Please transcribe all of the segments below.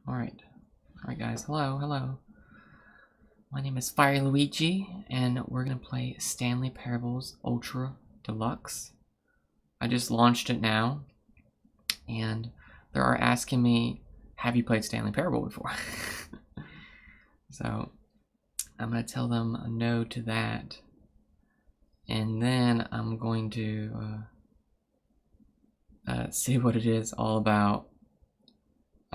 Alright. Alright guys, hello. My name is Fire Luigi, and we're gonna play Stanley Parables Ultra Deluxe. I just launched it now, and they are asking me, have you played Stanley Parable before? So, I'm gonna tell them no to that. And then I'm going to see what it is all about.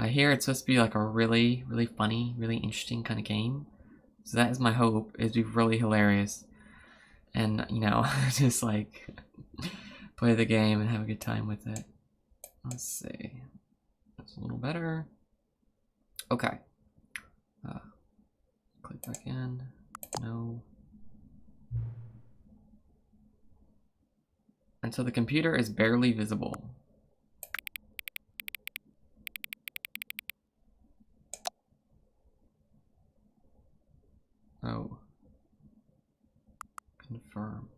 I hear it's supposed to be like a really funny, really interesting kind of game. So that is my hope, is to be really hilarious. And, you know, just like play the game and have a good time with it. Let's see. That's a little better. Okay. Click back in. No. And so the computer is barely visible. Oh. Confirm.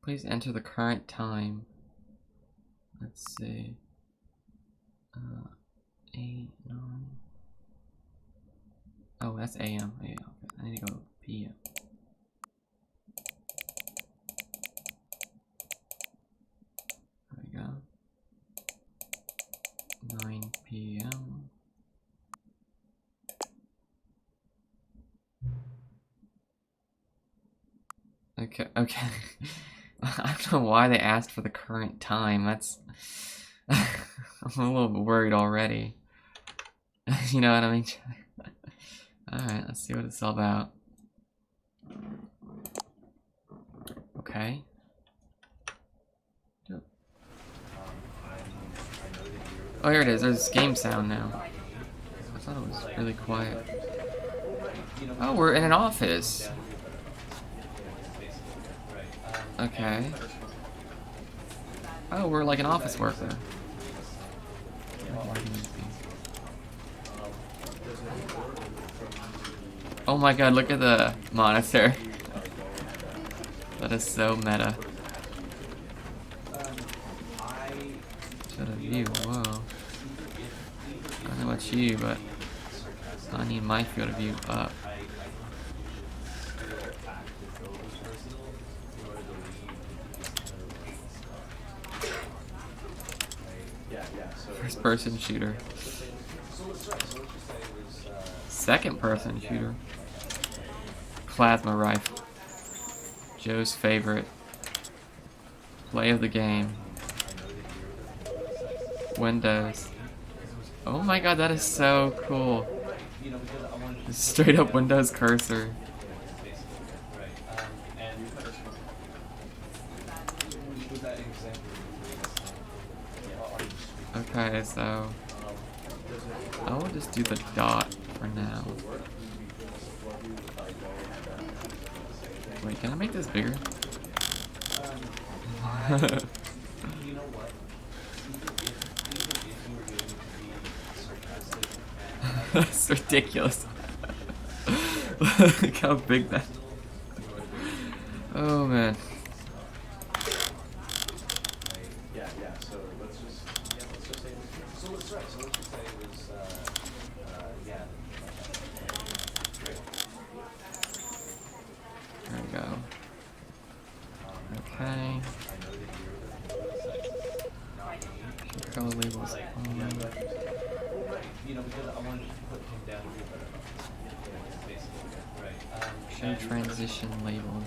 Please enter the current time. Let's see. 8, 9. Oh, that's AM. Yeah, okay. I need to go PM. There we go. 9 PM. Okay. I don't know why they asked for the current time. That's I'm a little worried already. You know what I mean? Alright, let's see what it's all about. Okay. Oh, here it is. There's game sound now. I thought it was really quiet. Oh, we're in an office. Okay. Oh, we're like an office worker. Oh my god, look at the monitor. That is so meta. Shut up, view, whoa. I don't know about you, but I need my field of view up. First person shooter. Second person shooter. Plasma rifle. Joe's favorite. Play of the game. Windows. Oh my god, that is so cool. Just straight up Windows cursor. Okay, so I will just do the dot for now. Wait, can I make this bigger? That's ridiculous. Look how big that. Oh man. There we go. Okay. Color labels on. Show transition labels.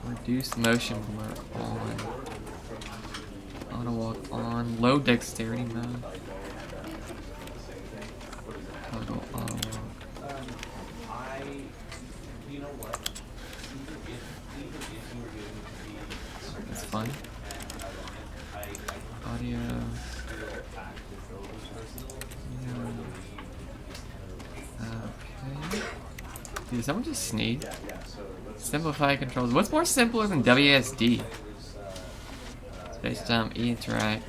Reduce motion blur on. Auto walk on. Low dexterity mode. Toggle auto walk. That's fun. Audio. Okay. Did someone just sneeze? Simplify controls. What's more simpler than WASD? Space jump, E interact.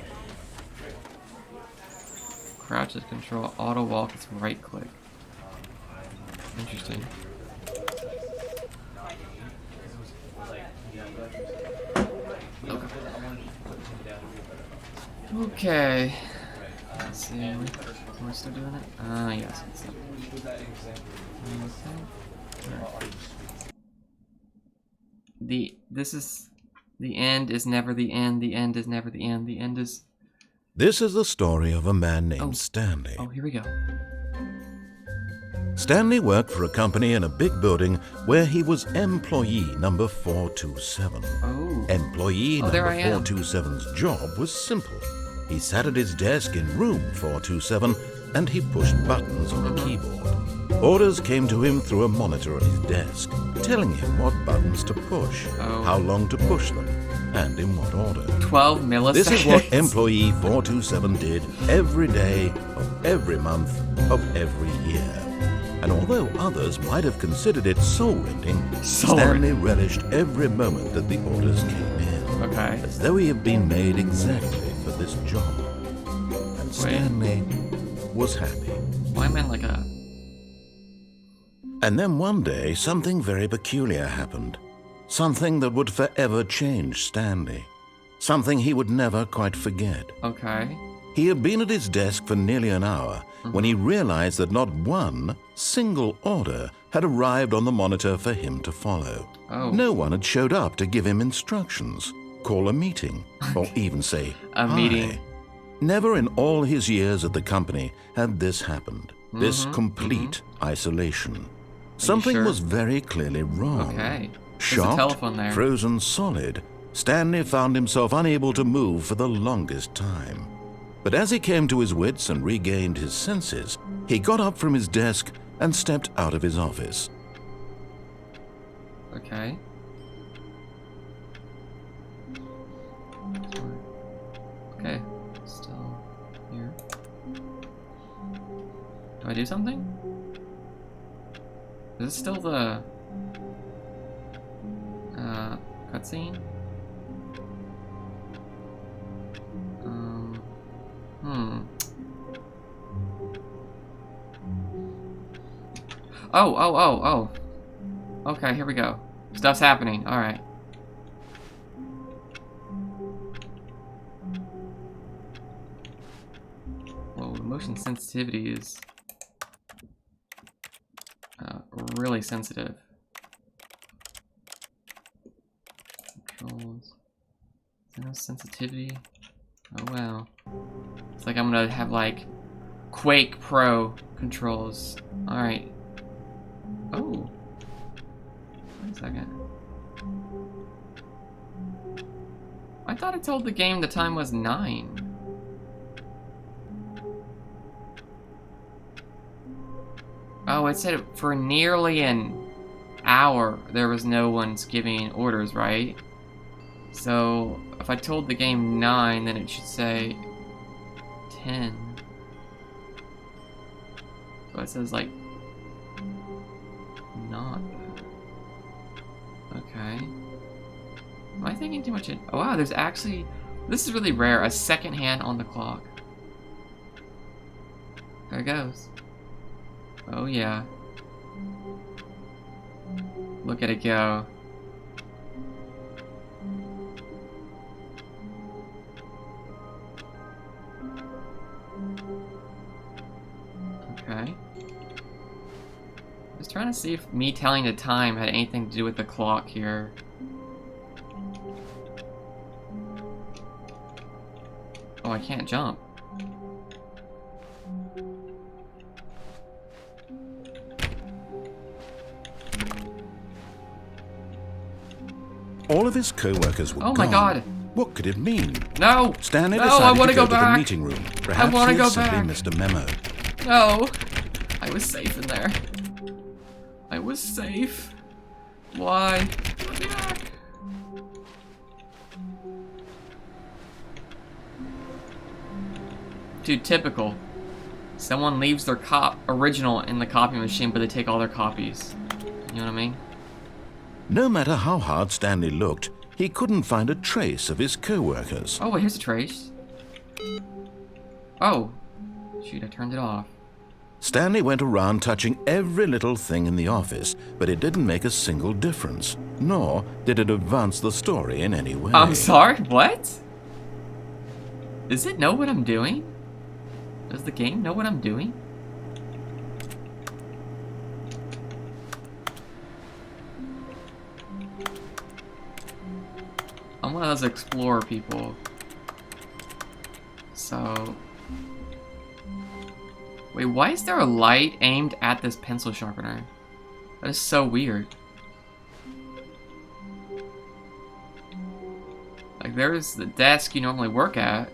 Crouch is control. Auto walk is right click. Interesting. Okay. Let's see. Am I still doing it? Yes. This is the end is never the end. The end is never the end. The end is. This is the story of a man named Stanley. Oh, here we go. Stanley worked for a company in a big building where he was employee number 427. Oh. Employee number there I am. 427's job was simple. He sat at his desk in room 427 and he pushed buttons on a keyboard. Orders came to him through a monitor at his desk, telling him what buttons to push, how long to push them, and in what order. 12 milliseconds. This is what employee 427 did every day of every month of every year. And although others might have considered it soul-rending, Stanley relished every moment that the orders came in. Okay. As though he had been made exactly for this job. And Stanley was happy. Why am I like a... And then one day, something very peculiar happened. Something that would forever change Stanley. Something he would never quite forget. Okay. He had been at his desk for nearly an hour when he realized that not one single order had arrived on the monitor for him to follow. Oh. No one had showed up to give him instructions, call a meeting, or even say a hi. meeting. Never in all his years at the company had this happened. This complete isolation. Something was very clearly wrong. Okay. There's a Shocked, telephone there. frozen solid, Stanley found himself unable to move for the longest time. But as he came to his wits and regained his senses, he got up from his desk and stepped out of his office. Okay. Okay. Still here. Do I do something? Is this still the cutscene? Oh. Okay, here we go. Stuff's happening. Alright. Whoa, motion sensitivity is really sensitive. Controls. No sensitivity. Oh wow. It's like I'm gonna have like Quake Pro controls. Alright. Oh. Wait a second. I thought it told the game the time was 9. Oh, it said for nearly an hour there was no one giving orders, right? So if I told the game 9, then it should say 10. So it says like not. Okay. Am I thinking too much? Oh wow, there's actually, this is really rare, a second hand on the clock. There it goes. Oh yeah. Look at it go. Okay. Just trying to see if me telling the time had anything to do with the clock here. Oh, I can't jump. All of his co-workers were Oh gone. my god. What could it mean? No! Stanley No, decided I want to go to the back. meeting room. Perhaps wanna he had go simply back. missed a memo. No! I was safe in there. I was safe. Why? Let me back. Dude, typical. Someone leaves their original in the copy machine, but they take all their copies. You know what I mean? No matter how hard Stanley looked, he couldn't find a trace of his co-workers. Oh, wait, here's a trace. Oh. Shoot, I turned it off. Stanley went around touching every little thing in the office, but it didn't make a single difference, nor did it advance the story in any way. I'm sorry, what? Does it know what I'm doing? Does the game know what I'm doing? I'm one of those explorer people. So... Wait, why is there a light aimed at this pencil sharpener? That is so weird. Like, there's the desk you normally work at.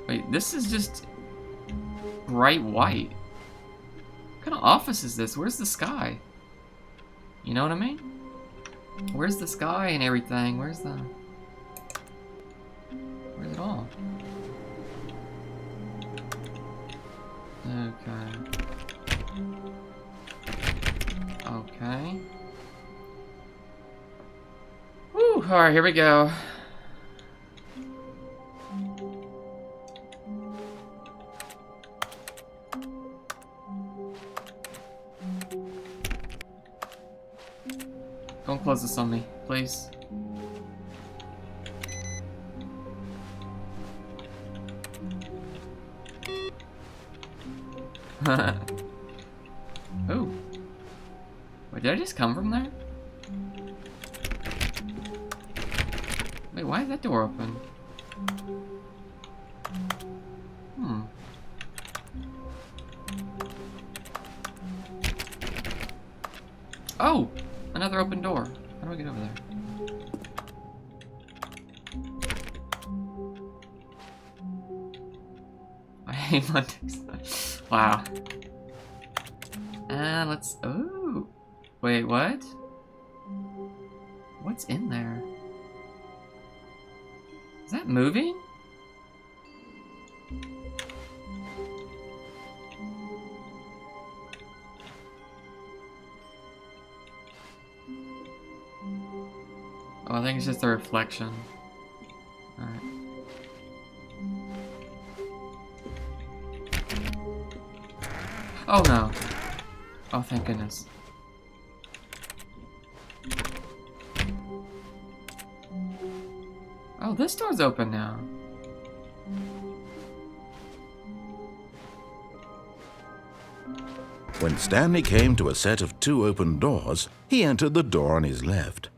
Wait, this is just bright white. What kind of office is this? Where's the sky? You know what I mean? Where's the sky and everything? Where's it all? Okay. Okay. Woo! Alright, here we go. Don't close this on me, please. Ooh. Wait, did I just come from there? Wait, why is that door open? Hmm. Oh! Another open door. How do I get over there? I hate Mondays. Wow. Let's... Oh! Wait, what? What's in there? Is that moving? Oh, I think it's just a reflection. Alright. Oh no. Oh, thank goodness. Oh, this door's open now. When Stanley came to a set of 2 open doors, he entered the door on his left.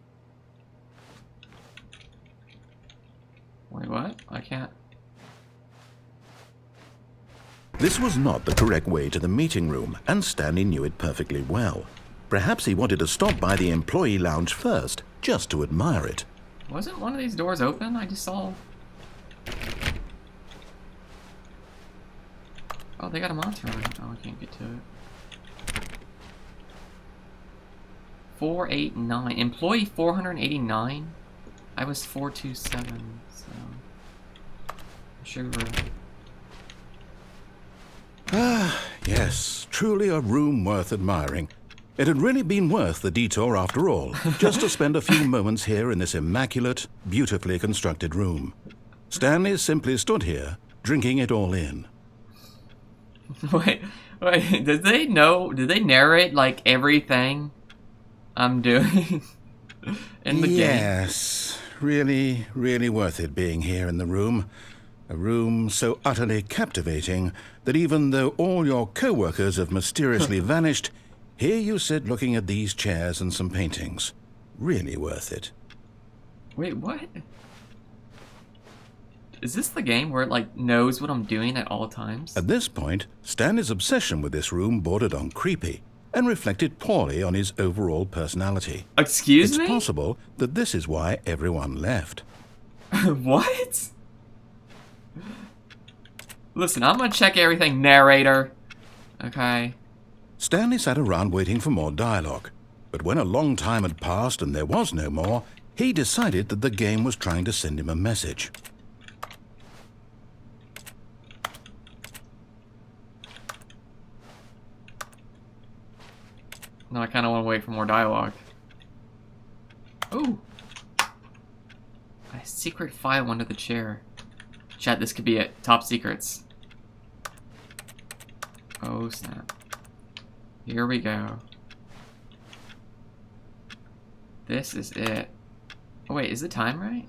Wait, what? I can't... This was not the correct way to the meeting room, and Stanley knew it perfectly well. Perhaps he wanted to stop by the employee lounge first, just to admire it. Wasn't one of these doors open? I just saw... Oh, they got a monitor on it. Oh, I can't get to it. 489. Employee 489? I was 427, so... I'm sure we're... Ah, yes, truly a room worth admiring. It had really been worth the detour after all, just to spend a few moments here in this immaculate, beautifully constructed room. Stanley simply stood here, drinking it all in. Wait, did they know, did they narrate, like, everything I'm doing in the game? Yes, really, really worth it being here in the room. A room so utterly captivating that even though all your co-workers have mysteriously vanished, here you sit looking at these chairs and some paintings. Really worth it. Wait, what? Is this the game where it, like, knows what I'm doing at all times? At this point, Stanley's obsession with this room bordered on creepy and reflected poorly on his overall personality. Excuse me? It's possible that this is why everyone left. What? Listen, I'm gonna check everything, narrator. Okay. Stanley sat around waiting for more dialogue, but when a long time had passed and there was no more, he decided that the game was trying to send him a message. No, I kind of want to wait for more dialogue. Ooh. A secret file under the chair. Chat, this could be it. Top secrets. Oh snap. Here we go. This is it. Oh wait, is the time right?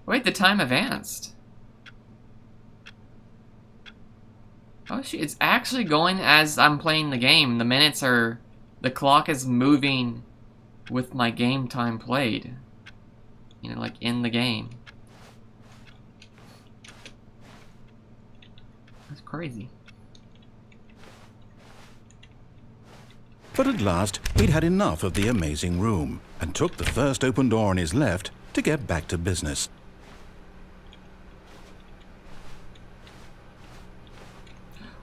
Wait, the time advanced. Oh shit, it's actually going as I'm playing the game. The minutes are... The clock is moving with my game time played. You know, like in the game. That's crazy. But at last, he'd had enough of the amazing room and took the first open door on his left to get back to business.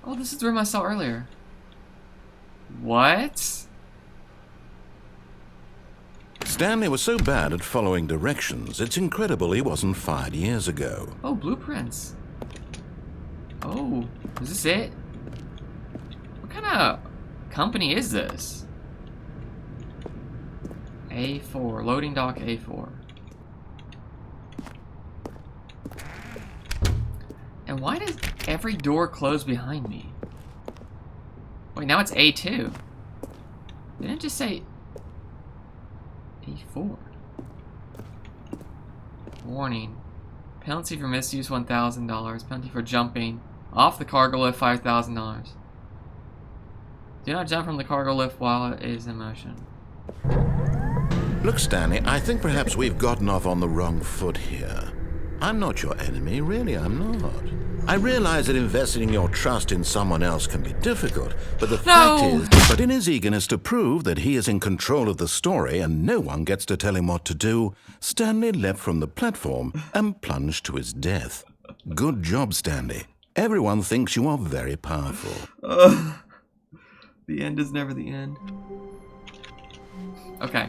Oh, this is the room I saw earlier. What? Stanley was so bad at following directions, it's incredible he wasn't fired years ago. Oh, blueprints. Oh, is this it? What kind of company is this? A4, loading dock A4. And why does every door close behind me? Wait, now it's A2. Didn't it just say A4? Warning. Penalty for misuse $1,000. Penalty for jumping off the cargo lift $5,000. Do not jump from the cargo lift while it is in motion. Look, Stanley, I think perhaps we've gotten off on the wrong foot here. I'm not your enemy, really, I'm not. I realize that investing your trust in someone else can be difficult, but the fact is, but in his eagerness to prove that he is in control of the story and no one gets to tell him what to do, Stanley leapt from the platform and plunged to his death. Good job, Stanley. Everyone thinks you are very powerful. The end is never the end. Okay.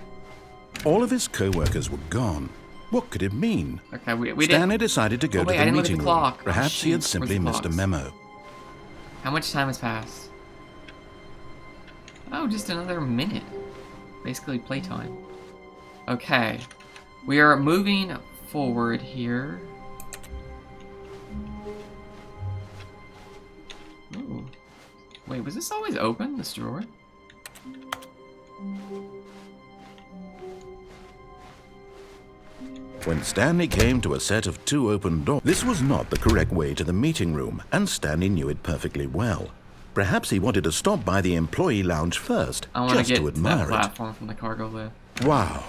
All of his co-workers were gone. What could it mean? Okay, we Stanley decided to go to the meeting room. Clock. Perhaps he had simply missed a memo. How much time has passed? Oh, just another minute. Basically playtime. Okay. We are moving forward here. Ooh. Wait, was this always open, this drawer? When Stanley came to a set of 2 open doors, this was not the correct way to the meeting room, and Stanley knew it perfectly well. Perhaps he wanted to stop by the employee lounge first, just to admire that platform from the cargo lift. Wow.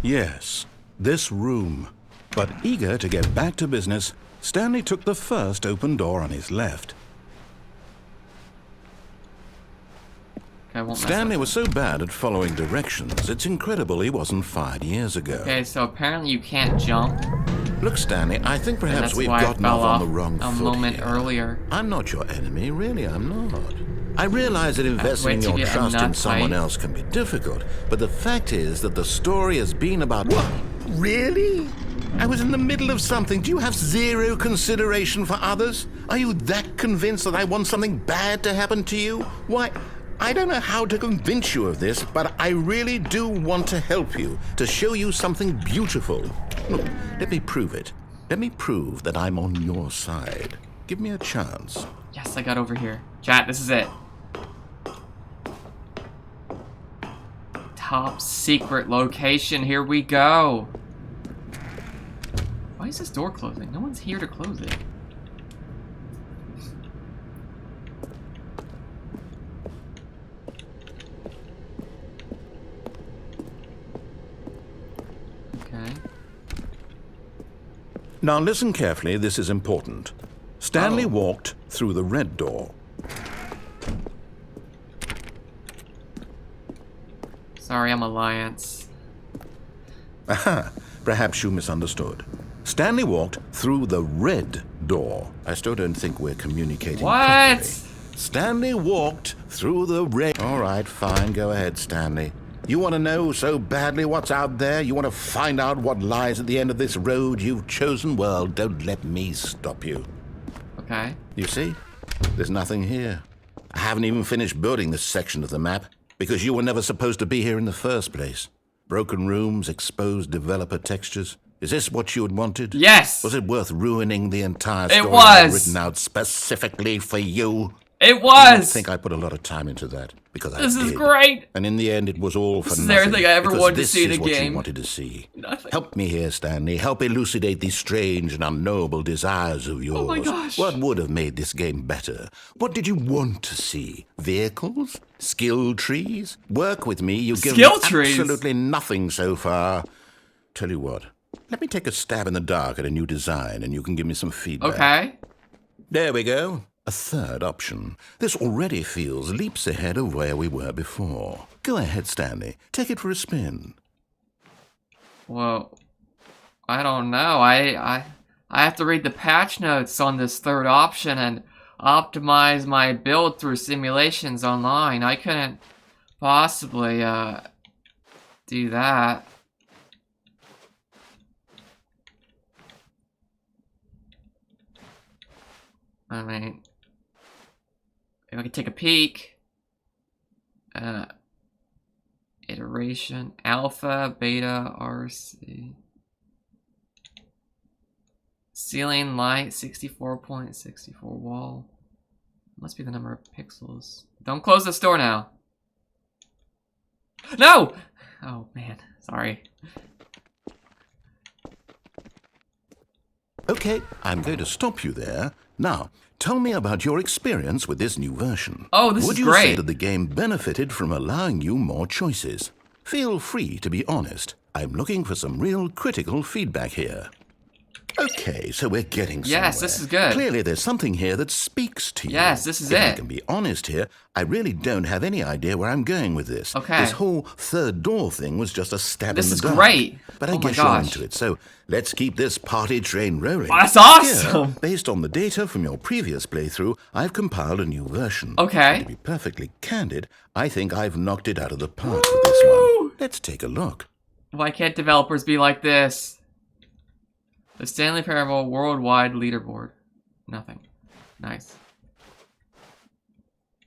Yes, this room. But eager to get back to business, Stanley took the first open door on his left. Stanley was so bad at following directions, it's incredible he wasn't fired years ago. Okay, so apparently you can't jump. Look, Stanley, I think perhaps we've gotten off on the wrong foot a moment earlier. I'm not your enemy, really, I'm not. I realize that investing your trust in someone else can be difficult, but the fact is that the story has been about... What? Really? I was in the middle of something. Do you have zero consideration for others? Are you that convinced that I want something bad to happen to you? Why... I don't know how to convince you of this, but I really do want to help you, to show you something beautiful. Look, let me prove it. Let me prove that I'm on your side. Give me a chance. Yes, I got over here. Chat, this is it. Top secret location, here we go. Why is this door closing? No one's here to close it. Now listen carefully, this is important. Stanley walked through the red door. Sorry, I'm Alliance. Aha, perhaps you misunderstood. Stanley walked through the red door. I still don't think we're communicating properly. Stanley walked through the red... All right, fine, go ahead, Stanley. You want to know so badly what's out there? You want to find out what lies at the end of this road you've chosen? Well, don't let me stop you. Okay. You see? There's nothing here. I haven't even finished building this section of the map because you were never supposed to be here in the first place. Broken rooms, exposed developer textures. Is this what you had wanted? Yes! Was it worth ruining the entire story It was! written out specifically for you? It I was! think I put a lot of time into that, because I This did. is great! And in the end, it was all for This is nothing. everything I ever because wanted to this see in is a what game. you wanted to see. Nothing. Help me here, Stanley. Help elucidate these strange and unknowable desires of yours. Oh my gosh. What would have made this game better? What did you want to see? Vehicles? Skill trees? Work with me. You've given Skill me trees? absolutely nothing so far. Tell you what. Let me take a stab in the dark at a new design, and you can give me some feedback. Okay. There we go. A third option. This already feels leaps ahead of where we were before. Go ahead, Stanley. Take it for a spin. Well, I don't know. I have to read the patch notes on this third option and optimize my build through simulations online. I couldn't possibly do that. I mean, if I could take a peek. Iteration, alpha, beta, RC. Ceiling light, 64.64 wall. Must be the number of pixels. Don't close this door now. No! Oh man, sorry. Okay, I'm going to stop you there. Now, tell me about your experience with this new version. Oh, this Would is you great. say that the game benefited from allowing you more choices? Feel free to be honest. I'm looking for some real critical feedback here. Okay, so we're getting somewhere. Yes, this is good. Clearly there's something here that speaks to you. Yes, this is if I it. can be honest here, I really don't have any idea where I'm going with this. Okay. This whole third door thing was just a stab This in the is dark. great. But I Oh my guess you're gosh. into it, so let's keep this party train rolling. That's awesome. Here, based on the data from your previous playthrough, I've compiled a new version. Okay. And to be perfectly candid, I think I've knocked it out of the park with this one. Let's take a look. Why can't developers be like this? The Stanley Parable Worldwide Leaderboard. Nothing. Nice.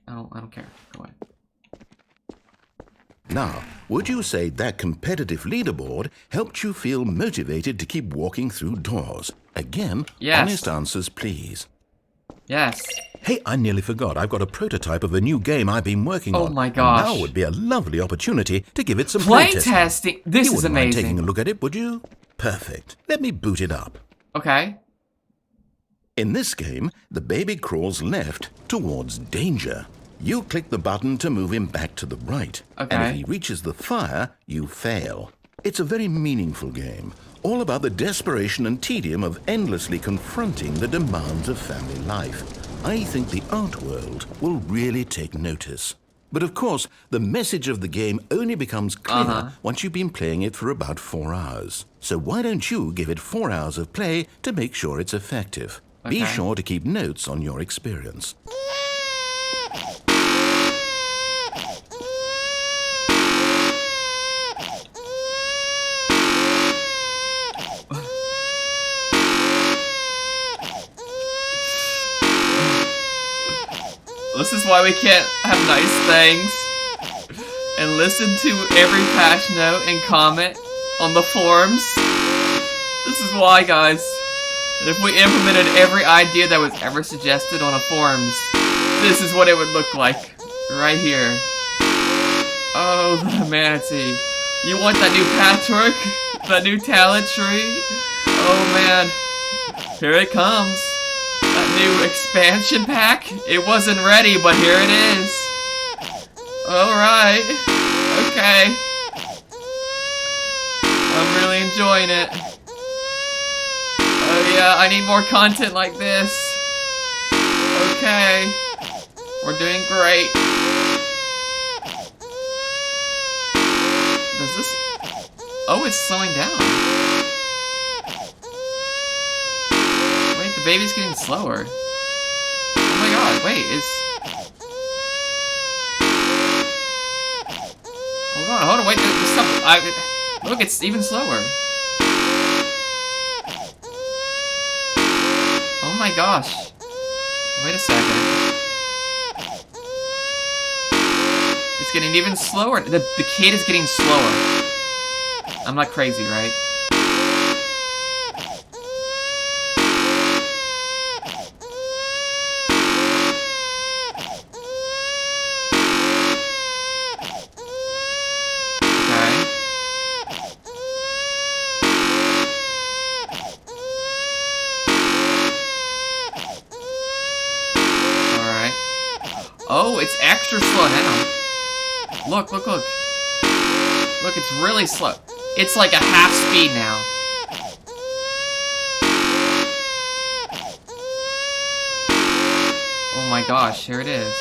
I don't care. Go away. Now, would you say that competitive leaderboard helped you feel motivated to keep walking through doors? Again, Yes. honest answers, please. Yes. Hey, I nearly forgot. I've got a prototype of a new game I've been working on. Oh my And gosh. now would be a lovely opportunity to give it some Play playtesting. testing. This You is wouldn't mind amazing. taking a look at it, would you? Perfect. Let me boot it up. Okay. In this game, the baby crawls left towards danger. You click the button to move him back to the right. And if Okay. he reaches the fire, you fail. It's a very meaningful game, all about the desperation and tedium of endlessly confronting the demands of family life. I think the art world will really take notice. But of course, the message of the game only becomes clear once you've been playing it for about 4 hours. So why don't you give it 4 hours of play to make sure it's effective? Be Okay. sure to keep notes on your experience. This is why we can't have nice things and listen to every patch note and comment on the forums. This is why, guys. If we implemented every idea that was ever suggested on a forums, this is what it would look like. Right here. Oh, the manatee. You want that new patchwork? That new talent tree? Oh man. Here it comes. That new expansion pack? It wasn't ready, but here it is. Alright. Okay. I'm really enjoying it. Oh yeah, I need more content like this. Okay. We're doing great. Does this... Oh, it's slowing down. Wait, the baby's getting slower. Oh my god, wait, Hold on, wait, there's something... Look, it's even slower. Oh my gosh. Wait a second. It's getting even slower. The kid is getting slower. I'm not crazy, right? Oh, it's extra slow now. Look, look, look. Look, it's really slow. It's like a half speed now. Oh my gosh, here it is.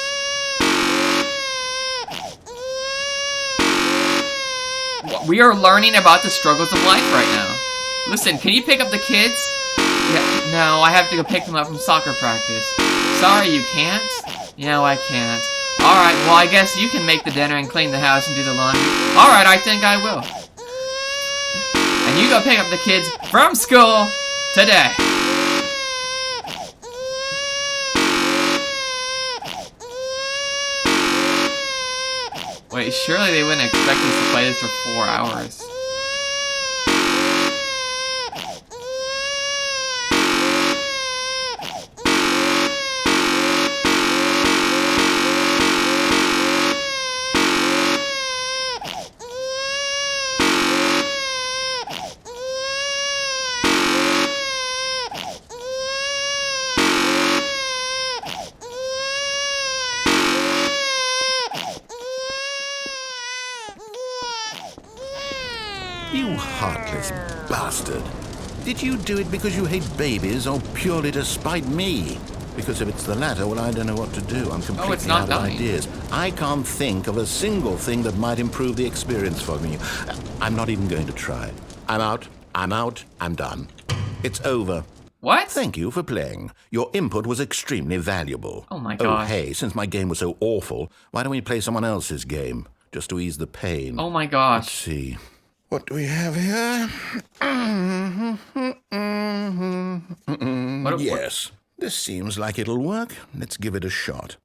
We are learning about the struggles of life right now. Listen, can you pick up the kids? Yeah, no, I have to go pick them up from soccer practice. Sorry, you can't? No, I can't. Alright, well, I guess you can make the dinner and clean the house and do the laundry. Alright, I think I will. And you go pick up the kids from school today. Wait, surely they wouldn't expect us to play this for 4 hours. You heartless bastard. Did you do it because you hate babies or purely to spite me? Because if it's the latter, well, I don't know what to do. I'm completely out of ideas. I can't think of a single thing that might improve the experience for me. I'm not even going to try. I'm out. I'm out. I'm done. It's over. What? Thank you for playing. Your input was extremely valuable. Oh my gosh. Oh, hey, since my game was so awful, why don't we play someone else's game? Just to ease the pain. Oh my gosh. Let's see. What do we have here? Yes, this seems like it'll work. Let's give it a shot.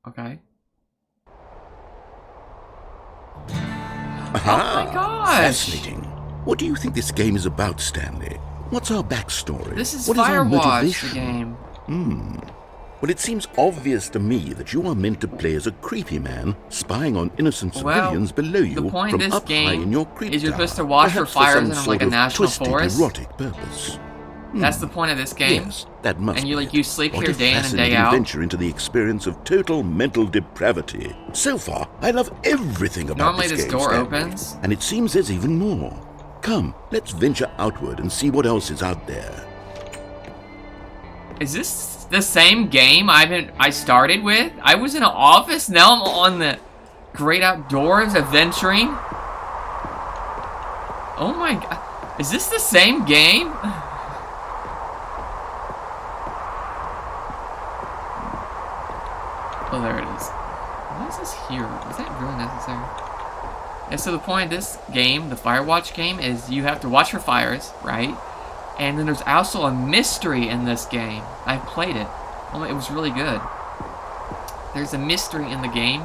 Okay. Aha, oh my gosh! Fascinating. What do you think this game is about, Stanley? What's our backstory? This is what is our Firewatch, motivation? the game. Well, it seems obvious to me that you are meant to play as a creepy man spying on innocent civilians below you the point from of this up high in your creep is you're tower. supposed to watch for Perhaps fires some in like a national twisted, forest. erotic purpose. That's the point of this game. Yes, that must and be you it. you sleep What here a day in and day fascinating out. venture into the experience of total mental depravity. So far, I love everything about Normally this this game, door Stanley. opens. And it seems there's even more. Come, let's venture outward and see what else is out there. Is this the same game I started with? I was in an office, now I'm on the great outdoors adventuring. Oh my god. Is this the same game? Oh, there it is. Why is this here? Is that really necessary? Yeah, so the point of this game, the Firewatch game, is you have to watch for fires, right? And then there's also a mystery in this game. I played it. Oh, it was really good. There's a mystery in the game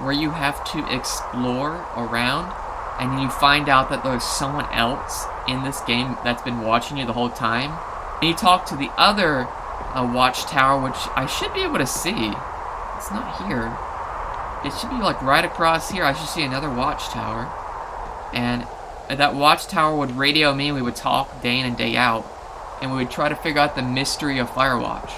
where you have to explore around and you find out that there's someone else in this game that's been watching you the whole time. And you talk to the other watchtower, which I should be able to see. It's not here. It should be like right across here. I should see another watchtower. And that watchtower would radio me and we would talk day in and day out. And we would try to figure out the mystery of Firewatch.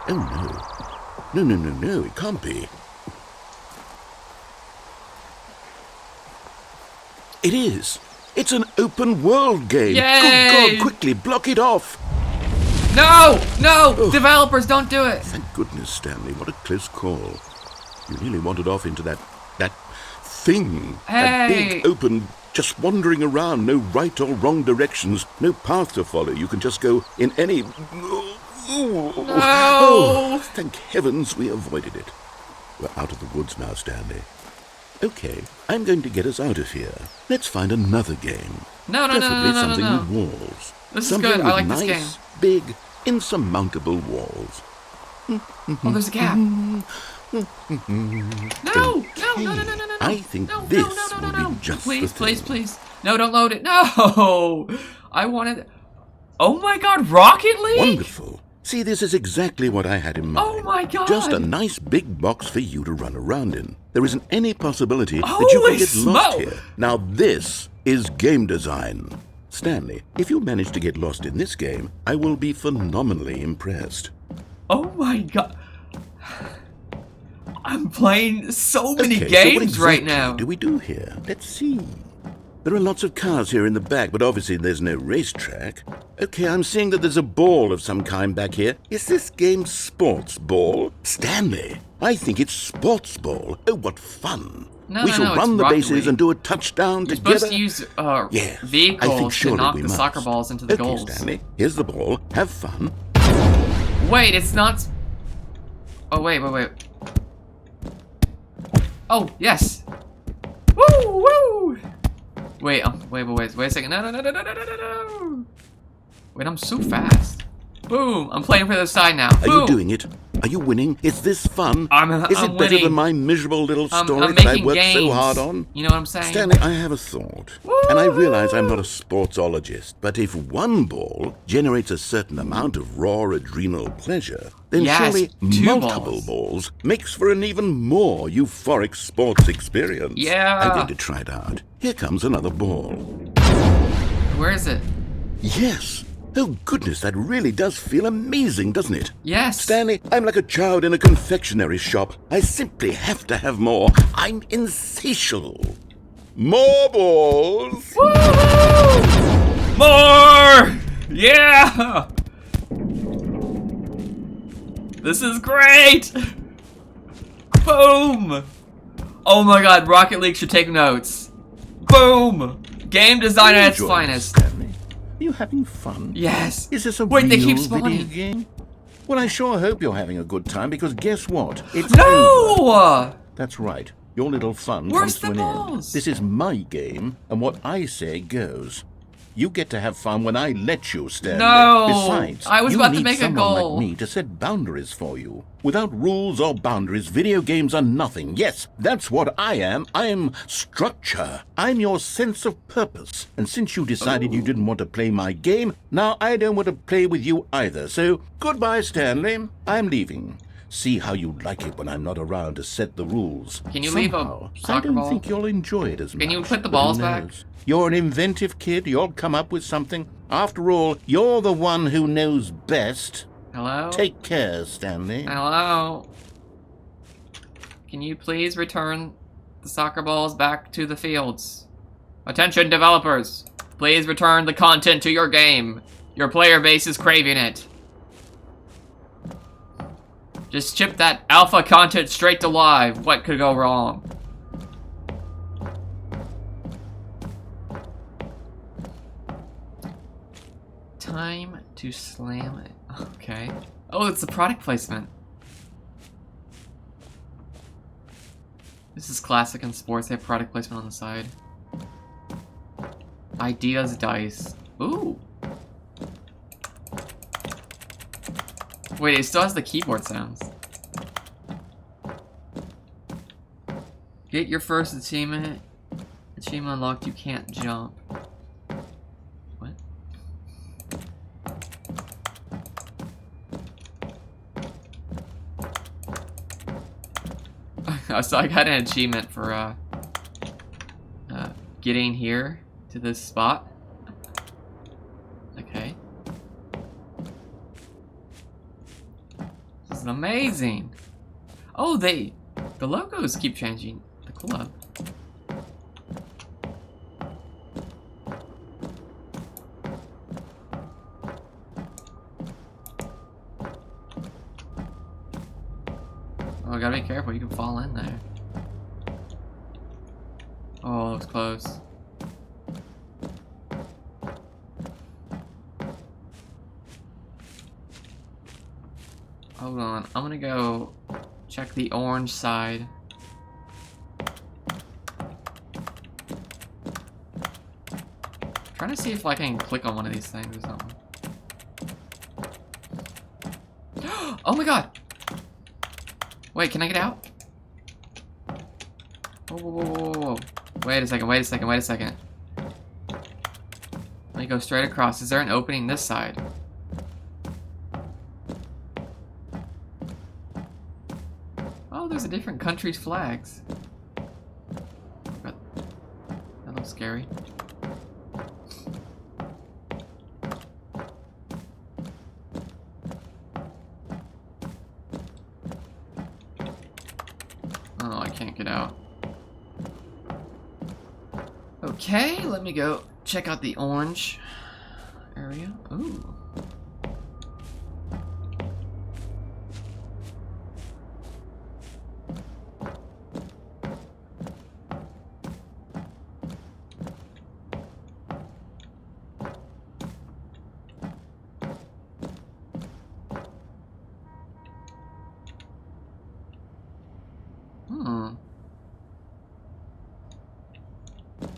Oh no. No, it can't be. It is. It's an open world game. Yay! Good God, quickly block it off. No! No! Oh. Developers, don't do it! Thank goodness, Stanley. What a close call. You nearly wandered off into that thing. Hey! That big, open, just wandering around. No right or wrong directions. No path to follow. You can just go in any... No! Oh, thank heavens we avoided it. We're out of the woods now, Stanley. Okay, I'm going to get us out of here. Let's find another game. Preferably something with walls. This is good. I like nice, this game. Big, insurmountable walls. Oh, there's a gap. No! I think this will be just the thing. Please. No, don't load it. No! I wanted... Oh my god, Rocket League? Wonderful. See, this is exactly what I had in mind. Oh my god! Just a nice big box for you to run around in. There isn't any possibility that you Holy could get lost smoke! here. Now this is game design. Stanley, if you manage to get lost in this game, I will be phenomenally impressed. Oh my god. I'm playing so many Okay, games so what exactly right now. do we do here? Let's see. There are lots of cars here in the back, but obviously there's no racetrack. Okay, I'm seeing that there's a ball of some kind back here. Is this game sports ball? Stanley, I think it's sports ball. Oh, what fun. We shall run the bases and do a touchdown You're together. supposed to use Yes, I think vehicles to surely knock we the must. soccer balls into the Okay, goals. Stanley, here's the ball. Have fun. Wait, it's not... Oh, wait. Oh, yes. Woo! Wait a second. No. Wait, I'm so fast. Boom, I'm playing for the side now. Are you doing it? Are you winning? Is this fun? I'm Is it better winning. than my miserable little story I'm that I making worked so gains. hard on? You know what I'm saying? Stanley, I have a thought. And I realize I'm not a sportsologist, but if one ball generates a certain amount of raw adrenal pleasure, then Yes, surely 2 multiple balls makes for an even more euphoric sports experience. Yeah. I'm going to try it out. Here comes another ball. Where is it? Yes. Oh, goodness, that really does feel amazing, doesn't it? Yes. Stanley, I'm like a child in a confectionery shop. I simply have to have more. I'm insatiable. More balls! Woohoo! More! Yeah! This is great! Boom! Oh my god, Rocket League should take notes. Boom! Game design at its Enjoy, finest. Stanley. Are you having fun? Yes. Is this a Wait, real they keep video spawning. game? Well, I sure hope you're having a good time, because guess what? It's over. No! That's right. Your little fun Where's comes to the an balls? end. This is my game, and what I say goes. You get to have fun when I let you, Stanley. No! Besides, I was you about to need make a someone goal. like me to set boundaries for you. Without rules or boundaries, video games are nothing. Yes, that's what I am. I'm structure. I'm your sense of purpose. And since you decided you didn't want to play my game, now I don't want to play with you either. So, goodbye, Stanley. I'm leaving. See how you like it when I'm not around to set the rules. Can you leave a Somehow, I soccer don't ball? think you'll enjoy it as much. Can you put the but who balls back? knows? You're an inventive kid. You'll come up with something. After all, you're the one who knows best. Hello? Take care, Stanley. Hello? Can you please return the soccer balls back to the fields? Attention, developers! Please return the content to your game. Your player base is craving it. Just ship that alpha content straight to live. What could go wrong? Time to slam it. Okay. Oh, it's a product placement. This is classic in sports. They have product placement on the side. Ideas dice. Ooh. Wait, it still has the keyboard sounds. Get your first achievement. Achievement unlocked, you can't jump. What? So I got an achievement for getting here to this spot. Okay. This is amazing. Oh, the logos keep changing. The club. Oh, I gotta be careful. You can fall in there. Oh, it was close. Hold on. I'm gonna go check the orange side. Trying to see if I can click on one of these things or something. Oh my god! Wait, can I get out? Whoa. Wait a second. Let me go straight across. Is there an opening this side? Oh, there's a different country's flags. That looks scary. Oh, I can't get out. Okay, let me go check out the orange area. Ooh.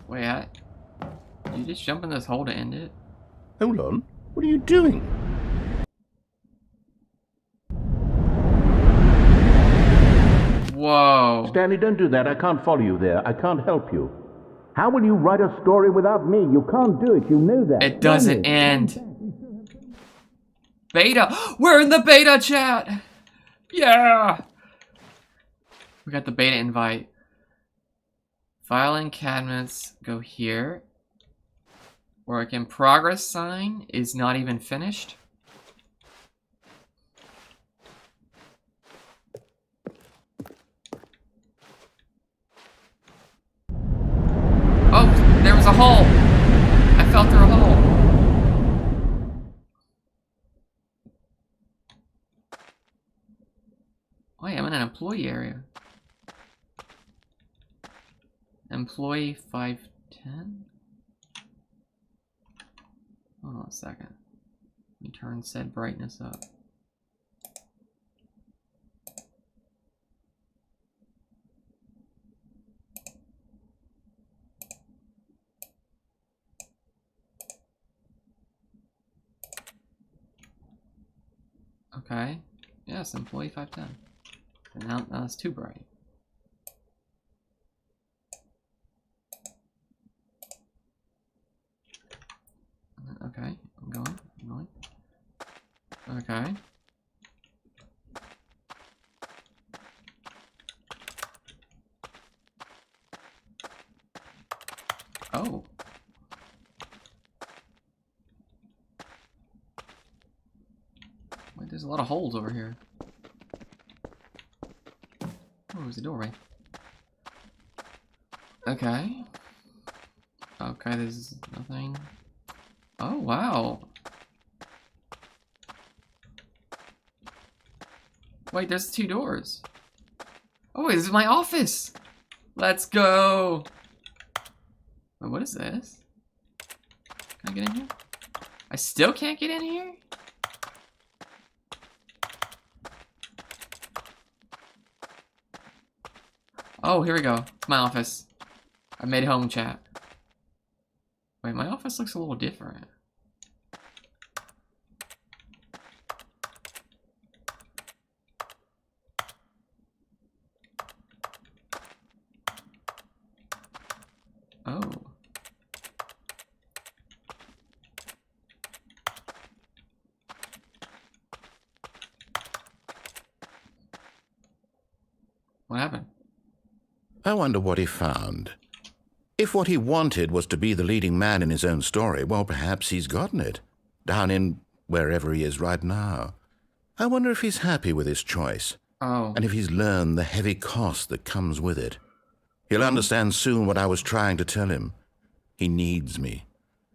Wait, did you just jump in this hole to end it? Hold on. What are you doing? Whoa. Stanley, don't do that. I can't follow you there. I can't help you. How will you write a story without me? You can't do it. You know that. It doesn't end. Beta. We're in the beta chat. Yeah. We got the beta invite. Filing cabinets go here. Work in progress sign is not even finished. Oh, there was a hole. I fell through a hole. Wait, I'm in an employee area. Employee 510? Hold on a second. Let me turn said brightness up. Okay. Yes, employee 510. And now it's too bright. Okay, I'm going. Okay. Oh. Wait, there's a lot of holes over here. Oh, there's a doorway. Okay. Okay, there's nothing. Oh, wow. Wait, there's 2 doors. Oh, wait, this is my office. Let's go. Wait, what is this? Can I get in here? I still can't get in here? Oh, here we go. It's my office. I made home chat. Wait, my office looks a little different. Oh. What happened? I wonder what he found. If what he wanted was to be the leading man in his own story, well, perhaps he's gotten it. Down in wherever he is right now. I wonder if he's happy with his choice. Oh. And if he's learned the heavy cost that comes with it. He'll understand soon what I was trying to tell him. He needs me.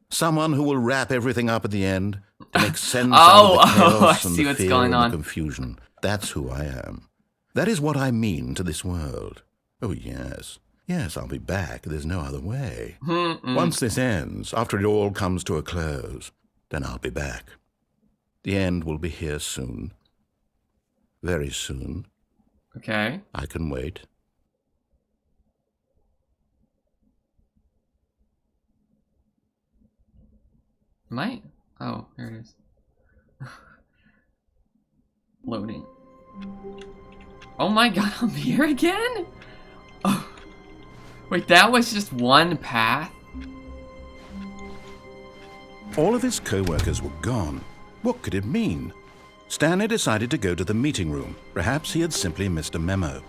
Someone who will wrap everything up at the end to make sense out of the chaos and the fear and the confusion. That's who I am. That is what I mean to this world. Oh, yes. Yes, I'll be back. There's no other way. Once this ends, after it all comes to a close, then I'll be back. The end will be here soon. Very soon. Okay. I can wait. Might? Oh, here it is. Loading. Oh my god, I'm here again? Oh. Wait, that was just one path? All of his co-workers were gone. What could it mean? Stanley decided to go to the meeting room. Perhaps he had simply missed a memo.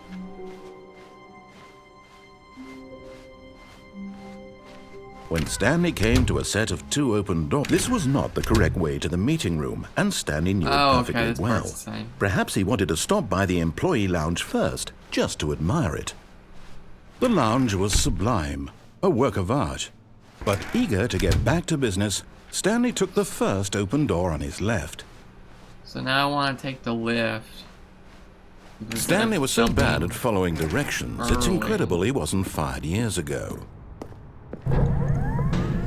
When Stanley came to a set of 2 open doors, this was not the correct way to the meeting room, and Stanley knew it perfectly this well. part's the same. Perhaps he wanted to stop by the employee lounge first, just to admire it. The lounge was sublime, a work of art. But eager to get back to business, Stanley took the first open door on his left. So now I want to take the lift. Stanley was so bad at following directions, it's early. incredible he wasn't fired years ago.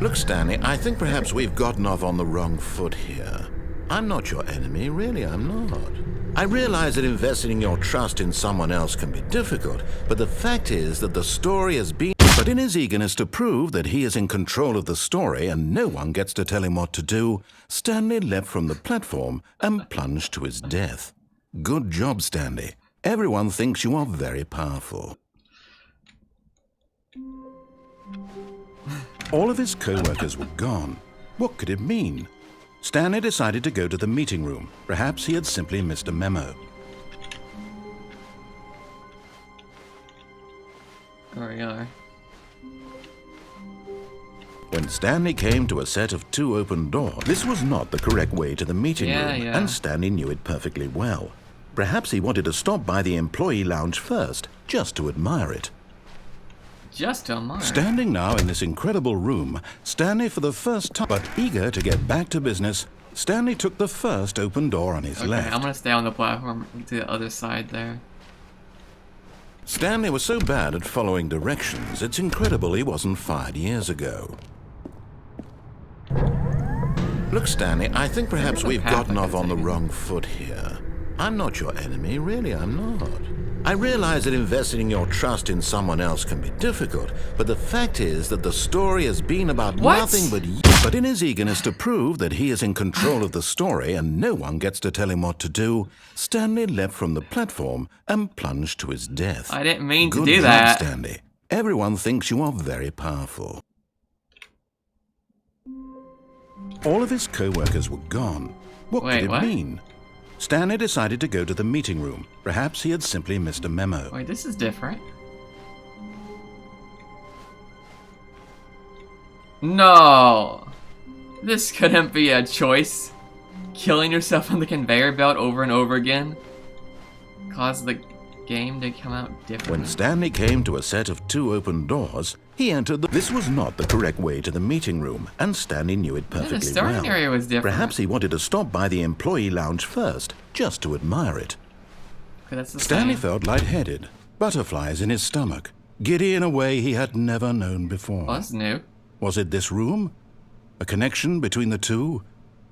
Look, Stanley, I think perhaps we've gotten off on the wrong foot here. I'm not your enemy, really, I'm not. I realize that investing your trust in someone else can be difficult, but the fact is that the story has been... But in his eagerness to prove that he is in control of the story and no one gets to tell him what to do, Stanley leapt from the platform and plunged to his death. Good job, Stanley. Everyone thinks you are very powerful. All of his co-workers were gone. What could it mean? Stanley decided to go to the meeting room. Perhaps he had simply missed a memo. There we are. When Stanley came to a set of 2 open doors, this was not the correct way to the meeting room, and Stanley knew it perfectly well. Perhaps he wanted to stop by the employee lounge first, just to admire it. Just to admire. Standing now in this incredible room, Stanley for the first time, but eager to get back to business, Stanley took the first open door on his left. I'm gonna stay on the platform to the other side there. Stanley was so bad at following directions, it's incredible he wasn't fired years ago. Look, Stanley, I think perhaps we've gotten off on the wrong foot here. I'm not your enemy, really, I'm not. I realize that investing your trust in someone else can be difficult, but the fact is that the story has been about nothing but you. But in his eagerness to prove that he is in control of the story and no one gets to tell him what to do, Stanley leapt from the platform and plunged to his death. I didn't mean Good to do job, that. Stanley. Everyone thinks you are very powerful. All of his co-workers were gone. What could it mean? Stanley decided to go to the meeting room. Perhaps he had simply missed a memo. Wait, this is different. No! This couldn't be a choice. Killing yourself on the conveyor belt over and over again caused the game to come out different. When Stanley came to a set of 2 open doors, he entered the... This was not the correct way to the meeting room, and Stanley knew it perfectly the starting well. area was different. Perhaps he wanted to stop by the employee lounge first, just to admire it. Okay, that's the Stanley same. felt lightheaded, butterflies in his stomach, giddy in a way he had never known before. Well, that's new. Was it this room? A connection between the two?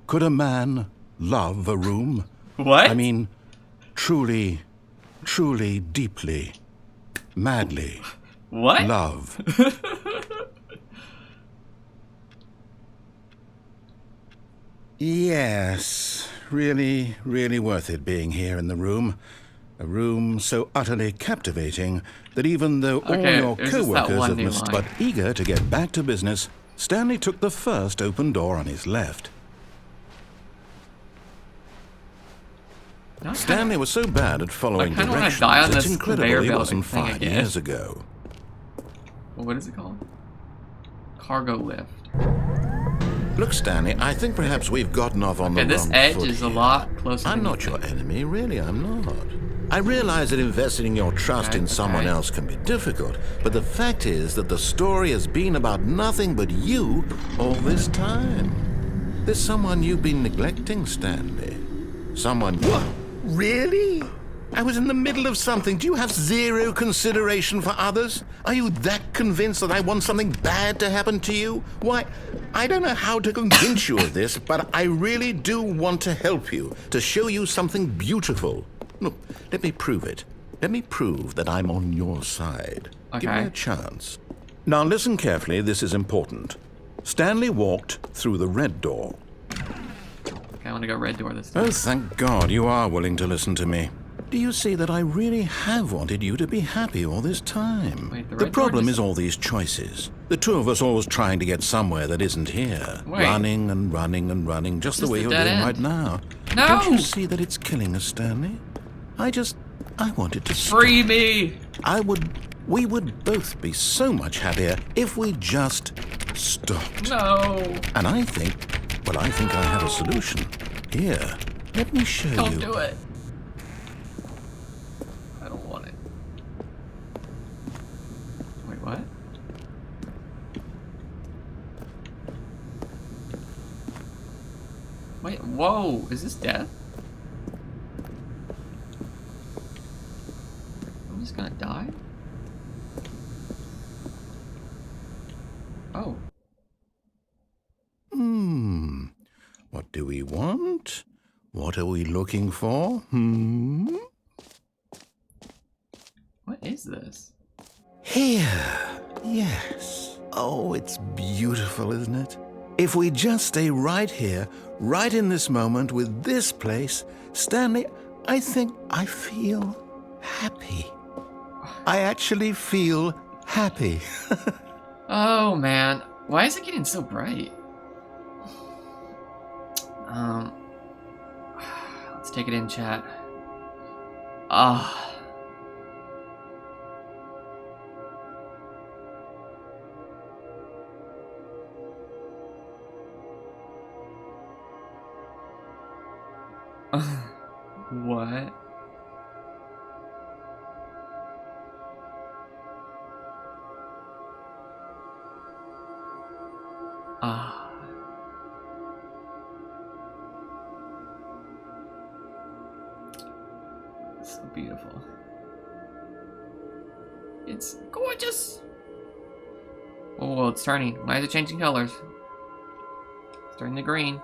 Could a man love a room? What? I mean, truly, truly, deeply, madly. What? Love. Yes, really, really worth it being here in the room. A room so utterly captivating that even though all your co-workers have missed, but eager to get back to business, Stanley took the first open door on his left. Stanley was so bad at following directions, it's incredible he wasn't fired years ago. What is it called? Cargo lift. Look, Stanley, I think perhaps we've gotten off on the wrong foot. This edge is a lot closer. I'm not your enemy, really, I'm not. I realize that investing your trust in someone else can be difficult, but the fact is that the story has been about nothing but you all this time. There's someone you've been neglecting, Stanley. Someone... What? Really? I was in the middle of something. Do you have zero consideration for others? Are you that convinced that I want something bad to happen to you? Why, I don't know how to convince you of this, but I really do want to help you, to show you something beautiful. Look, let me prove it. Let me prove that I'm on your side. Okay. Give me a chance. Now listen carefully, this is important. Stanley walked through the red door. Okay, I want to go red door this time. Oh, thank God you are willing to listen to me. Do you see that I really have wanted you to be happy all this time? Wait, the problem is all these choices. The two of us always trying to get somewhere that isn't here. Wait. Running and running and running, just the way you're doing right now. No! Don't you see that it's killing us, Stanley? I wanted to stop. Free me! I would We would both be so much happier if we just stopped. No. And I think I have a solution. Here, let me show you. Don't do it. I don't want it. Wait, what? Wait, whoa, is this death? I'm just gonna die? Oh. What do we want? What are we looking for? What is this? Here. Yes. Oh, it's beautiful, isn't it? If we just stay right here, right in this moment with this place, Stanley, I think I feel happy. I actually feel happy. Oh man, why is it getting so bright? Let's take it in, chat. Ah. What? Ah. So beautiful. It's gorgeous. Oh, it's turning. Why is it changing colors? It's turning to green.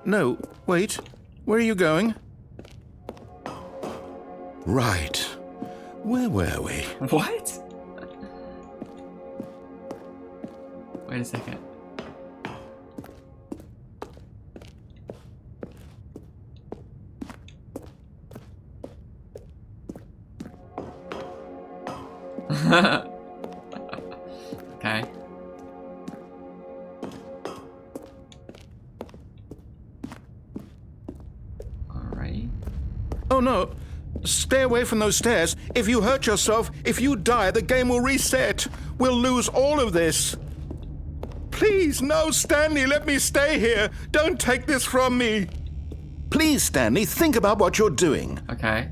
No, wait. Where are you going? Right. Where were we? What? Wait a second. Okay. Oh no! Stay away from those stairs. If you hurt yourself, if you die, the game will reset. We'll lose all of this. Please, no, Stanley, let me stay here. Don't take this from me. Please, Stanley, think about what you're doing. Okay.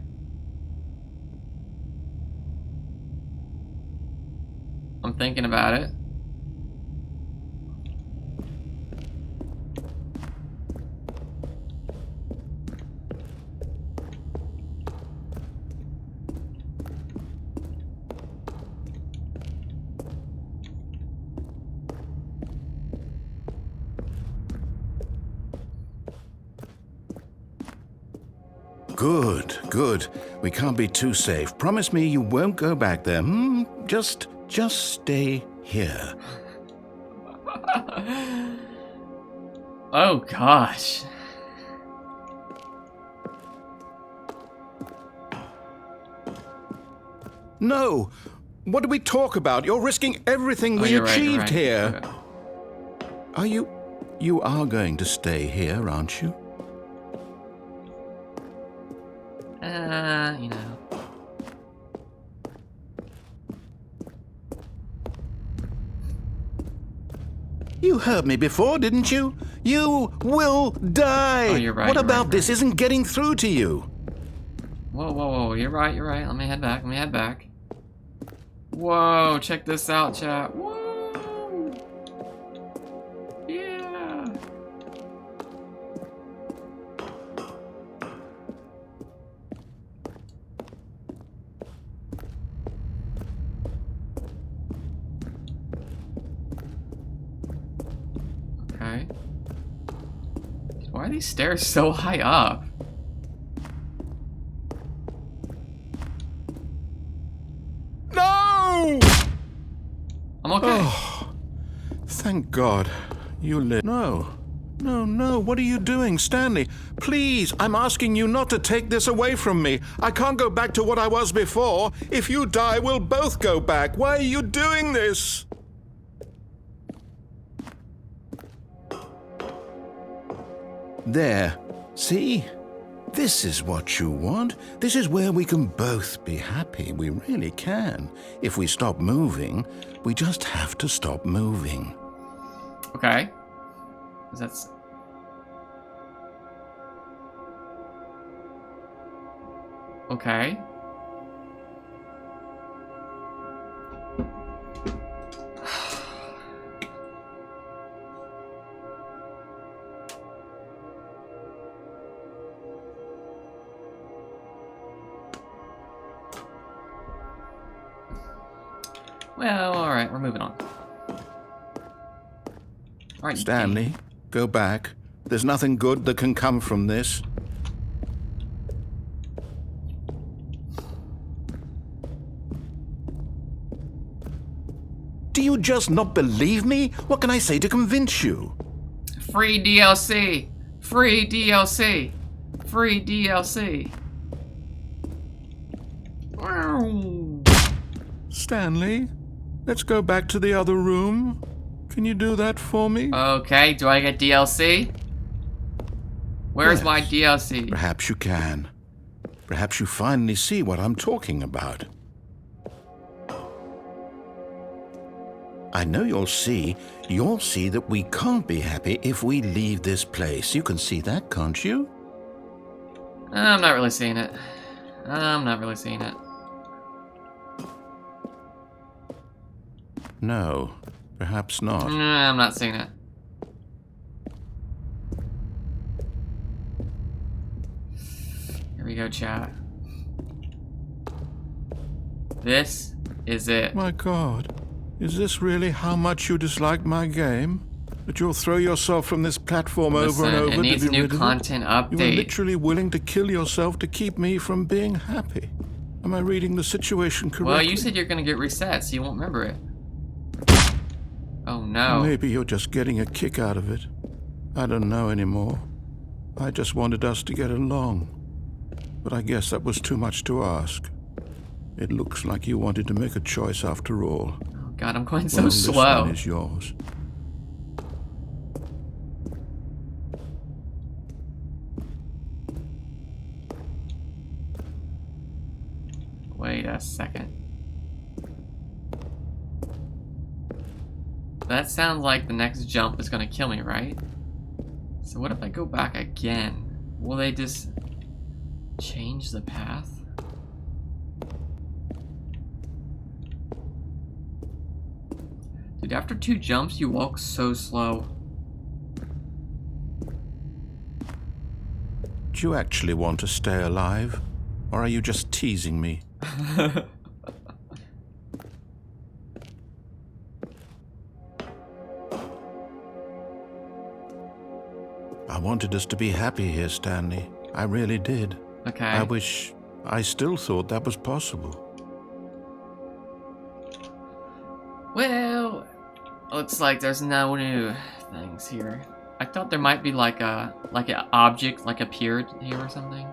I'm thinking about it. Good, good. We can't be too safe. Promise me you won't go back there. Just stay here. Oh gosh. No! What do we talk about? You're risking everything we you're achieved right. here. Okay. You are going to stay here, aren't you? You know. You heard me before, didn't you? You will die! Oh, you're right. What you're about right, this isn't getting through to you? Whoa, whoa, whoa. You're right, you're right. Let me head back. Let me head back. Whoa, check this out, chat. Whoa! Yeah! Okay. Why are these stairs so high up? No! I'm okay. Oh, thank God you lit. No, No, no, what are you doing, Stanley? Please, I'm asking you not to take this away from me. I can't go back to what I was before. If you die, we'll both go back. Why are you doing this? There. See? This is what you want. This is where we can both be happy. We really can. If we stop moving, we just have to stop moving. Okay. That's... Okay. Well, alright, we're moving on. Alright, Stanley, go back. There's nothing good that can come from this. Do you just not believe me? What can I say to convince you? Free DLC! Free DLC! Free DLC! Stanley, let's go back to the other room. Can you do that for me? Okay, do I get DLC? Where's Yes. my DLC? Perhaps you can. Perhaps you finally see what I'm talking about. I know you'll see that we can't be happy if we leave this place. You can see that, can't you? I'm not really seeing it. I'm not really seeing it. No, perhaps not. I'm not seeing it. Here we go, chat. This is it. My God, is this really how much you dislike my game? That you'll throw yourself from this platform over and over it needs to be new rid of content it? You were update. literally willing to kill yourself to keep me from being happy. Am I reading the situation correctly? Well, you said you're gonna get reset, so you won't remember it. Oh no. Maybe you're just getting a kick out of it. I don't know anymore. I just wanted us to get along. But I guess that was too much to ask. It looks like you wanted to make a choice after all. Oh god, I'm going so Well, slow. This one is yours. Wait a second. That sounds like the next jump is gonna kill me, right? So what if I go back again? Will they just change the path? Dude, after 2 jumps, you walk so slow. Do you actually want to stay alive? Or are you just teasing me? I wanted us to be happy here, Stanley. I really did. Okay. I still thought that was possible. Well, looks like there's no new things here. I thought there might be like an object like appeared here or something,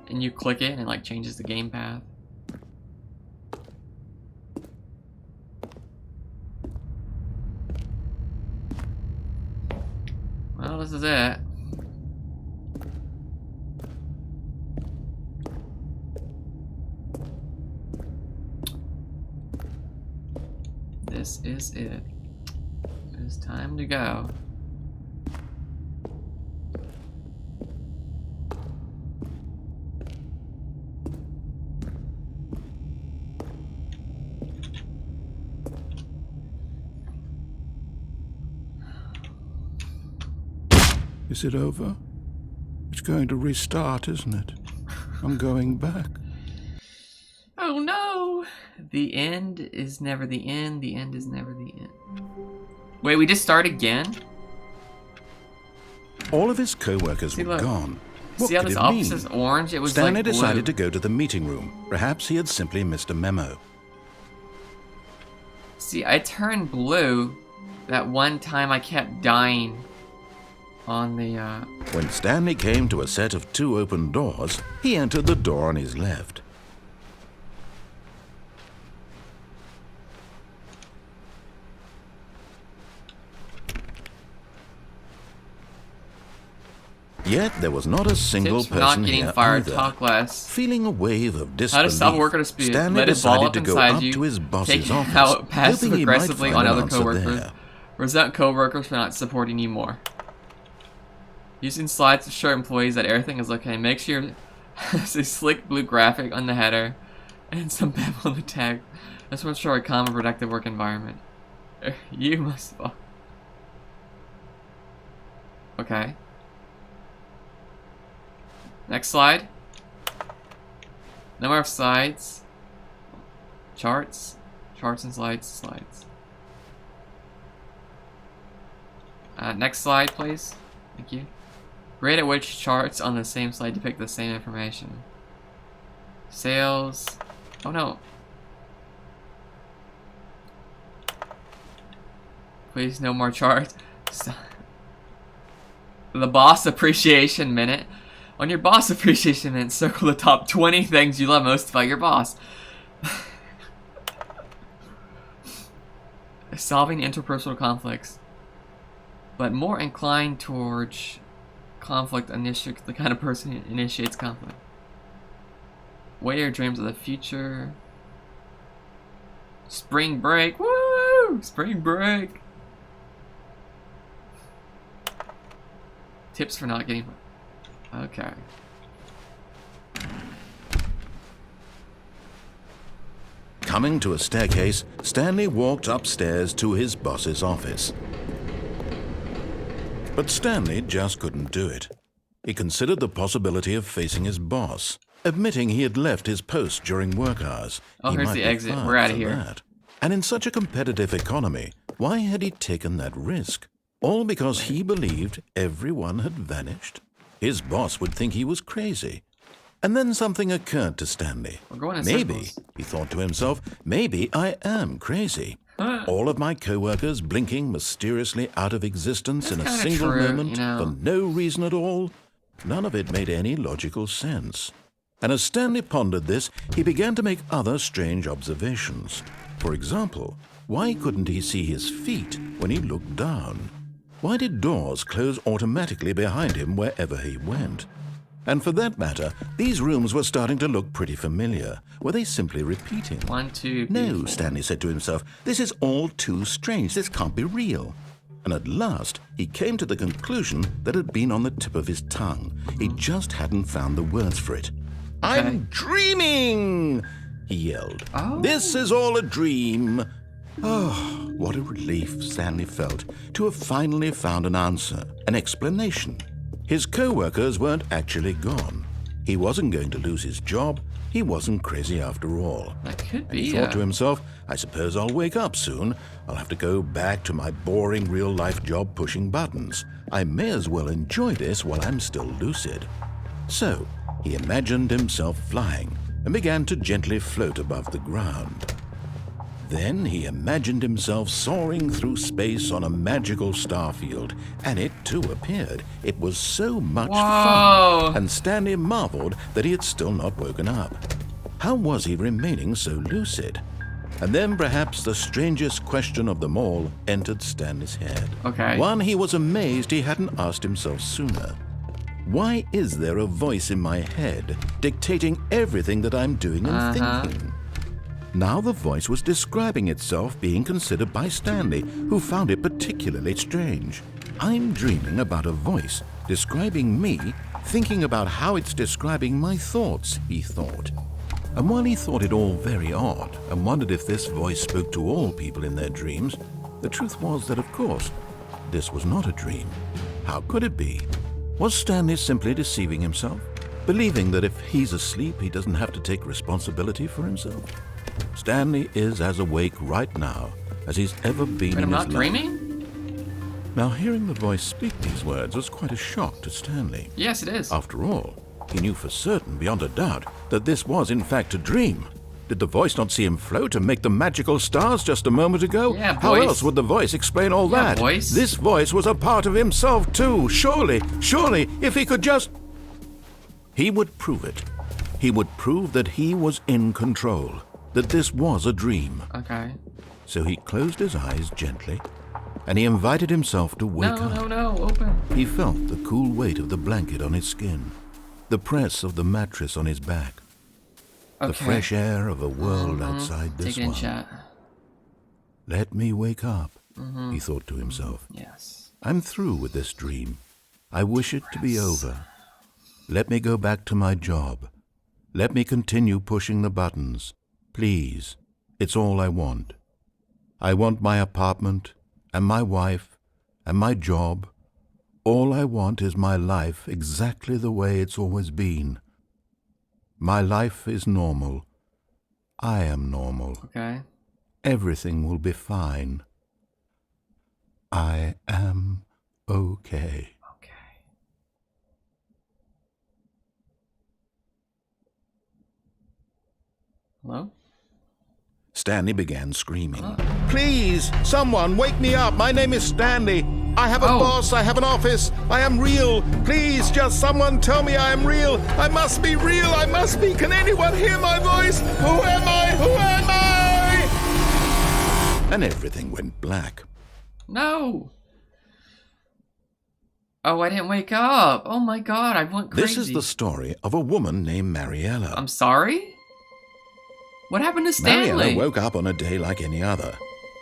and you click it and it like changes the game path. Well, this is it. This is it. It's time to go. Is it over? It's going to restart, isn't it? I'm going back. Oh no! The end is never the end. The end is never the end. Wait, we just start again? All of his co-workers See, were look. gone. What See how could this it office mean? is orange? It was Stanley like blue. decided to go to the meeting room. Perhaps he had simply missed a memo. See, I turned blue that one time I kept dying. on the, When Stanley came to a set of 2 open doors, he entered the door on his left. Yet there was not a single tips for not person getting here fired, either. talk less. Feeling a wave of How to disbelief, stop a worker dispute. Stanley Let it ball decided up to go inside up you. to his boss's Take it office, out passive hoping he might aggressively find on an other answer coworkers. there. Resent coworkers for not supporting you more. Using slides to show employees that everything is okay. Make sure there's a slick blue graphic on the header and some pebble on the tag. This will ensure a calm and productive work environment. You must. Okay. Next slide. Number of slides. Charts. Charts and slides. Next slide, please. Thank you. Rate at which charts on the same slide depict the same information. Sales. Oh no. Please, no more charts. The boss appreciation minute. On your boss appreciation minute, circle the top 20 things you love most about your boss. Solving interpersonal conflicts. But more inclined towards conflict initiates the kind of person who initiates conflict. Weigh your dreams of the future. Spring break. Woo! Spring break. Tips for not getting. Okay. Coming to a staircase, Stanley walked upstairs to his boss's office. But Stanley just couldn't do it. He considered the possibility of facing his boss, admitting he had left his post during work hours. Oh, here's the exit. We're out of here. That. And in such a competitive economy, why had he taken that risk? All because he believed everyone had vanished? His boss would think he was crazy. And then something occurred to Stanley. We're going in Maybe, circles. he thought to himself, maybe I am crazy. All of my co-workers blinking mysteriously out of existence in a kinda single true, moment you know. for no reason at all. None of it made any logical sense. And as Stanley pondered this, he began to make other strange observations. For example, why couldn't he see his feet when he looked down? Why did doors close automatically behind him wherever he went? And for that matter, these rooms were starting to look pretty familiar. Were they simply repeating? 1, 2, No, beautiful. Stanley said to himself, this is all too strange. This can't be real. And at last, he came to the conclusion that had been on the tip of his tongue. He just hadn't found the words for it. I'm dreaming, he yelled. Oh. This is all a dream. Oh, what a relief Stanley felt to have finally found an answer, an explanation. His co-workers weren't actually gone. He wasn't going to lose his job. He wasn't crazy after all. That could And be. he thought to himself, I suppose I'll wake up soon. I'll have to go back to my boring real-life job pushing buttons. I may as well enjoy this while I'm still lucid. So, he imagined himself flying and began to gently float above the ground. Then he imagined himself soaring through space on a magical starfield, and it too appeared. It was so much Whoa. fun, and Stanley marveled that he had still not woken up. How was he remaining so lucid? And then perhaps the strangest question of them all entered Stanley's head. Okay. One he was amazed he hadn't asked himself sooner. Why is there a voice in my head dictating everything that I'm doing and thinking? Now the voice was describing itself being considered by Stanley, who found it particularly strange. I'm dreaming about a voice describing me, thinking about how it's describing my thoughts, he thought. And while he thought it all very odd and wondered if this voice spoke to all people in their dreams, the truth was that, of course, this was not a dream. How could it be? Was Stanley simply deceiving himself, believing that if he's asleep, he doesn't have to take responsibility for himself? Stanley is as awake right now as he's ever been But in I'm his not life. dreaming? Now, hearing the voice speak these words was quite a shock to Stanley. Yes, it is. After all, he knew for certain, beyond a doubt, that this was in fact a dream. Did the voice not see him float and make the magical stars just a moment ago? Yeah, How voice. else would the voice explain all Yeah, that? voice. This voice was a part of himself too. Surely, if he could just... He would prove it. He would prove that he was in control, that this was a dream. Okay. So he closed his eyes gently, and he invited himself to wake up. No, open. He felt the cool weight of the blanket on his skin, the press of the mattress on his back, Okay. the fresh air of a world outside this Take it in, one. chat. Let me wake up, he thought to himself. Yes. I'm through with this dream. I wish it to be over. Let me go back to my job. Let me continue pushing the buttons. Please, it's all I want. I want my apartment, and my wife, and my job. All I want is my life exactly the way it's always been. My life is normal. I am normal. Okay. Everything will be fine. I am okay. Okay. Hello? Stanley began screaming. Please, someone, wake me up. My name is Stanley. I have a boss. I have an office. I am real. Please, just someone tell me I am real. I must be real. I must be. Can anyone hear my voice? Who am I? Who am I? And everything went black. No! Oh, I didn't wake up. Oh my god, I went crazy. This is the story of a woman named Mariella. I'm sorry? What happened to Stanley? Mariella woke up on a day like any other.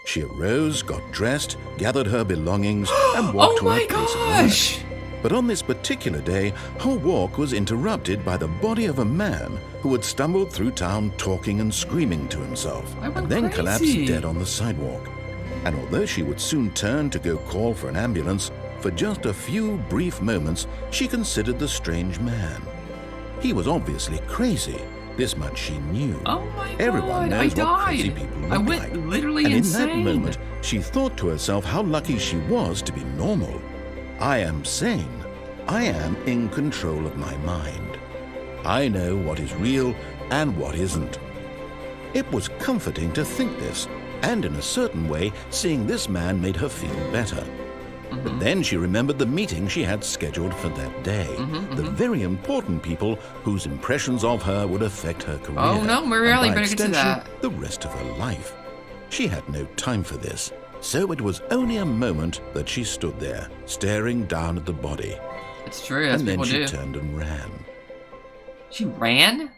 She arose, got dressed, gathered her belongings, and walked to her place of work. But on this particular day, her walk was interrupted by the body of a man who had stumbled through town talking and screaming to himself, and then collapsed dead on the sidewalk. And although she would soon turn to go call for an ambulance, for just a few brief moments she considered the strange man. He was obviously crazy. This much she knew. Oh my god, Everyone knows what crazy people look I went like. literally and insane. in that moment, she thought to herself how lucky she was to be normal. I am sane. I am in control of my mind. I know what is real and what isn't. It was comforting to think this, and in a certain way, seeing this man made her feel better. But then she remembered the meeting she had scheduled for that day. The very important people whose impressions of her would affect her career. Oh no, Mariella, and by better get to extension, that. the rest of her life. She had no time for this. So it was only a moment that she stood there, staring down at the body. It's true, that's and then what people she do. turned and ran. She ran?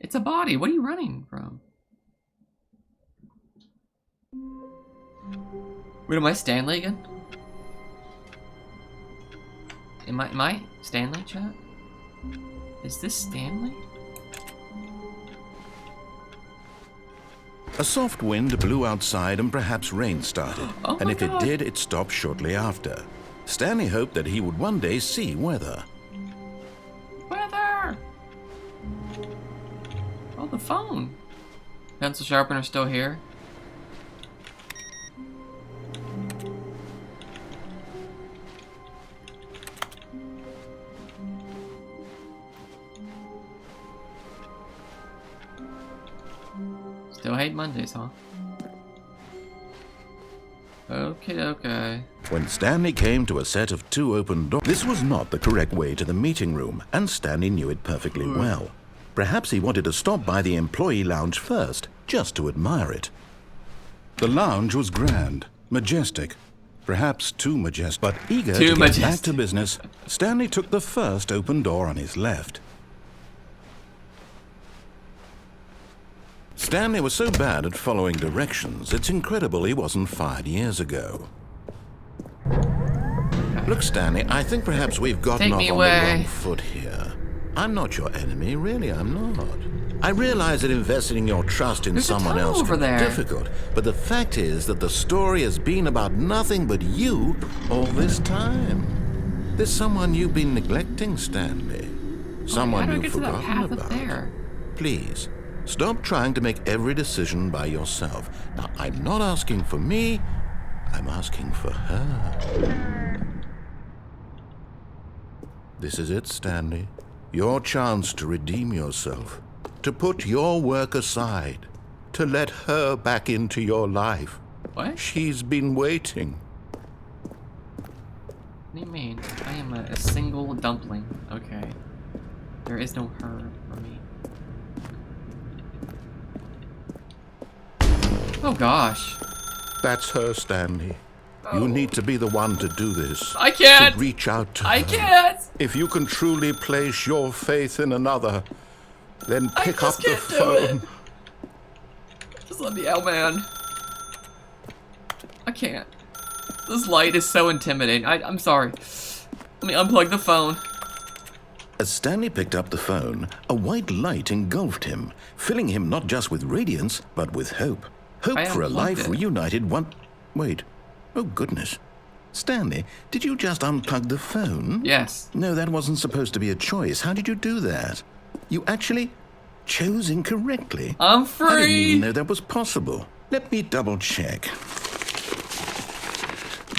It's a body. What are you running from? Wait, am I Stanley again? Am I Stanley, chat? Is this Stanley? A soft wind blew outside and perhaps rain started. Oh and my if God. it did, it stopped shortly after. Stanley hoped that he would one day see weather. Weather! Oh, the phone. Pencil sharpener still here. Still hate Mondays, huh? Okay. When Stanley came to a set of two open doors, this was not the correct way to the meeting room, and Stanley knew it perfectly well. Perhaps he wanted to stop by the employee lounge first, just to admire it. The lounge was grand, majestic, perhaps too majestic, but eager to get back to business, Stanley took the first open door on his left. Stanley was so bad at following directions, it's incredible he wasn't fired years ago. Look, Stanley, I think perhaps we've gotten off on the wrong foot here. I'm not your enemy, really, I'm not. I realize that investing your trust in someone else can be difficult, but the fact is that the story has been about nothing but you all this time. There's someone you've been neglecting, Stanley. Someone you've forgotten about. Please. Stop trying to make every decision by yourself. Now, I'm not asking for me, I'm asking for her. This is it, Stanley. Your chance to redeem yourself. to put your work aside, to let her back into your life. What? She's been waiting. What do you mean? I am a single dumpling. Okay. There is no her for me. Oh gosh. That's her, Stanley. You need to be the one to do this. I can't! To reach out to her. I can't! If you can truly place your faith in another, then pick up the can't do phone. Just let me out, man. I can't. This light is so intimidating. I'm sorry. Let me unplug the phone. As Stanley picked up the phone, a white light engulfed him, filling him not just with radiance, but with hope. Hope for a life reunited one... Wait. Oh, goodness. Stanley, did you just unplug the phone? Yes. No, that wasn't supposed to be a choice. How did you do that? You actually chose incorrectly. I'm free! I didn't even know that was possible. Let me double check.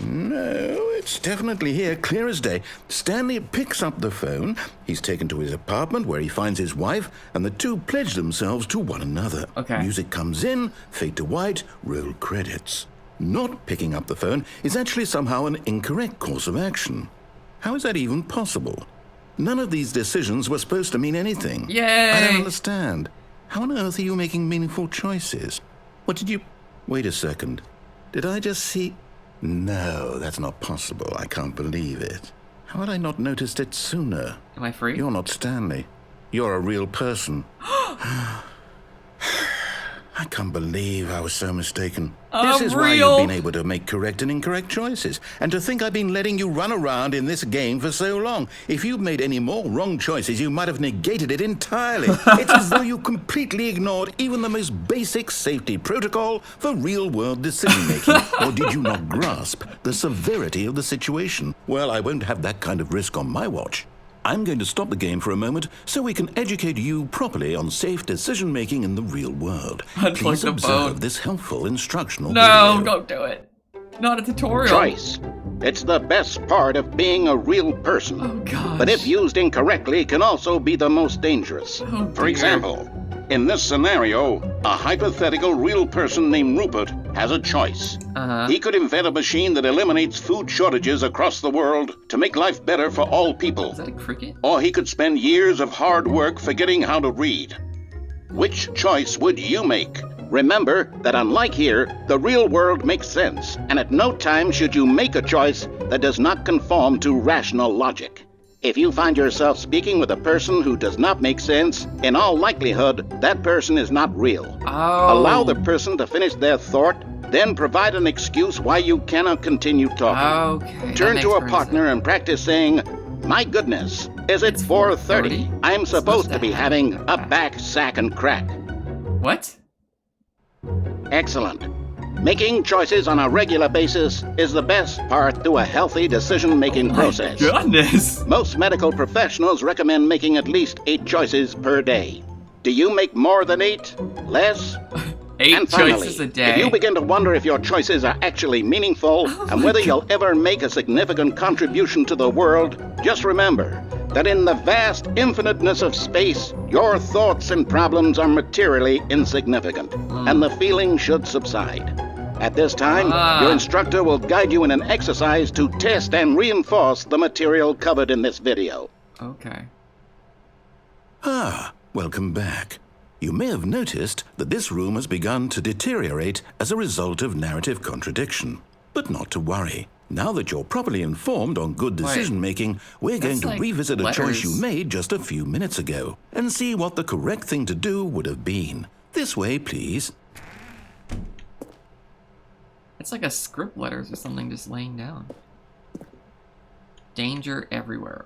No, it's definitely here, clear as day. Stanley picks up the phone. He's taken to his apartment where he finds his wife, and the two pledge themselves to one another. Okay. Music comes in, fade to white, roll credits. Not picking up the phone is actually somehow an incorrect course of action. How is that even possible? None of these decisions were supposed to mean anything. Yay! I don't understand. How on earth are you making meaningful choices? What did you... Wait a second. Did I just see... No, that's not possible. I can't believe it. How had I not noticed it sooner? Am I free? You're not Stanley. You're a real person. I can't believe I was so mistaken. This is why you've been able to make correct and incorrect choices. And to think I've been letting you run around in this game for so long. If you'd made any more wrong choices, you might have negated it entirely. It's as though you completely ignored even the most basic safety protocol for real-world decision-making. Or did you not grasp the severity of the situation? Well, I won't have that kind of risk on my watch. I'm going to stop the game for a moment so we can educate you properly on safe decision-making in the real world. Please observe this helpful instructional video. No, don't do it. Not a tutorial. Choice. It's the best part of being a real person. Oh, gosh. But if used incorrectly, can also be the most dangerous. Oh, For example, in this scenario, a hypothetical real person named Rupert has a choice. He could invent a machine that eliminates food shortages across the world to make life better for all people. Is that a cricket? Or he could spend years of hard work forgetting how to read. Which choice would you make? Remember that unlike here, the real world makes sense, and at no time should you make a choice that does not conform to rational logic. If you find yourself speaking with a person who does not make sense, in all likelihood, that person is not real. Oh. Allow the person to finish their thought, then provide an excuse why you cannot continue talking. Okay. Turn to a partner and practice saying, "My goodness, is it 4:30? I'm supposed to be having a back, sack, and crack." What? Excellent. Making choices on a regular basis is the best part to a healthy decision-making process. Goodness. Most medical professionals recommend making at least 8 choices per day. Do you make more than 8? Less? 8 and finally, choices a day. if you begin to wonder if your choices are actually meaningful and whether you'll ever make a significant contribution to the world, just remember that in the vast infiniteness of space, your thoughts and problems are materially insignificant, and the feeling should subside. At this time, your instructor will guide you in an exercise to test and reinforce the material covered in this video. Okay. Welcome back. You may have noticed that this room has begun to deteriorate as a result of narrative contradiction. But not to worry. Now that you're properly informed on good decision-making, we're going to revisit a choice you made just a few minutes ago and see what the correct thing to do would have been. This way, please. It's like a script letters or something just laying down. Danger everywhere.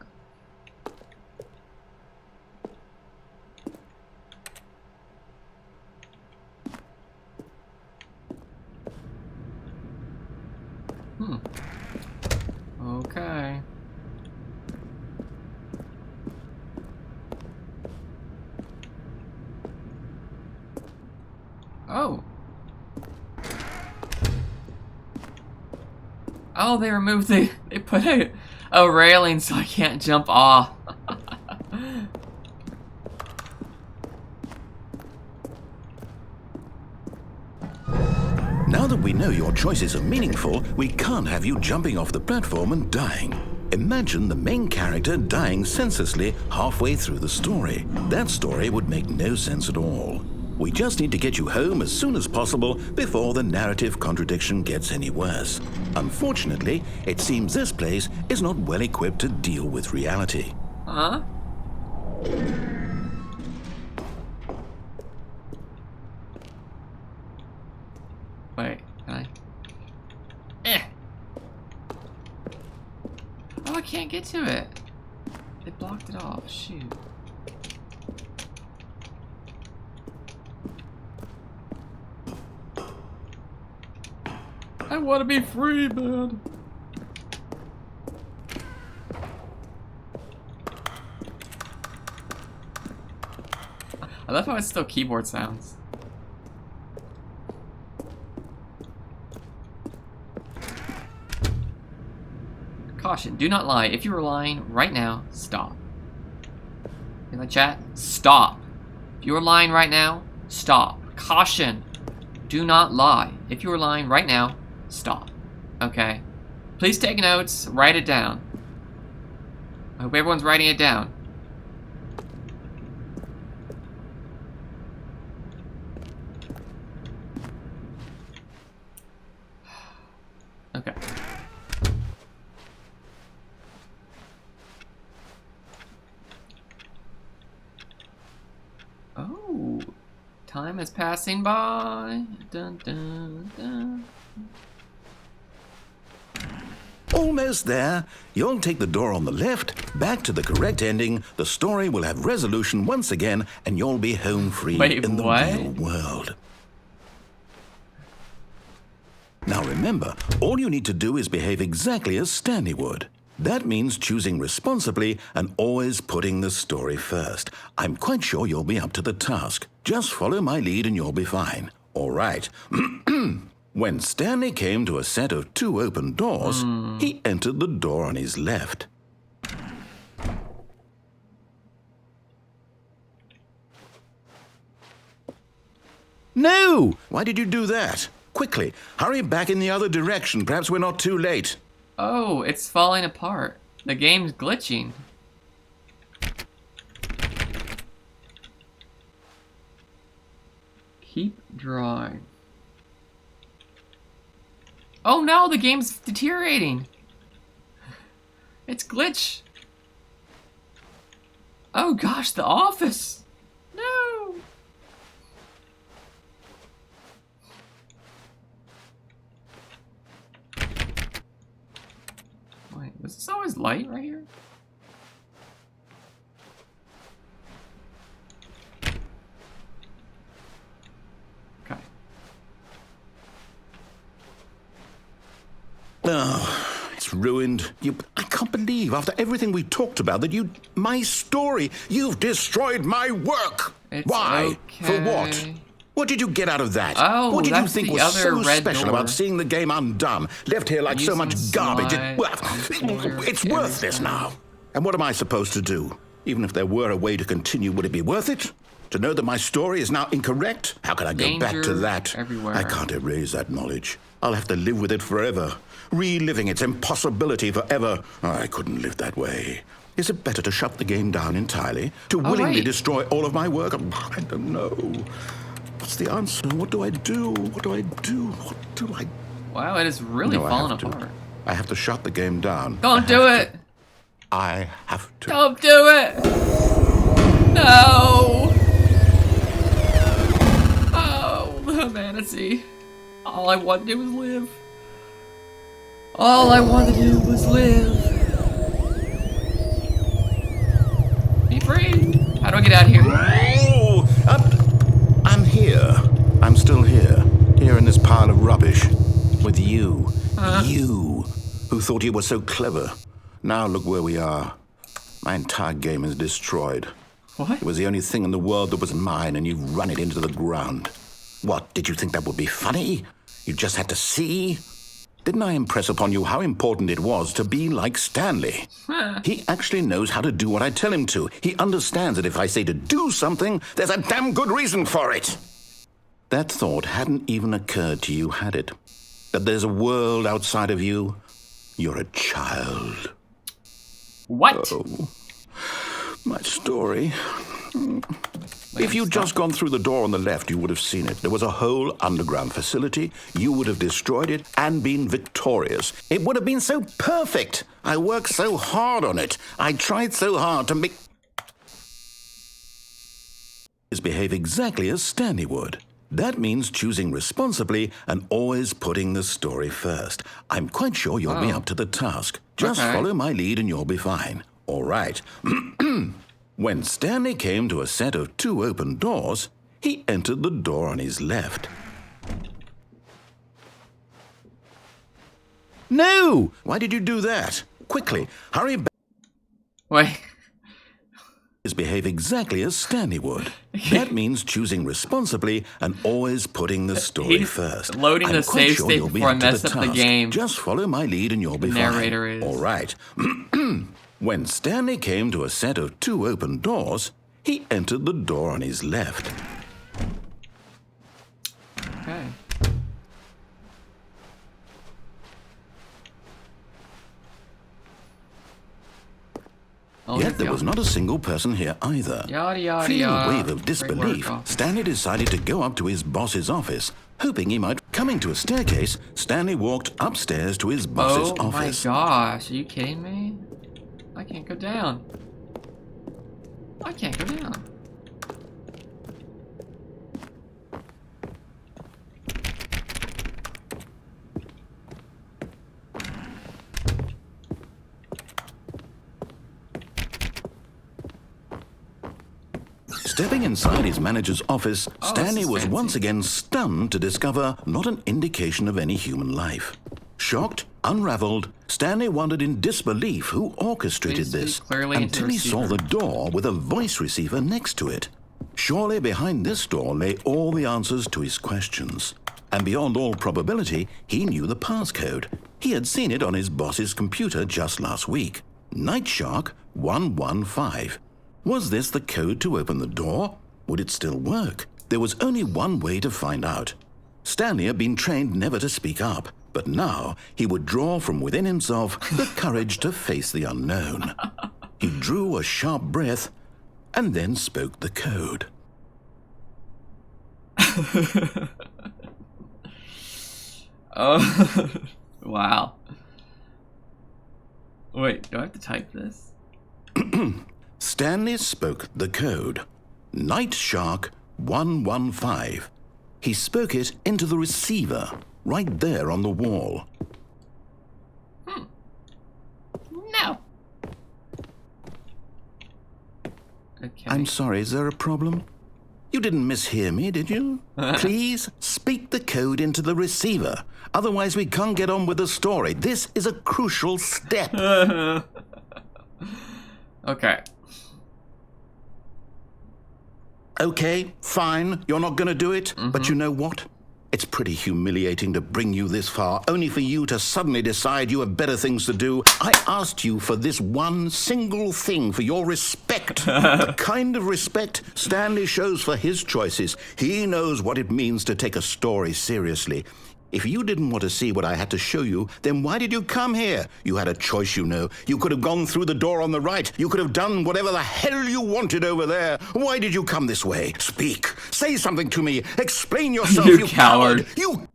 Okay. Oh. Oh, they removed they put a railing so I can't jump off. we know your choices are meaningful, we can't have you jumping off the platform and dying. Imagine the main character dying senselessly halfway through the story. That story would make no sense at all. We just need to get you home as soon as possible before the narrative contradiction gets any worse. Unfortunately, it seems this place is not well equipped to deal with reality. Huh? Wait, can I? Oh, I can't get to it. They blocked it off. Shoot. I want to be free, man. I love how it's still keyboard sounds. Caution, do not lie. If you are lying right now, stop. In the chat, stop. If you are lying right now, stop. Caution, do not lie. If you are lying right now, stop. Okay? Please take notes, write it down. I hope everyone's writing it down. Okay. Oh, time is passing by. Dun, dun, dun. Almost there. You'll take the door on the left, back to the correct ending, the story will have resolution once again, and you'll be home free Wait, in the what? real world. Now remember, all you need to do is behave exactly as Stanley would. That means choosing responsibly and always putting the story first. I'm quite sure you'll be up to the task. Just follow my lead and you'll be fine. All right. When Stanley came to a set of 2 open doors, he entered the door on his left. No! Why did you do that? Quickly, hurry back in the other direction. Perhaps we're not too late. Oh, it's falling apart. The game's glitching. Keep drawing. Oh no, the game's deteriorating. It's glitch. Oh gosh, the office. No. Wait, was this always light right here? Okay. Oh, it's ruined. I can't believe, after everything we talked about, that my story, you've destroyed my work. It's Why? okay. For what? What did you get out of that? Oh, what did you that's think the was other so red special door. about seeing the game undone, left here like so much Using garbage? slide, It's worthless now. And what am I supposed to do? Even if there were a way to continue, would it be worth it? To know that my story is now incorrect? How can I go back to Danger that? everywhere. I can't erase that knowledge. I'll have to live with it forever, reliving its impossibility forever. I couldn't live that way. Is it better to shut the game down entirely? To willingly wait. destroy all of my work? I don't know. What's the answer? What do I do? What do I do? What do I... Wow, it is really No, I falling have to. apart. I have to shut the game down. Don't do it! I have to. Don't do it! No! Oh, the humanity. All I wanted to do was live. All I wanted to do was live. Be free! How do I get out of here? Oh, I'm here. I'm still here. Here in this pile of rubbish. With you. You, who thought you were so clever. Now look where we are. My entire game is destroyed. What? It was the only thing in the world that was mine, and you've run it into the ground. What, did you think that would be funny? You just had to see? Didn't I impress upon you how important it was to be like Stanley? He actually knows how to do what I tell him to. He understands that if I say to do something, there's a damn good reason for it. That thought hadn't even occurred to you, had it? That there's a world outside of you? You're a child. What? Oh, my story. Wait, If you'd stop. just gone through the door on the left, you would have seen it. There was a whole underground facility. You would have destroyed it and been victorious. It would have been so perfect. I worked so hard on it. I tried so hard to make... behave exactly as Stanley would. That means choosing responsibly and always putting the story first. I'm quite sure you'll be up to the task. Just follow my lead and you'll be fine. All right. When Stanley came to a set of 2 open doors, he entered the door on his left. No! Why did you do that? Quickly, hurry back. Wait. Behave exactly as Stanley would. That means choosing responsibly and always putting the story He's first. loading I'm the quite save sure state you'll be before I up to mess up the task. game. Just follow my lead and you'll be fine. Narrator is. All right. When Stanley came to a set of 2 open doors, he entered the door on his left. Okay. Oh, Yet there was not a single person here either. Yada, yada, Feeling a yada. wave of Great disbelief, work, Stanley decided to go up to his boss's office, hoping he might... Coming to a staircase, Stanley walked upstairs to his boss's Oh office. my gosh, are you kidding me? I can't go down. I can't go down. Stepping inside his manager's office, Oh, Stanley this is was fancy. once again stunned to discover not an indication of any human life. Shocked, unraveled, Stanley wondered in disbelief who orchestrated Please this speak clearly into until the he saw receiver. the door with a voice receiver next to it. Surely behind this door lay all the answers to his questions. And beyond all probability, he knew the passcode. He had seen it on his boss's computer just last week. Nightshark 115. Was this the code to open the door? Would it still work? There was only one way to find out. Stanley had been trained never to speak up, but now he would draw from within himself the courage to face the unknown. He drew a sharp breath and then spoke the code. Oh, wow. Wait, do I have to type this? Stanley spoke the code. Nightshark 115. He spoke it into the receiver, right there on the wall. No. Okay. I'm sorry, is there a problem? You didn't mishear me, did you? Please speak the code into the receiver. Otherwise, we can't get on with the story. This is a crucial step. Okay. Okay, fine, you're not going to do it. But you know what? It's pretty humiliating to bring you this far, only for you to suddenly decide you have better things to do. I asked you for this one single thing, for your respect. The kind of respect Stanley shows for his choices. He knows what it means to take a story seriously. If you didn't want to see what I had to show you, then why did you come here? You had a choice, you know. You could have gone through the door on the right. You could have done whatever the hell you wanted over there. Why did you come this way? Speak. Say something to me. Explain yourself, You coward. You...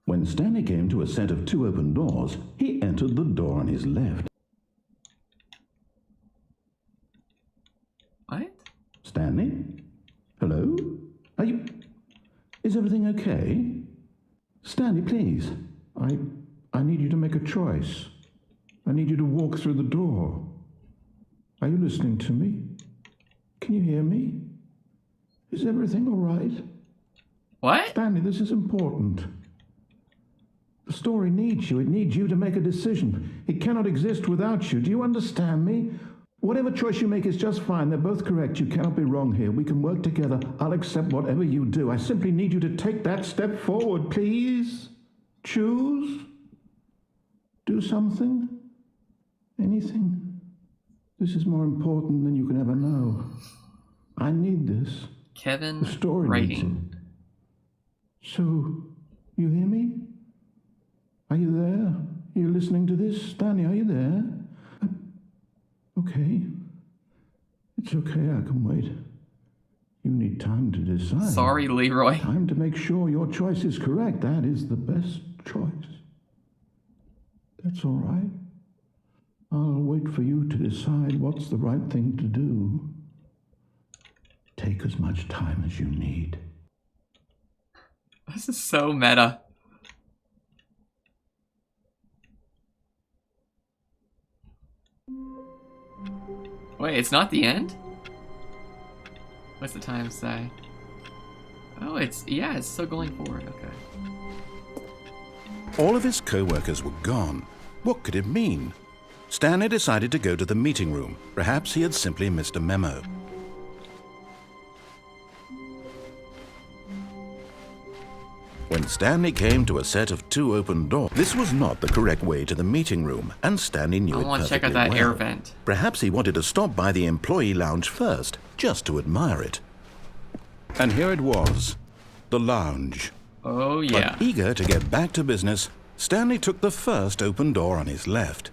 When Stanley came to a set of 2 open doors, he entered the door on his left. What? Stanley? Hello? Are you... Is everything okay? Stanley, please. I need you to make a choice. I need you to walk through the door. Are you listening to me? Can you hear me? Is everything all right? What? Stanley, this is important. The story needs you. It needs you to make a decision. It cannot exist without you. Do you understand me? Whatever choice you make is just fine. They're both correct. You cannot be wrong here. We can work together. I'll accept whatever you do. I simply need you to take that step forward, please. Choose. Do something. Anything. This is more important than you can ever know. I need this. Kevin The story needs writing. it. So, you hear me? Are you there? Are you listening to this? Stanley, are you there? Okay. It's okay, I can wait. You need time to decide. Sorry, Leroy. Time to make sure your choice is correct. That is the best choice. That's all right. I'll wait for you to decide what's the right thing to do. Take as much time as you need. This is so meta. Wait, it's not the end? What's the time say? Oh, it's still going forward, okay. All of his co-workers were gone. What could it mean? Stanley decided to go to the meeting room. Perhaps he had simply missed a memo. When Stanley came to a set of 2 open doors, this was not the correct way to the meeting room, and Stanley knew I it want to check out perfectly that air well. vent. Perhaps he wanted to stop by the employee lounge first, just to admire it. And here it was, the lounge. Oh, yeah. But eager to get back to business, Stanley took the first open door on his left.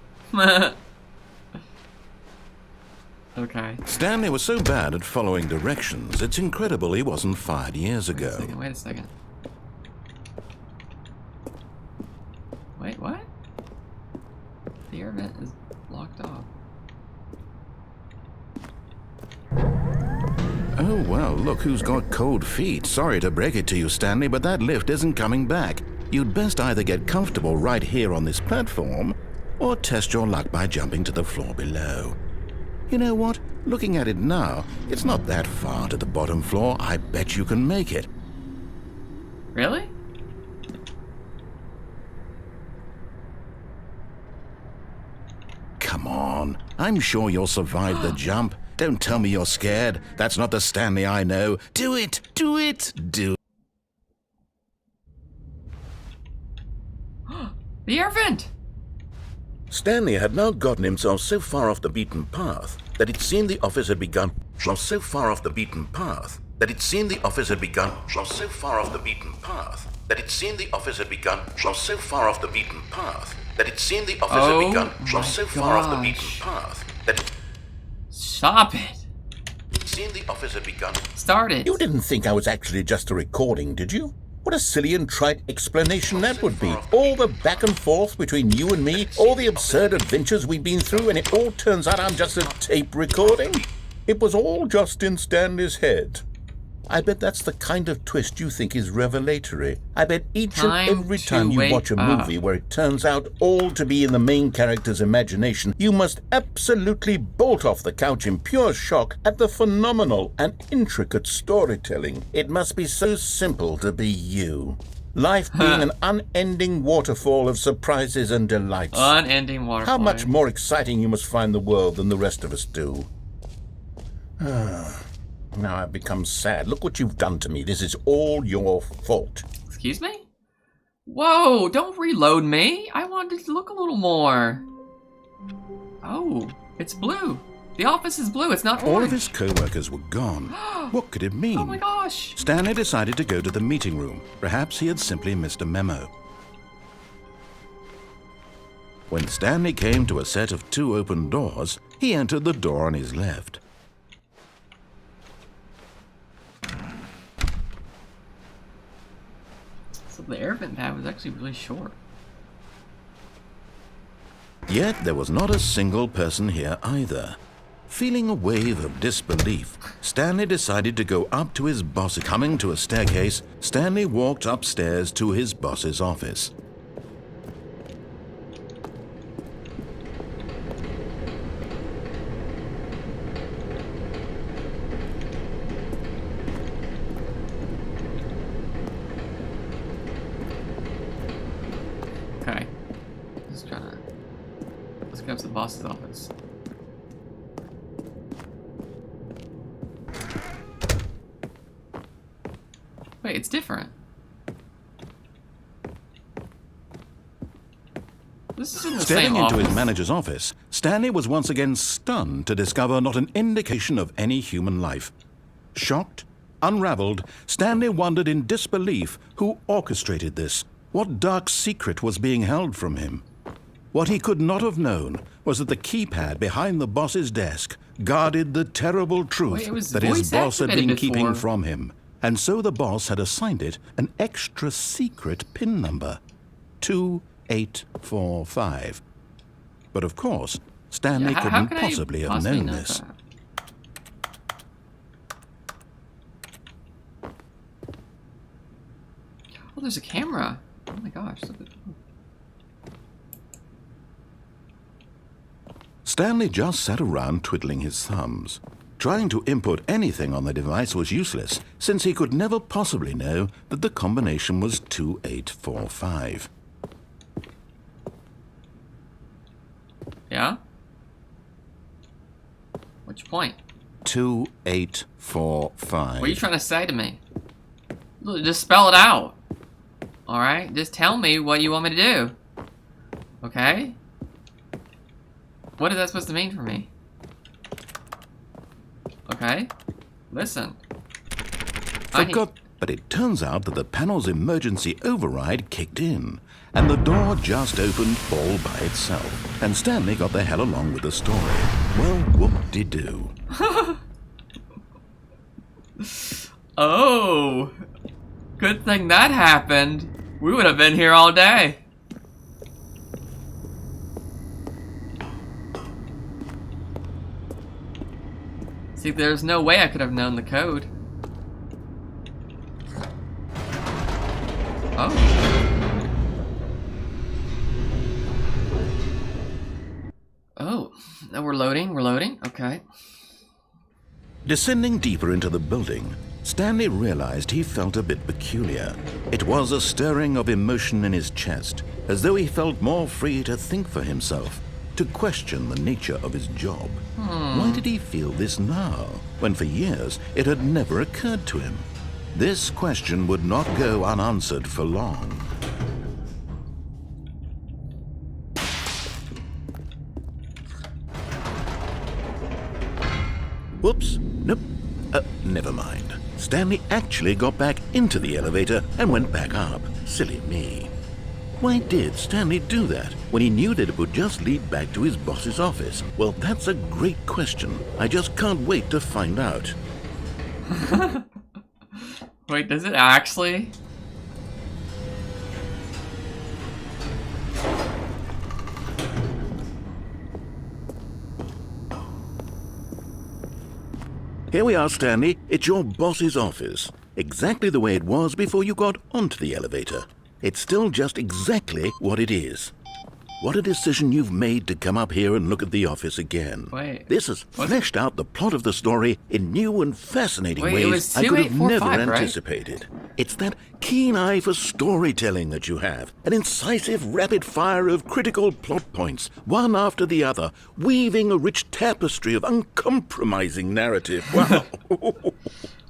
Okay. Stanley was so bad at following directions, it's incredible he wasn't fired years ago. Wait a second. Wait, what? The air vent is blocked off. Oh, well, look who's got cold feet. Sorry to break it to you, Stanley, but that lift isn't coming back. You'd best either get comfortable right here on this platform, or test your luck by jumping to the floor below. You know what? Looking at it now, it's not that far to the bottom floor. I bet you can make it. Really? Come on. I'm sure you'll survive the jump. Don't tell me you're scared. That's not the Stanley I know. Do it! Do it! Do it! The air vent! Stanley had now gotten himself so far off the beaten path that it seemed the office had begun. So far off the beaten path that it seemed the office had begun. So far off the beaten path that it seemed the office had begun. So far off the beaten path that it seemed the office had begun. So far off the beaten path that it Stop it! seemed the office had begun. Start it! You didn't think I was actually just a recording, did you? What a silly and trite explanation that would be. All the back and forth between you and me, all the absurd adventures we've been through, and it all turns out I'm just a tape recording? It was all just in Stanley's head. I bet that's the kind of twist you think is revelatory. I bet each and every time you watch a movie where it turns out all to be in the main character's imagination, you must absolutely bolt off the couch in pure shock at the phenomenal and intricate storytelling. It must be so simple to be you. Life being an unending waterfall of surprises and delights. Unending waterfall. How much more exciting you must find the world than the rest of us do. Now I've become sad. Look what you've done to me. This is all your fault. Excuse me? Whoa, don't reload me. I wanted to look a little more. Oh, it's blue. The office is blue. It's not orange. All of his co-workers were gone. What could it mean? Oh my gosh. Stanley decided to go to the meeting room. Perhaps he had simply missed a memo. When Stanley came to a set of 2 open doors, he entered the door on his left. So the air vent pad was actually really short. Yet there was not a single person here either. Feeling a wave of disbelief, Stanley decided to go up to his boss. Coming to a staircase, Stanley walked upstairs to his boss's office. Okay. Just trying to... Let's go up to the boss's office. Wait, it's different. This isn't the Stepping same into office. his manager's office, Stanley was once again stunned to discover not an indication of any human life. Shocked, Unraveled, Stanley wondered in disbelief who orchestrated this. What dark secret was being held from him? What he could not have known was that the keypad behind the boss's desk guarded the terrible truth that his boss had been keeping from him. And so the boss had assigned it an extra secret PIN number, 2845. But of course, Stanley couldn't possibly have known this. Oh, there's a camera. Oh my gosh. Stanley just sat around twiddling his thumbs. Trying to input anything on the device was useless, since he could never possibly know that the combination was 2845. Yeah? What's your point? 2845. What are you trying to say to me? Just spell it out. Alright? Just tell me what you want me to do. Okay? What is that supposed to mean for me? Okay? Listen. But it turns out that the panel's emergency override kicked in, and the door just opened all by itself, and Stanley got the hell along with the story. Well, whoop-de-doo. Oh! Good thing that happened. We would have been here all day. See, there's no way I could have known the code. Oh. Oh. Now we're loading, okay. Descending deeper into the building, Stanley realized he felt a bit peculiar. It was a stirring of emotion in his chest, as though he felt more free to think for himself, to question the nature of his job. Why did he feel this now, when for years it had never occurred to him? This question would not go unanswered for long. Whoops, nope, never mind. Stanley actually got back into the elevator and went back up. Silly me. Why did Stanley do that when he knew that it would just lead back to his boss's office? Well, that's a great question. I just can't wait to find out. Wait, does it actually? Here we are, Stanley. It's your boss's office. Exactly the way it was before you got onto the elevator. It's still just exactly what it is. What a decision you've made to come up here and look at the office again. Wait. This has fleshed out the plot of the story in new and fascinating ways I could have 2845, never right? anticipated. It's that keen eye for storytelling that you have. An incisive rapid fire of critical plot points, one after the other, weaving a rich tapestry of uncompromising narrative. Wow.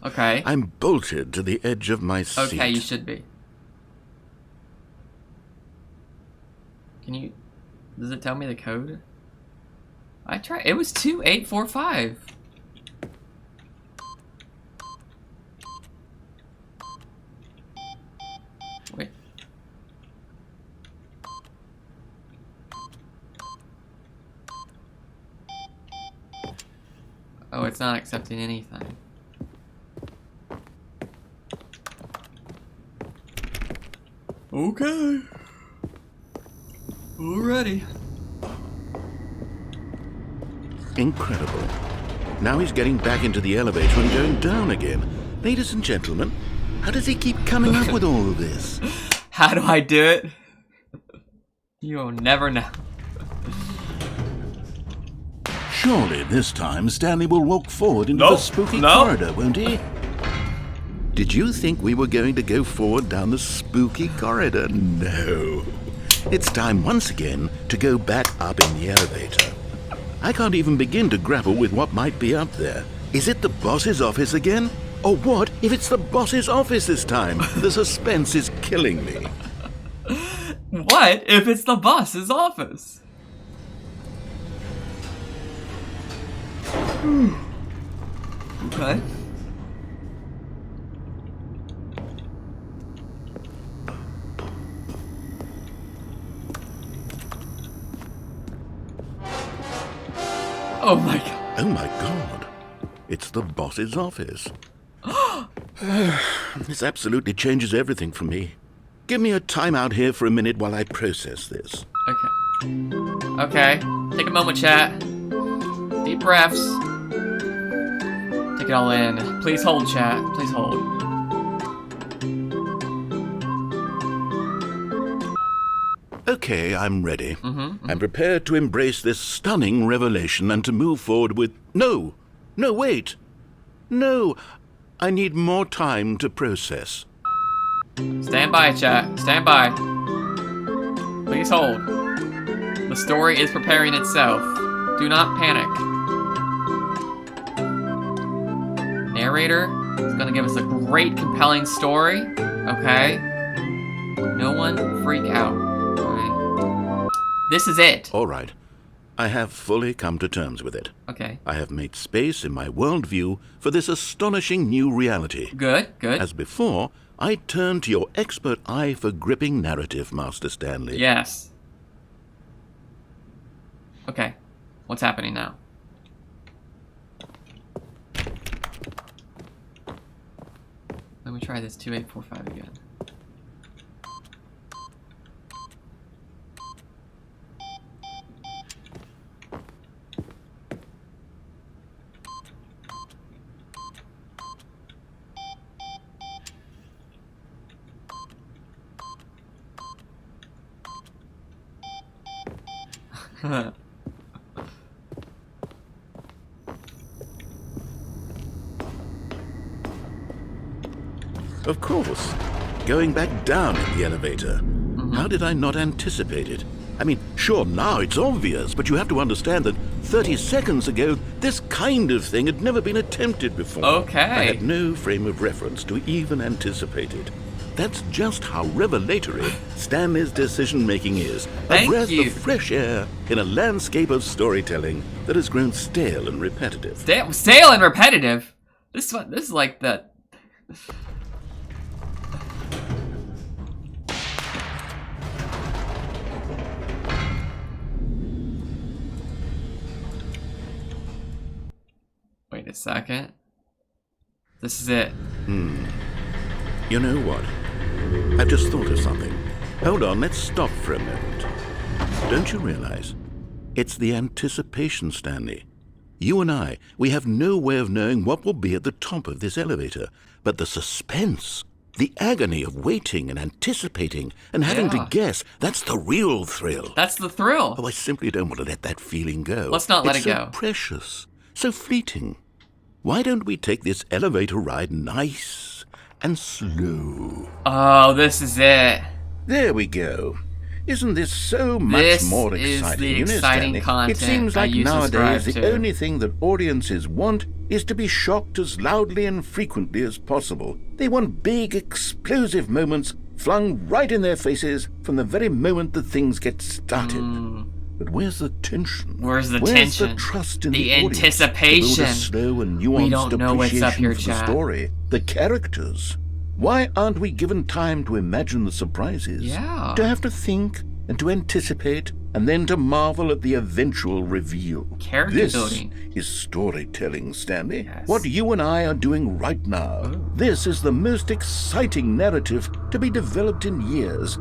Okay. I'm bolted to the edge of my seat. Okay, you should be. Can you... Does it tell me the code? I tried. It was 2845. Wait. Oh, it's not accepting anything. Okay. Alrighty. Incredible. Now he's getting back into the elevator and going down again. Ladies and gentlemen, how does he keep coming up with all of this? How do I do it? You'll never know. Surely this time Stanley will walk forward into the spooky corridor, won't he? Did you think we were going to go forward down the spooky corridor? No. It's time once again to go back up in the elevator. I can't even begin to grapple with what might be up there. Is it the boss's office again? Or what if it's the boss's office this time? The suspense is killing me. What if it's the boss's office? Okay. Oh my god. Oh my god. It's the boss's office. This absolutely changes everything for me. Give me a time out here for a minute while I process this. Okay. Okay. Take a moment, chat. Deep breaths. Take it all in. Please hold, chat. Please hold. Okay, I'm ready. I'm prepared to embrace this stunning revelation and to move forward with... No, wait. No, I need more time to process. Stand by, chat. Stand by. Please hold. The story is preparing itself. Do not panic. Narrator is gonna give us a great, compelling story. Okay? No one freak out. Alright. This is it. All right. I have fully come to terms with it. Okay. I have made space in my worldview for this astonishing new reality. Good, good. As before, I turn to your expert eye for gripping narrative, Master Stanley. Yes. Okay. What's happening now? Let me try this 2845 again. Of course. Going back down in the elevator. How did I not anticipate it? I mean, sure, now it's obvious, but you have to understand that 30 seconds ago, this kind of thing had never been attempted before. Okay. I had no frame of reference to even anticipate it. That's just how revelatory Stanley's decision-making is. Thank a breath you. of fresh air in a landscape of storytelling that has grown stale and repetitive. Stale and repetitive? This is like the... Wait a second. This is it. You know what? I've just thought of something. Hold on, let's stop for a moment. Don't you realize? It's the anticipation, Stanley. You and I, we have no way of knowing what will be at the top of this elevator. But the suspense, the agony of waiting and anticipating and having to guess, that's the real thrill. That's the thrill. Oh, I simply don't want to let that feeling go. Let's not let it's it so go. Precious, so fleeting. Why don't we take this elevator ride nice and slow? Oh, this is it. There we go. Isn't this so much This more is exciting? the You know, exciting Stanley, content it seems I like used to nowadays subscribe the to. only thing that audiences want is to be shocked as loudly and frequently as possible. They want big, explosive moments flung right in their faces from the very moment that things get started. But where's the tension? Where's the Where's tension? the trust in The the audience? anticipation. To build a slow and We nuanced don't know what's up appreciation here, for the chat. story, the characters. Why aren't we given time to imagine the surprises? Yeah. To have to think and to anticipate and then to marvel at the eventual reveal. Character this building. is storytelling, Stanley. Yes. What you and I are doing right now. This is the most exciting narrative to be developed in years.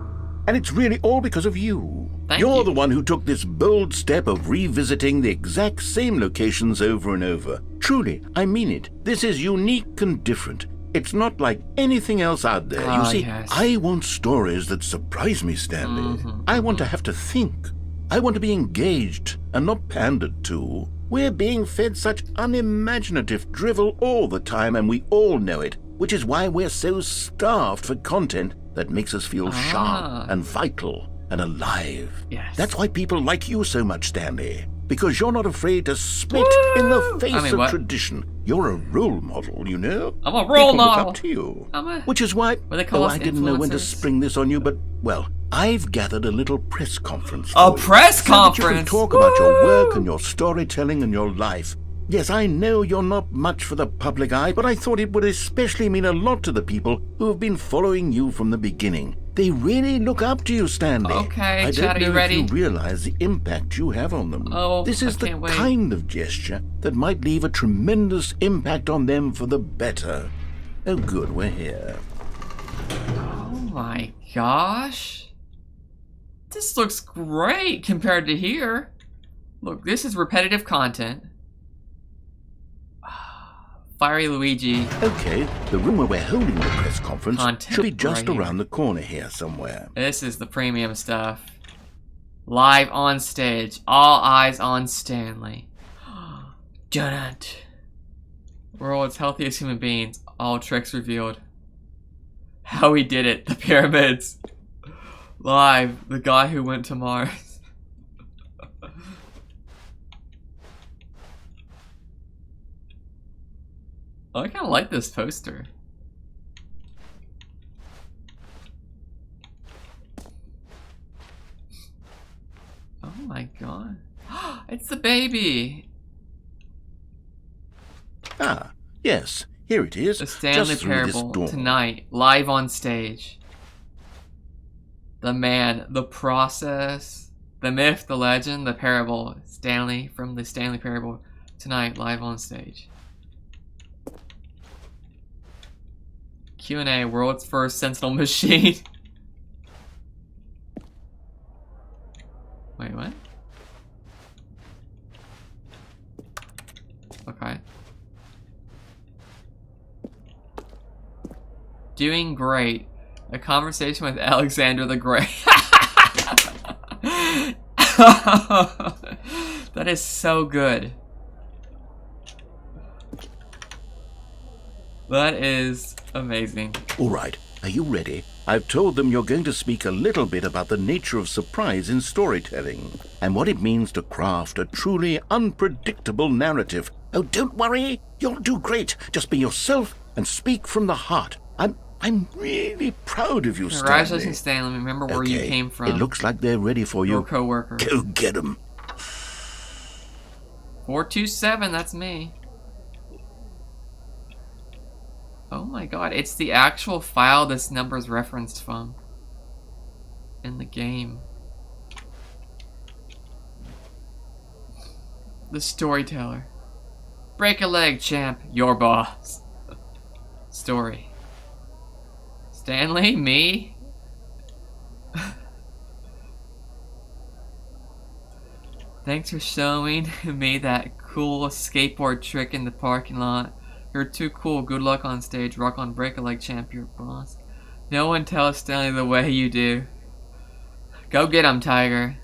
And it's really all because of you. Thank You're you. the one who took this bold step of revisiting the exact same locations over and over. Truly, I mean it. This is unique and different. It's not like anything else out there. Ah, You see, yes. I want stories that surprise me, Stanley. I want to have to think. I want to be engaged and not pandered to. We're being fed such unimaginative drivel all the time, and we all know it, which is why we're so starved for content that makes us feel sharp and vital and alive. Yes. That's why people like you so much, Stanley. Because you're not afraid to spit in the face of what? tradition. You're a role model, you know? I'm a role People model. look up to you. I'm a- Which is why... What they call us, I didn't know when to influencers? spring this on you, but, well, I've gathered a little press conference A for you, press so that you can conference? talk about your work Woo! and your storytelling and your life. Yes, I know you're not much for the public eye, but I thought it would especially mean a lot to the people who have been following you from the beginning. They really look up to you, Stanley. Okay, I Chad, don't are you know ready? if you realize the impact you have on them. Oh, this is I the can't wait. kind of gesture that might leave a tremendous impact on them for the better. Oh, good, we're here. Oh my gosh. This looks great compared to here. Look, this is repetitive content. Fiery Luigi. Okay, the room where we're holding the press conference Content should be just right here. around the corner here somewhere. This is the premium stuff. Live on stage. All eyes on Stanley. Dun. World's healthiest human beings. All tricks revealed. How he did it. The pyramids. Live. The guy who went to Mars. I kind of like this poster. Oh my god. It's the baby! Ah, yes, here it is. The Stanley just through this Parable door. tonight, live on stage. The man, the process, the myth, the legend, the parable. Stanley from the Stanley Parable tonight, live on stage. Q&A, world's first sentinel machine. Wait, what? Okay. Doing great. A conversation with Alexander the Great. That is so good. That is amazing. All right, are you ready? I've told them you're going to speak a little bit about the nature of surprise in storytelling and what it means to craft a truly unpredictable narrative. Oh, don't worry. You'll do great. Just be yourself and speak from the heart. I'm really proud of you, Stanley. Congratulations, Stanley. Remember where you Okay, came from. It looks like they're ready for Your you. co-worker. Go get them. 427, that's me. Oh my god, it's the actual file this number is referenced from in the game. The storyteller. Break a leg, champ. Your boss. Story. Stanley? Me? Thanks for showing me that cool skateboard trick in the parking lot. You're too cool. Good luck on stage. Rock on, break a leg, champ. Your boss. No one tells Stanley the way you do. Go get him, Tiger.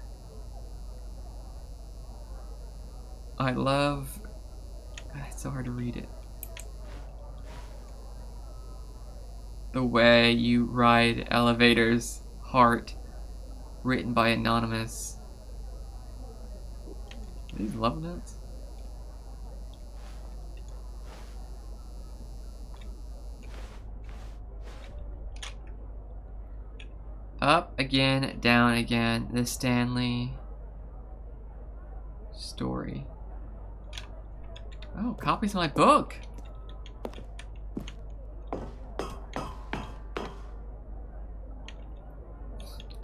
I love... God, it's so hard to read it. The way you ride elevators. Heart. Written by Anonymous. Are these love notes? Up again, down again. The Stanley story. Oh, copies of my book.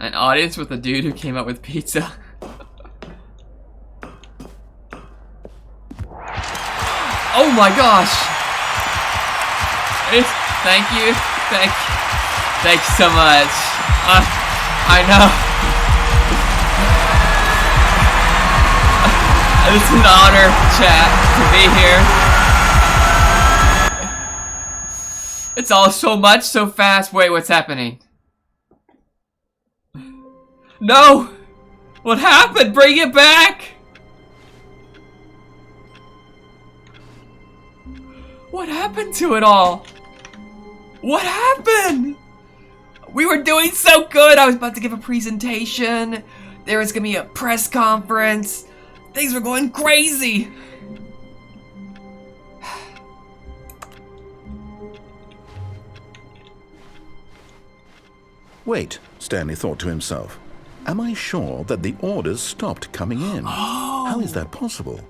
An audience with a dude who came up with pizza. Oh my gosh! Thank you so much. I know. It's an honor, chat, to be here. It's all so much, so fast. Wait, what's happening? No! What happened? Bring it back! What happened to it all? What happened? We were doing so good. I was about to give a presentation. There was gonna be a press conference. Things were going crazy. Wait, Stanley thought to himself. Am I sure that the orders stopped coming in? How is that possible?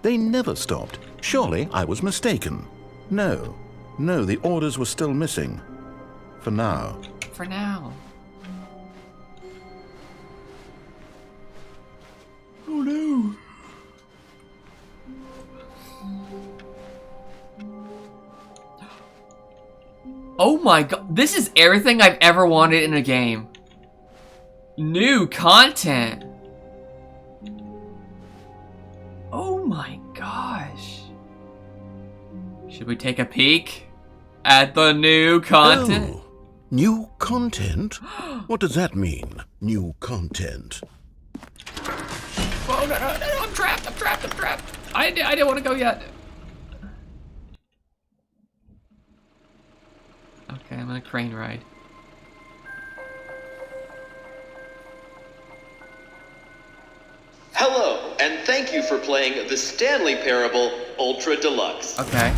They never stopped. Surely I was mistaken. No, the orders were still missing. For now. For now. Oh my god, this is everything I've ever wanted in a game. New content. Oh my gosh. Should we take a peek at the new content? Oh, new content? What does that mean, new content? Oh, no, I'm trapped. I didn't want to go yet. Okay, I'm on a crane ride. Hello, and thank you for playing the Stanley Parable Ultra Deluxe. Okay.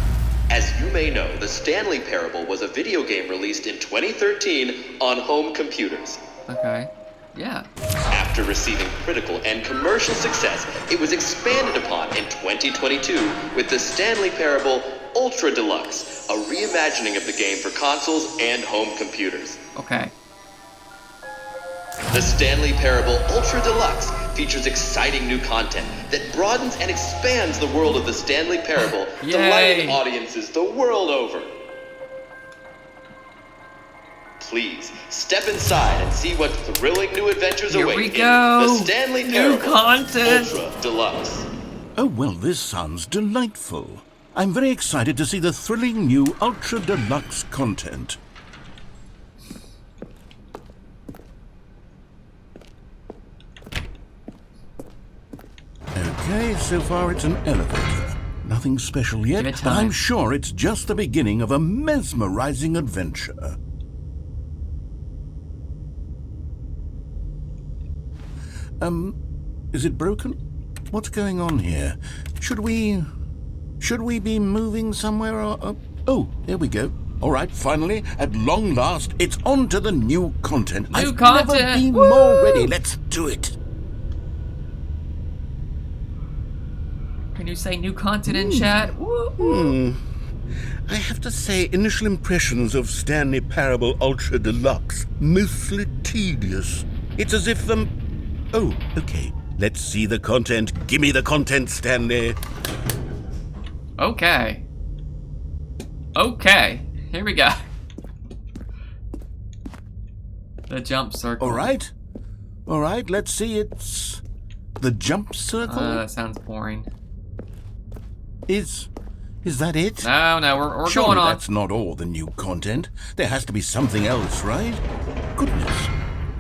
As you may know, the Stanley Parable was a video game released in 2013 on home computers. Okay. Yeah. After receiving critical and commercial success, it was expanded upon in 2022 with the Stanley Parable Ultra Deluxe, a reimagining of the game for consoles and home computers. Okay. The Stanley Parable Ultra Deluxe features exciting new content that broadens and expands the world of the Stanley Parable, delighting audiences the world over. Please, step inside and see what thrilling new adventures Here await we in go. the Stanley New Parable content. Ultra Deluxe. Oh, well, this sounds delightful. I'm very excited to see the thrilling new Ultra Deluxe content. Okay, so far it's an elevator. Nothing special yet, Give it but I'm time. sure it's just the beginning of a mesmerizing adventure. Is it broken? What's going on here? Should we be moving somewhere or... Oh, here we go. All right, finally, at long last, it's on to the new content. New I've content! never been Woo! more ready. Let's do it. Can you say new content in chat? I have to say, initial impressions of Stanley Parable Ultra Deluxe, mostly tedious. It's as if Oh, okay. Let's see the content. Gimme the content, Stanley. Okay. Okay. Here we go. The jump circle. All right, let's see. It's the jump circle. That sounds boring. Is that it? No, we're Surely going on. that's not all the new content. There has to be something else, right? Goodness,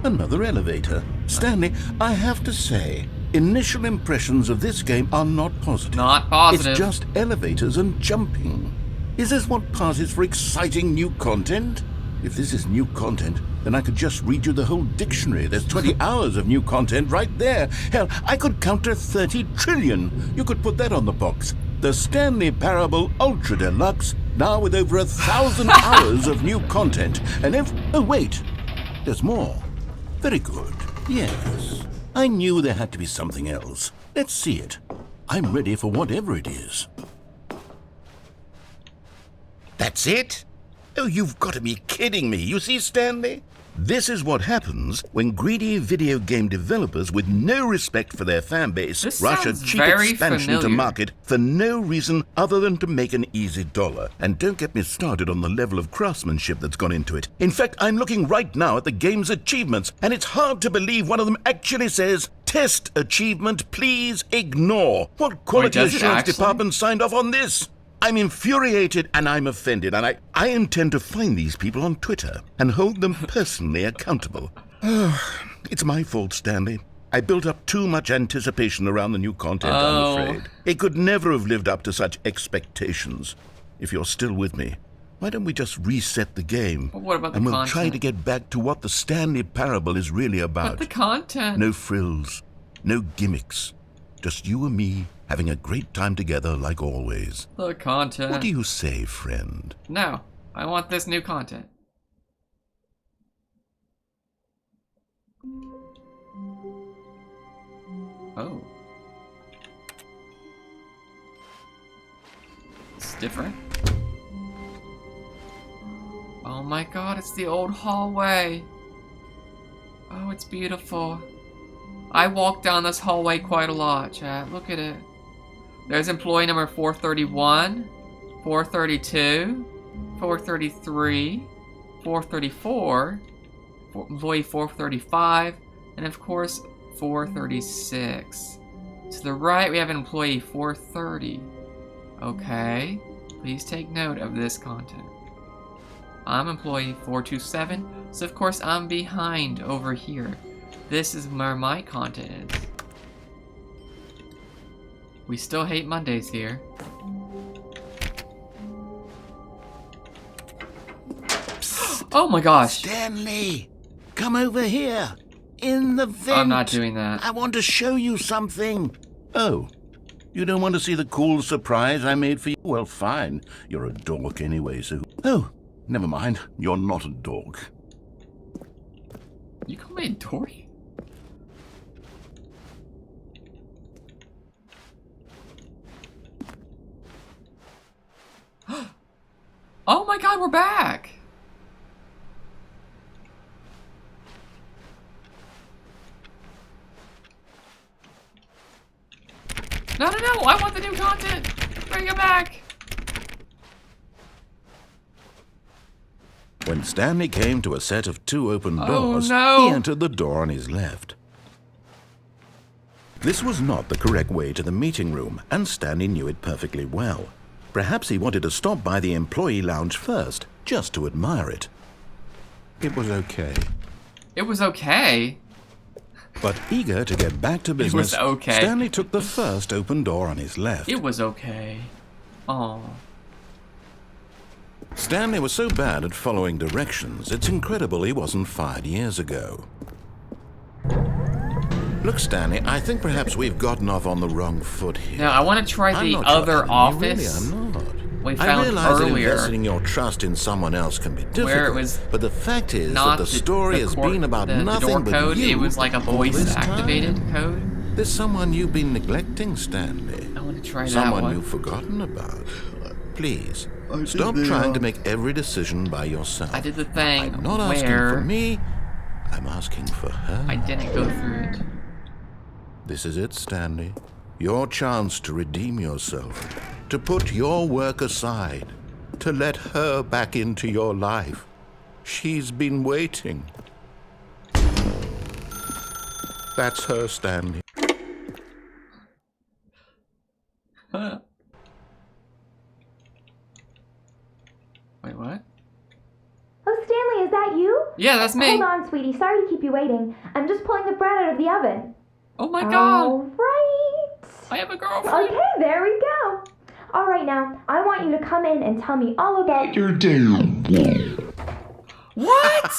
another elevator. Stanley, I have to say, initial impressions of this game are not positive. Not positive. It's just elevators and jumping. Is this what passes for exciting new content? If this is new content, then I could just read you the whole dictionary. There's 20 hours of new content right there. Hell, I could count to 30 trillion. You could put that on the box. The Stanley Parable Ultra Deluxe, now with over 1,000 hours of new content. And oh wait, there's more. Very good. Yes. I knew there had to be something else. Let's see it. I'm ready for whatever it is. That's it? Oh, you've got to be kidding me. You see, Stanley? This is what happens when greedy video game developers with no respect for their fan base This rush a sounds cheap very expansion to familiar. market for no reason other than to make an easy dollar. And don't get me started on the level of craftsmanship that's gone into it. In fact, I'm looking right now at the game's achievements, and it's hard to believe one of them actually says, "Test achievement, please ignore." What quality does it assurance actually? department signed off on this? I'm infuriated and I'm offended, and I intend to find these people on Twitter and hold them personally accountable. It's my fault, Stanley. I built up too much anticipation around the new content, Oh. I'm afraid. It could never have lived up to such expectations. If you're still with me, why don't we just reset the game? But what about the and we'll content? try to get back to what the Stanley Parable is really But about. the content. No frills, no gimmicks. Just you and me having a great time together like always. The content. What do you say, friend? No, I want this new content. Oh. It's different. Oh my god, it's the old hallway. Oh, it's beautiful. I walk down this hallway quite a lot, chat. Look at it. There's employee number 431, 432, 433, 434, employee 435, and of course 436. To the right, we have employee 430. Okay, please take note of this content. I'm employee 427, so of course I'm behind over here. This is where my content is. We still hate Mondays here. Oh my gosh! Stanley, come over here. In the vent. I'm not doing that. I want to show you something. Oh, you don't want to see the cool surprise I made for you? Well, fine. You're a dork anyway, so... Oh, never mind. You're not a dork. You call me a dork? Oh my god, we're back! No, no, no! I want the new content! Bring it back! When Stanley came to a set of 2 open Oh, doors, no. he entered the door on his left. This was not the correct way to the meeting room, and Stanley knew it perfectly well. Perhaps he wanted to stop by the employee lounge first, just to admire it. It was okay. It was okay. But eager to get back to business, okay. Stanley took the first open door on his left. It was okay. Aww. Stanley was so bad at following directions, it's incredible he wasn't fired years ago. Look, Stanley, I think perhaps we've gotten off on the wrong foot here. Now, I want to try I'm the not other sure. office Really, I'm not. we I found realize that earlier. investing your trust in someone else can be difficult, Where it was but the fact is Not that the story has core- been about the nothing door but code. you It was like a all this voice-activated time. code. There's someone you've been neglecting, Stanley. I want to try that Someone one. you've forgotten about. Please, stop trying to make every decision by yourself. I did the thing I'm not asking where for me, I'm asking for her. I didn't go through it. This is it, Stanley. Your chance to redeem yourself, to put your work aside, to let her back into your life. She's been waiting. That's her, Stanley. Wait, what? Oh, Stanley, is that you? Yeah, that's me. Hold on, sweetie. Sorry to keep you waiting. I'm just pulling the bread out of the oven. Oh my god! All right. I have a girlfriend. Okay, there we go. All right, now, I want you to come in and tell me all about your What?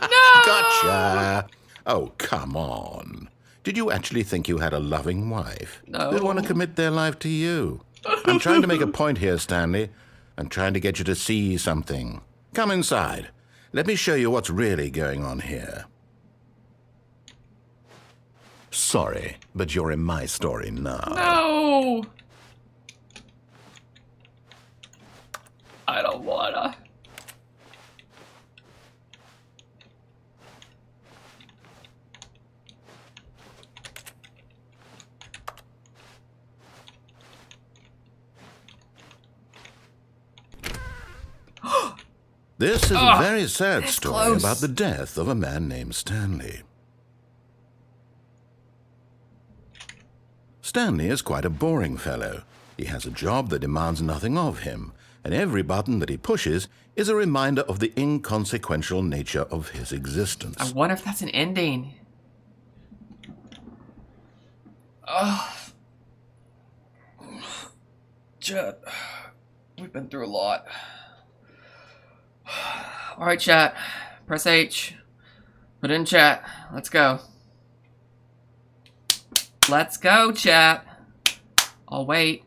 No! Gotcha! Oh, come on. Did you actually think you had a loving wife? No. They'd want to commit their life to you. I'm trying to make a point here, Stanley. I'm trying to get you to see something. Come inside. Let me show you what's really going on here. Sorry, but you're in my story now. No! I don't wanna. This is a very sad that's story close. about the death of a man named Stanley. Stanley is quite a boring fellow. He has a job that demands nothing of him, and every button that he pushes is a reminder of the inconsequential nature of his existence. I wonder if that's an ending. Ugh. Chat, we've been through a lot. Alright, chat. Press H. Put in chat. Let's go. Let's go, chat. I'll wait.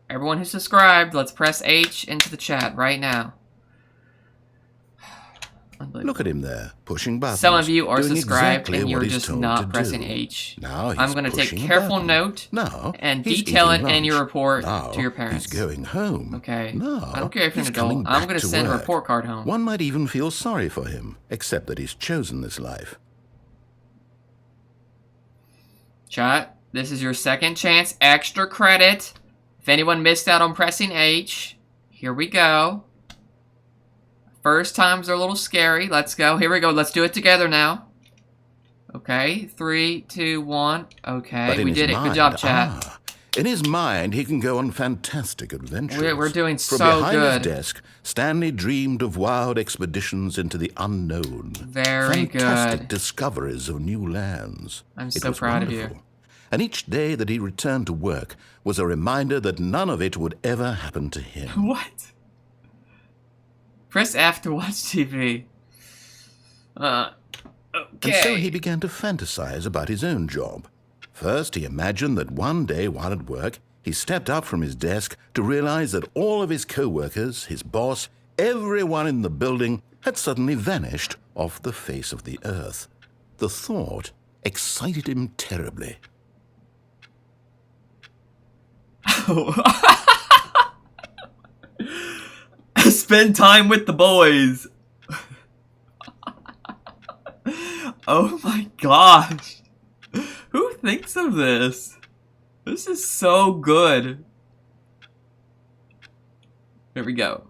Everyone who's subscribed, let's press H into the chat right now. Look at him there, pushing buttons. Some of you are doing subscribed exactly and you're what he's just told not to pressing do. H. Now he's I'm going to take pushing a careful button. note Now and he's detail it eating in your lunch. report Now to your parents. He's going home. Okay. Now I don't care if you're an he's adult. coming I'm back going to to send a work. report card home. One might even feel sorry for him, except that he's chosen this life. Chat, this is your second chance. Extra credit. If anyone missed out on pressing H, here we go. First times are a little scary. Let's go. Here we go. Let's do it together now. Okay, 3, 2, 1. Okay, we did it. Good job, chat. In his mind, he can go on fantastic adventures. We're doing From so behind good. his desk, Stanley dreamed of wild expeditions into the unknown. Very fantastic good. discoveries of new lands. I'm It so was proud of wonderful. you. And each day that he returned to work was a reminder that none of it would ever happen to him. What? Press F to watch TV. Okay. And so he began to fantasize about his own job. First, he imagined that one day while at work, he stepped up from his desk to realize that all of his co-workers, his boss, everyone in the building had suddenly vanished off the face of the earth. The thought excited him terribly. Spend time with the boys. Oh my gosh. Who thinks of this? This is so good. Here we go.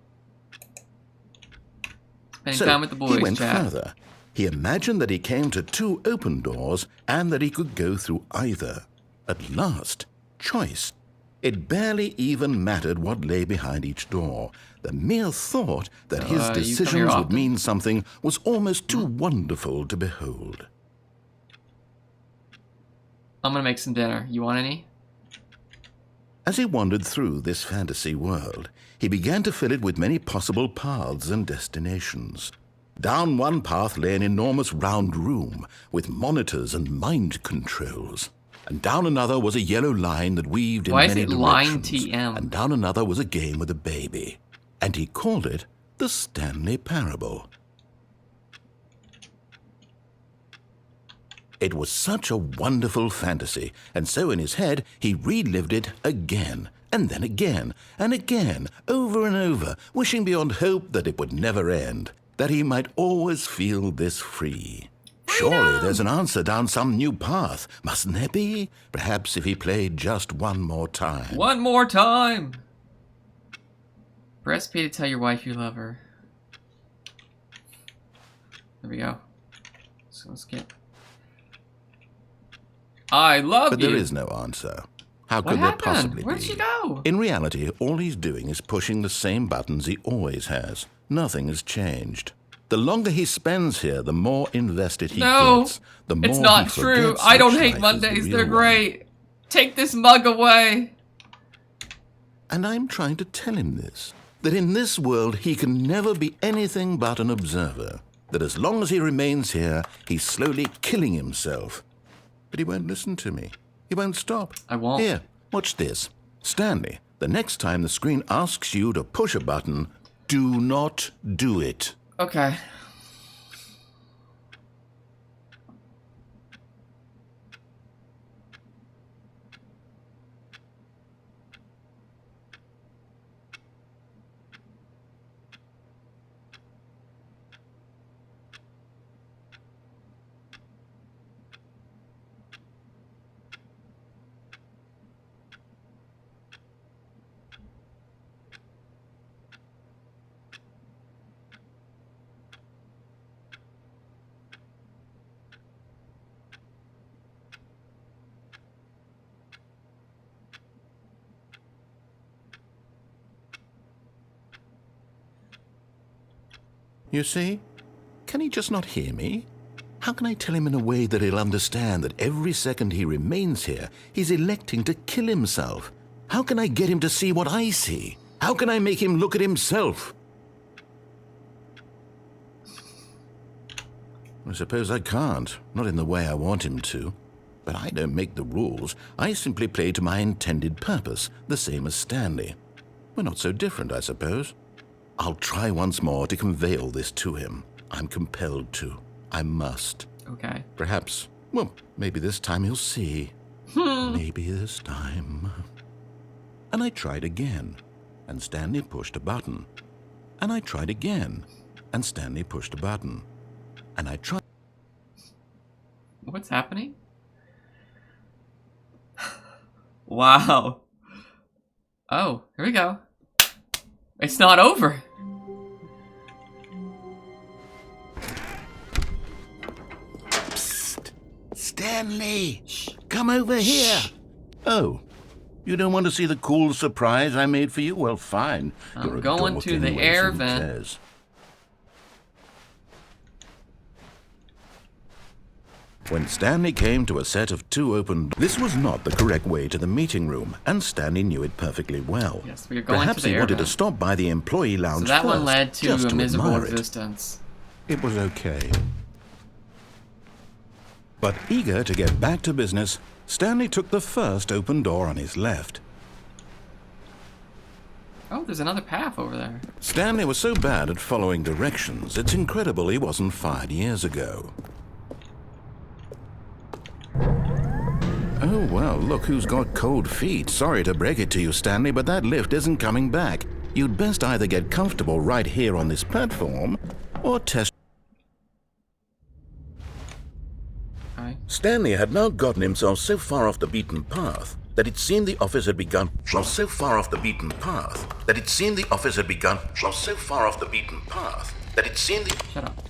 Spending time with the boys, he went chat. further. He imagined that he came to 2 open doors and that he could go through either. At last, choice. It barely even mattered what lay behind each door. The mere thought that his you come here decisions would often? mean something was almost too wonderful to behold. I'm gonna make some dinner. You want any? As he wandered through this fantasy world, he began to fill it with many possible paths and destinations. Down one path lay an enormous round room with monitors and mind controls. And down another was a yellow line that weaved in Why is many it line directions. TM? And down another was a game with a baby. And he called it the Stanley Parable. It was such a wonderful fantasy, and so in his head he relived it again, and then again, and again, over and over, wishing beyond hope that it would never end, that he might always feel this free. Surely there's an answer down some new path, mustn't there be? Perhaps if he played just one more time. One more time! Press P to tell your wife you love her. There we go. Just gonna skip. I love But you! there is no answer. How What could there happened? possibly Where'd be? she go? In reality, all he's doing is pushing the same buttons he always has. Nothing has changed. The longer he spends here, the more invested he No, gets. The more it's not he true. forgets I don't such hate life Mondays. is the They're real one. great. Take this mug away. And I'm trying to tell him this, that in this world he can never be anything but an observer, that as long as he remains here, he's slowly killing himself. But he won't listen to me. He won't stop. I won't. Here, watch this. Stanley, the next time the screen asks you to push a button, do not do it. Okay. You see? Can he just not hear me? How can I tell him in a way that he'll understand that every second he remains here, he's electing to kill himself? How can I get him to see what I see? How can I make him look at himself? I suppose I can't, not in the way I want him to. But I don't make the rules. I simply play to my intended purpose, the same as Stanley. We're not so different, I suppose. I'll try once more to convey all this to him. I'm compelled to. I must. Okay. Perhaps, well, maybe this time he'll see. Maybe this time. And I tried again, and Stanley pushed a button. And I tried again, and Stanley pushed a button. And I tried. What's happening? Wow. Oh, here we go. It's not over. Stanley, come over here. Oh, you don't want to see the cool surprise I made for you? Well, fine. I'm going to the air vent. When Stanley came to a set of 2 open doors, this was not the correct way to the meeting room, and Stanley knew it perfectly well. Yes, we are going Perhaps to the he air wanted vent. to stop by the employee lounge So that first, one led to just a miserable admire it. existence. It was okay. But eager to get back to business, Stanley took the first open door on his left. Oh, there's another path over there. Stanley was so bad at following directions, it's incredible he wasn't fired years ago. Oh, well, look who's got cold feet. Sorry to break it to you, Stanley, but that lift isn't coming back. You'd best either get comfortable right here on this platform, or test... Alright. Stanley had now gotten himself so far off the beaten path that it seemed the office had begun... So far off the beaten path that it seemed the office had begun... So far off the beaten path that it seemed the... Shut up.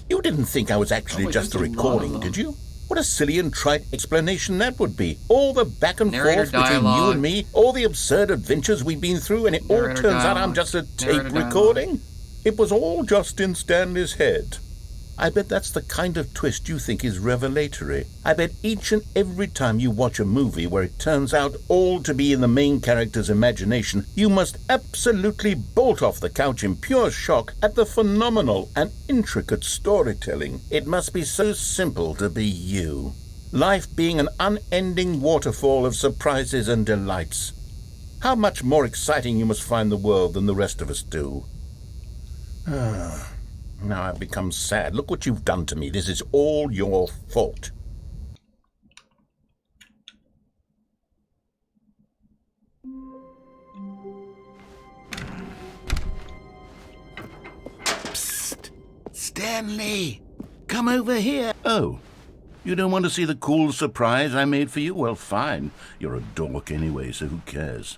You didn't think I was actually wait, just a there's a lot recording, of them. did you? What a silly and trite explanation that would be. All the back and Narrator forth between you dialogue. and me, all the absurd adventures we've been through, and it all Narrator turns out I'm dialogue. just a Narrator tape dialogue. recording? It was all just in Stanley's head. I bet that's the kind of twist you think is revelatory. I bet each and every time you watch a movie where it turns out all to be in the main character's imagination, you must absolutely bolt off the couch in pure shock at the phenomenal and intricate storytelling. It must be so simple to be you. Life being an unending waterfall of surprises and delights. How much more exciting you must find the world than the rest of us do. Now I've become sad. Look what you've done to me. This is all your fault. Psst. Stanley, come over here. Oh, you don't want to see the cool surprise I made for you? Well, fine. You're a dork anyway, so who cares?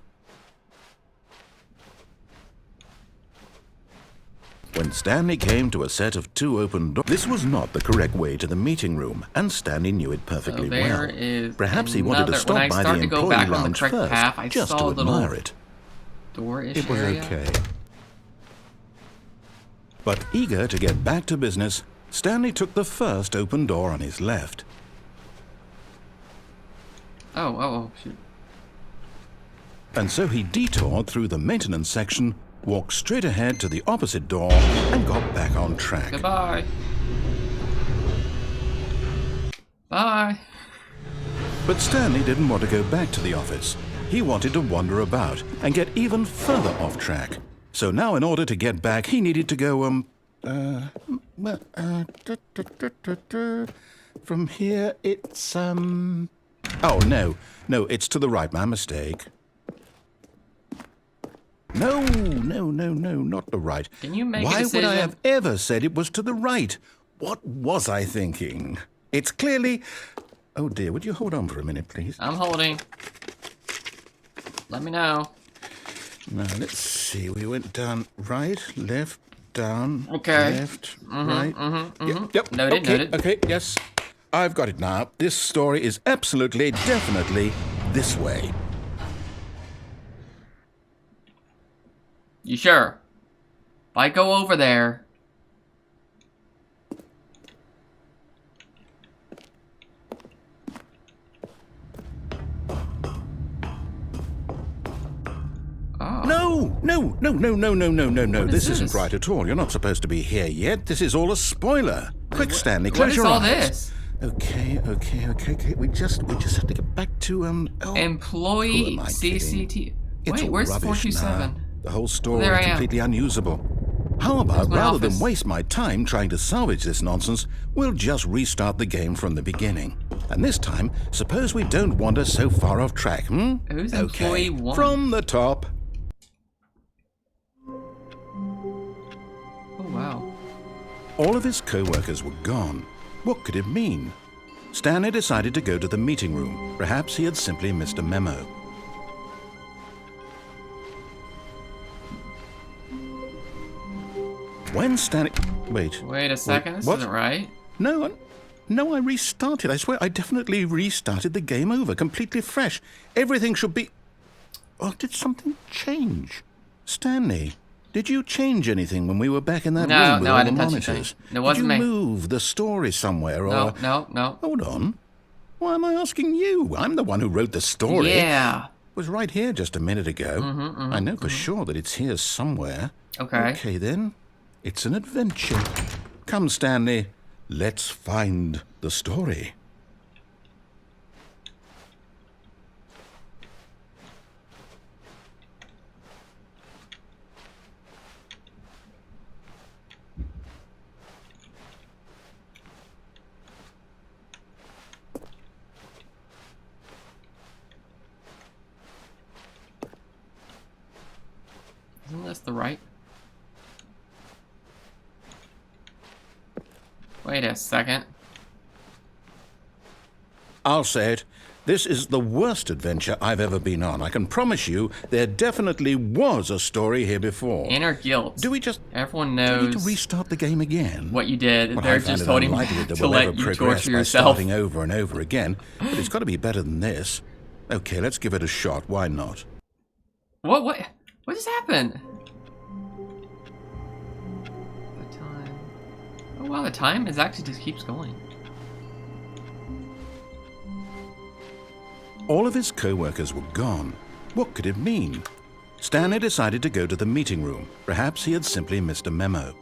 When Stanley came to a set of 2 open doors, this was not the correct way to the meeting room, and Stanley knew it perfectly So there well. is Perhaps he wanted to another- stop when I by the started to go employee back on the lounge correct first, path, I just saw to a little admire it. Door-ish It was area. okay. But eager to get back to business, Stanley took the first open door on his left. Oh, shoot. And so he detoured through the maintenance section, walked straight ahead to the opposite door, and got back on track. Goodbye. Bye. But Stanley didn't want to go back to the office. He wanted to wander about and get even further off track. So now in order to get back, he needed to go, from here it's, oh, no, it's to the right, my mistake. No, not the right. Can you make a Why would I decision? have ever said it was to the right? What was I thinking? It's clearly... Oh dear, would you hold on for a minute, please? I'm holding. Let me know. Now, let's see. We went down right, left, down, Okay. left, right. Yep. Noted, okay, noted. Okay, yes. I've got it now. This story is absolutely, definitely this way. You sure? If I go over there... Oh. No. What This is isn't this? right at all. You're not supposed to be here yet. This is all a spoiler. Quick, Stanley, close What is your all eyes. this? Okay. We just have to get back to who Employee am I kidding? CCT. It's Wait, all where's rubbish 427? now. The whole story There I is am. completely unusable. How about, Where's my rather office? than waste my time trying to salvage this nonsense, we'll just restart the game from the beginning. And this time, suppose we don't wander so far off track, Who's employee Okay, one? from the top. Oh, wow. All of his co-workers were gone. What could it mean? Stanley decided to go to the meeting room. Perhaps he had simply missed a memo. When Stanley... Wait a second, this what? isn't right. No, I restarted. I swear, I definitely restarted the game over, completely fresh. Everything should be... Oh, did something change? Stanley, did you change anything when we were back in that room with No, all I the didn't touch monitors? anything. It wasn't did you me. move the story somewhere, or... No. Hold on. Why am I asking you? I'm the one who wrote the story. Yeah. It was right here just a minute ago. I know for sure that it's here somewhere. Okay. Okay, then. It's an adventure. Come, Stanley. Let's find the story. Isn't this the right? Wait a second. I'll say it. This is the worst adventure I've ever been on. I can promise you there definitely was a story here before. Inner guilt. Do we just... Everyone Do we need knows to restart the game again? what you did. Well, They're I find just it holding unlikely back that to we'll ever let you progress torture by yourself. starting over and over again. But it's got to be better than this. Okay, let's give it a shot. Why not? What just happened? The time. Oh wow, the time is actually just keeps going. All of his co-workers were gone. What could it mean? Stanley decided to go to the meeting room. Perhaps he had simply missed a memo.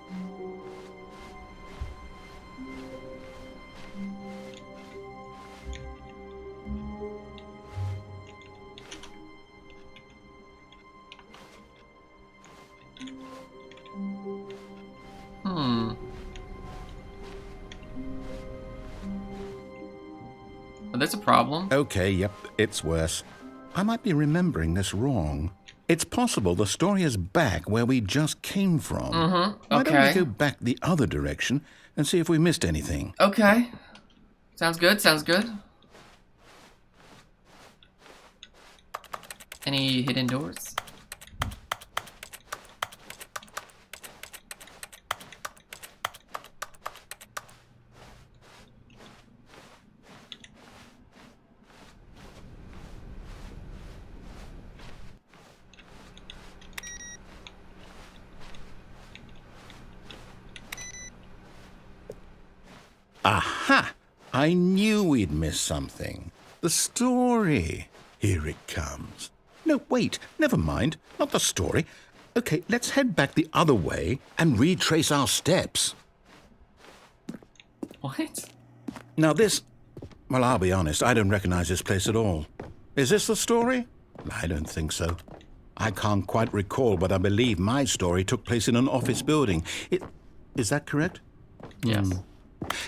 Oh, there's a problem. Okay, yep, it's worse. I might be remembering this wrong. It's possible the story is back where we just came from. Why don't we Okay. go back the other direction and see if we missed anything? Okay. Sounds good, sounds good. Any hidden doors? Aha! I knew we'd missed something. The story. Here it comes. No, wait, never mind. Not the story. Okay, let's head back the other way and retrace our steps. What? Now this... Well, I'll be honest, I don't recognize this place at all. Is this the story? I don't think so. I can't quite recall, but I believe my story took place in an office building. Is that correct? Yes.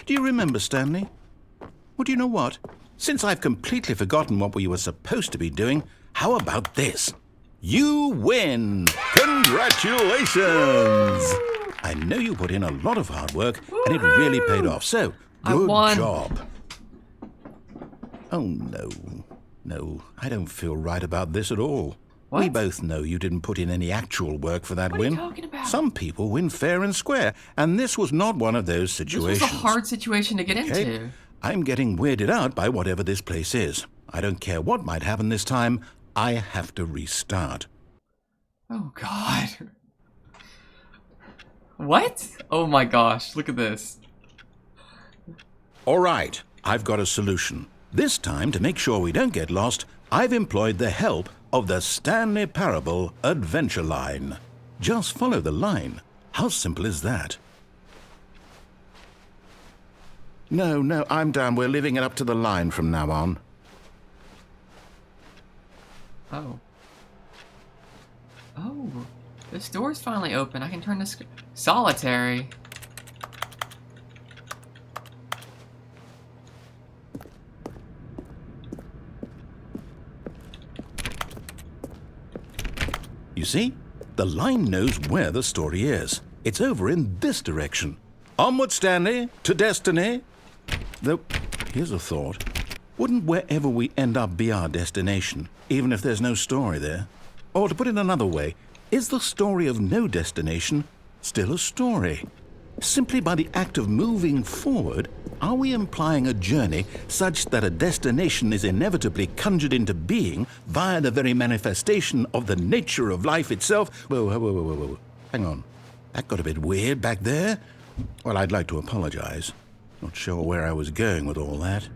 Do you remember, Stanley? Well, do you know what? Since I've completely forgotten what we were supposed to be doing, how about this? You win! Congratulations! I know you put in a lot of hard work, and it really paid off, so good job. Oh, no. No, I don't feel right about this at all. What? We both know you didn't put in any actual work for that What are you win. talking about? Some people win fair and square, and this was not one of those This situations. was a hard situation to get Okay? into. I'm getting weirded out by whatever this place is. I don't care what might happen this time. I have to restart. Oh god. What? Oh my gosh, look at this. All right, I've got a solution. This time, to make sure we don't get lost, I've employed the help of the Stanley Parable Adventure Line. Just follow the line. How simple is that? No, I'm down. We're leaving it up to the line from now on. Oh. Oh. This door's finally open. I can turn this... Solitary. You see? The line knows where the story is. It's over in this direction. Onward, Stanley, to destiny. Though, here's a thought. Wouldn't wherever we end up be our destination, even if there's no story there? Or to put it another way, is the story of no destination still a story? Simply by the act of moving forward, are we implying a journey such that a destination is inevitably conjured into being via the very manifestation of the nature of life itself? Whoa. Hang on. That got a bit weird back there. Well, I'd like to apologize. Not sure where I was going with all that.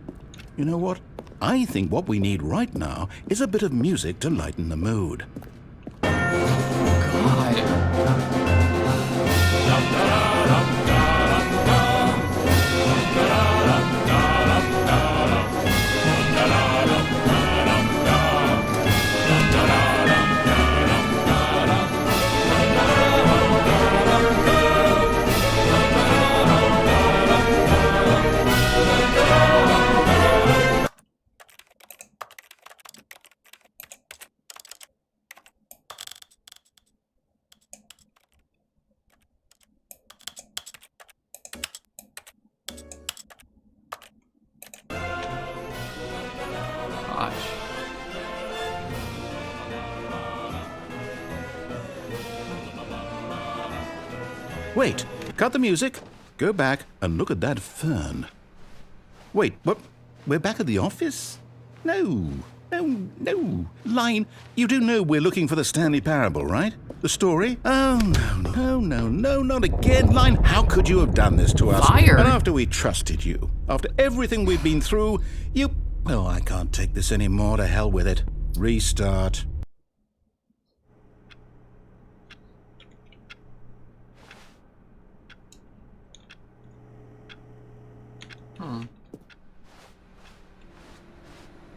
You know what? I think what we need right now is a bit of music to lighten the mood. God. Gosh. Wait, cut the music. Go back and look at that fern. Wait, what? We're back at the office? No. Line, you do know we're looking for the Stanley Parable, right? The story? Oh, no, not again. Line, how could you have done this to us? Fired? And after we trusted you, after everything we've been through, you... Oh, I can't take this anymore. To hell with it. Restart.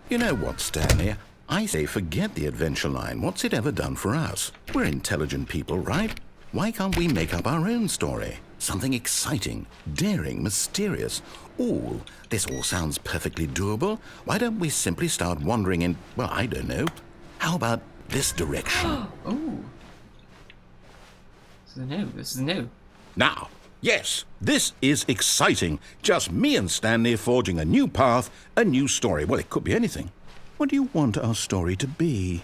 You know what, Stanley? I say forget the adventure line. What's it ever done for us? We're intelligent people, right? Why can't we make up our own story? Something exciting, daring, mysterious. Ooh, this all sounds perfectly doable. Why don't we simply start wandering in, well, I don't know. How about this direction? Ooh. This is new. Now, yes, this is exciting. Just me and Stanley forging a new path, a new story. Well, it could be anything. What do you want our story to be?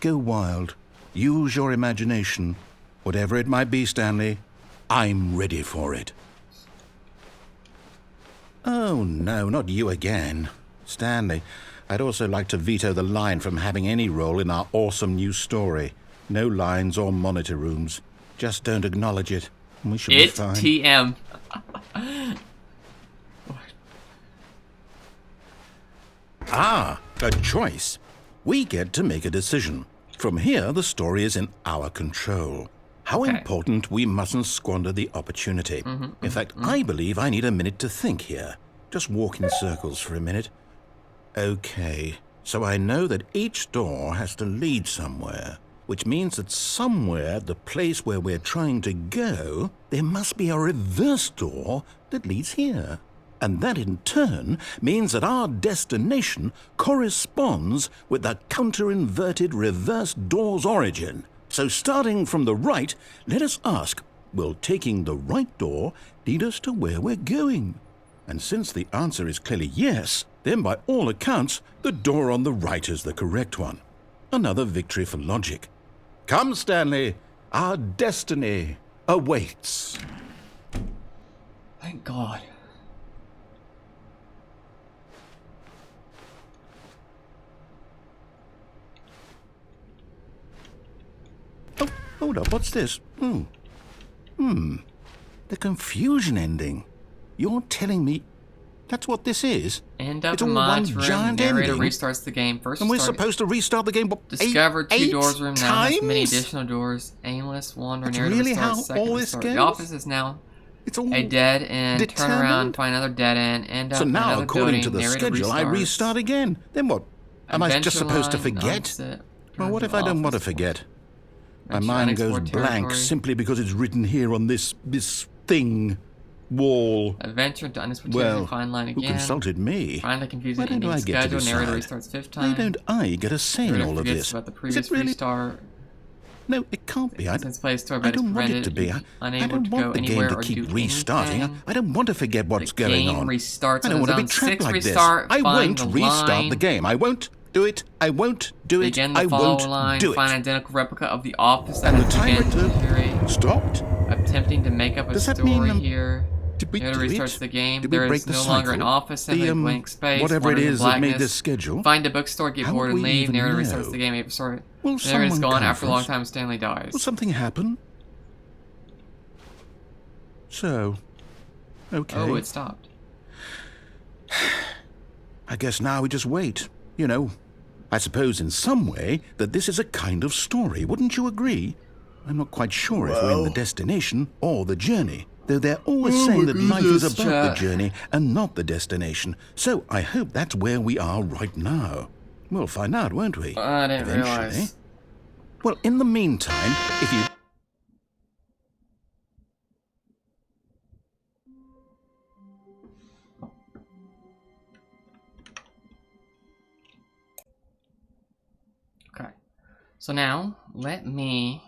Go wild. Use your imagination. Whatever it might be, Stanley, I'm ready for it. Oh, no, not you again. Stanley, I'd also like to veto the line from having any role in our awesome new story. No lines or monitor rooms. Just don't acknowledge it. We should be fine. TM. Ah, a choice. We get to make a decision. From here, the story is in our control. How important we mustn't squander the opportunity. In fact, I believe I need a minute to think here. Just walk in circles for a minute. Okay, so I know that each door has to lead somewhere, which means that somewhere, the place where we're trying to go, there must be a reverse door that leads here. And that in turn means that our destination corresponds with the counter-inverted reverse door's origin. So starting from the right, let us ask, will taking the right door lead us to where we're going? And since the answer is clearly yes, then by all accounts, the door on the right is the correct one. Another victory for logic. Come, Stanley, our destiny awaits. Thank God. Oh, hold up, what's this? The confusion ending. You're telling me that's what this is? End of It's all mod one room. giant Narrator ending. restarts the game. First, And we're start- supposed to restart the game, but discover two eight doors room now has many times? additional doors. Aimless, wander, That's narrator really restarts, how second all this restart. goes? The office is now It's all a dead end. Turn around, determined? find another dead end up So in now, another according building, to the narrator schedule, I restarts. restart again. Then what? Am I just Adventure supposed to line, forget? opposite, Well, what turn if to I don't want to office, forget? My Adventure mind goes unexplored blank territory. simply because it's written here on this thing, wall. Adventure into unexplored Well, territory, find line who again. consulted me? Find the confusing Why don't ending I get to schedule. Narrator decide? restarts fifth Why time. don't I get a say in Narrator all of forgets this? about the Is previous it really? restart. No, it can't be. I Since Play Store, I but it's don't want it prevented to be. unable don't to go want the game anywhere to or keep do restarting. anything. I don't want to forget what's The going game on. restarts I on don't want to be zone trapped 6 like restart, this. I find won't the restart line. the game. I won't do it. I won't do it. Begin the I follow won't line, do find an it. identical replica of the office that And the has timer begun to deteriorate. stopped. Obtain attempting to make up a Does that story mean, here. Did we It do restarts it? the game. Did we There break is the no cycle? longer an office in a blank space. Whatever it Wander in is that made blackness. this schedule. Find a bookstore, get How bored would and we leave. even Narrator know? restarts the game. Episode. Will There is someone gone come after a for long us? time. Stanley dies. Will something happen? So, okay. Oh, it stopped. I guess now we just wait. You know, I suppose in some way that this is a kind of story. Wouldn't you agree? I'm not quite sure if we're in the destination or the journey, though they're always saying that life is about the journey and not the destination. So I hope that's where we are right now. We'll find out, won't we? I didn't Eventually. realize. Well, in the meantime, if you... Okay. So now, let me...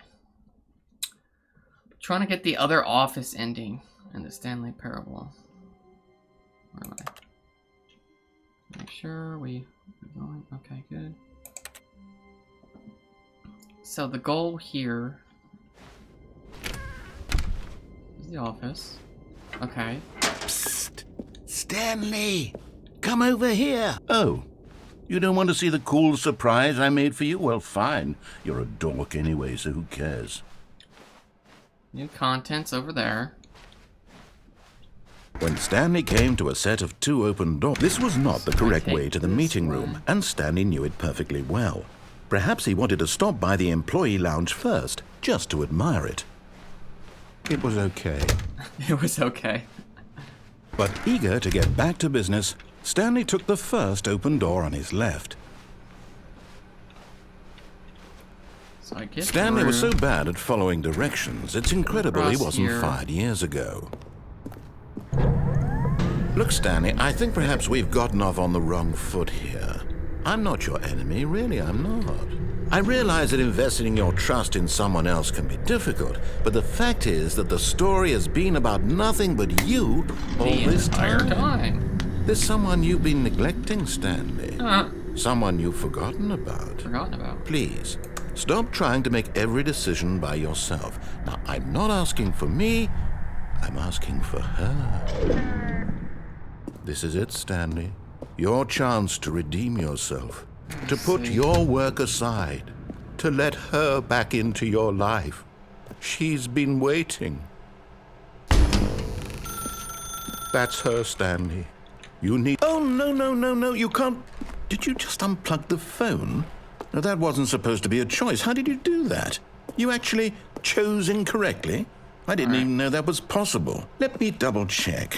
trying to get the other office ending in the Stanley Parable. Where am I? Make sure we're going. Okay, good. So the goal here is the office. Okay. Psst! Stanley! Come over here! Oh, you don't want to see the cool surprise I made for you? Well, fine. You're a dork anyway, so who cares? New contents over there. When Stanley came to a set of 2 open doors, this was not the correct way to the meeting room, and Stanley knew it perfectly well. Perhaps he wanted to stop by the employee lounge first, just to admire it. It was okay. It was okay. But eager to get back to business, Stanley took the first open door on his left. So I get Stanley was so through. bad at following directions, it's incredible he Across wasn't here. fired years ago. Look, Stanley, I think perhaps we've gotten off on the wrong foot here. I'm not your enemy, really, I'm not. I realize that investing your trust in someone else can be difficult, but the fact is that the story has been about nothing but you all The this entire time. time. There's someone you've been neglecting, Stanley. Someone you've forgotten about. Forgotten about. Please, stop trying to make every decision by yourself. Now, I'm not asking for me, I'm asking for her. This is it, Stanley. Your chance to redeem yourself. To put your work aside. To let her back into your life. She's been waiting. That's her, Stanley. You need... Oh, no, you can't... Did you just unplug the phone? No, that wasn't supposed to be a choice. How did you do that? You actually chose incorrectly? I didn't even know that was possible. Let me double check.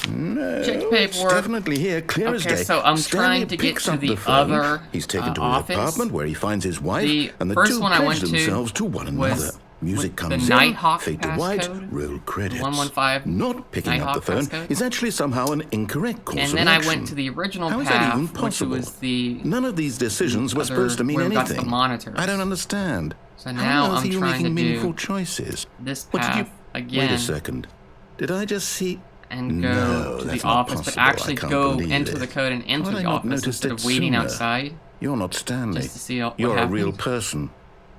No, Check it's paperwork. definitely here, clear as Okay, day. so I'm Stanley trying to get picks to up the phone. other, He's taken to office. his apartment where he finds his wife, The and the first two one I went pledge to themselves to one was another. Music with comes the in, Nighthawk fade to white, passcode, roll credits. 115 Not picking up the Nighthawk phone passcode. is actually somehow an incorrect course And of then I action. went to the original How is that path, even which possible? was the None of these decisions were other- supposed to mean where we got to anything. the monitors. I don't understand. So How now on earth I'm are you trying making to do meaningful choices? this What did you... path again. Wait a second. Did I just see... and go No, to the that's not office, but possible. I actually can't go believe enter it. the code and How enter had I the not office noticed instead it of waiting sooner? outside You're not Stanley. just to see what You're a happened. real person.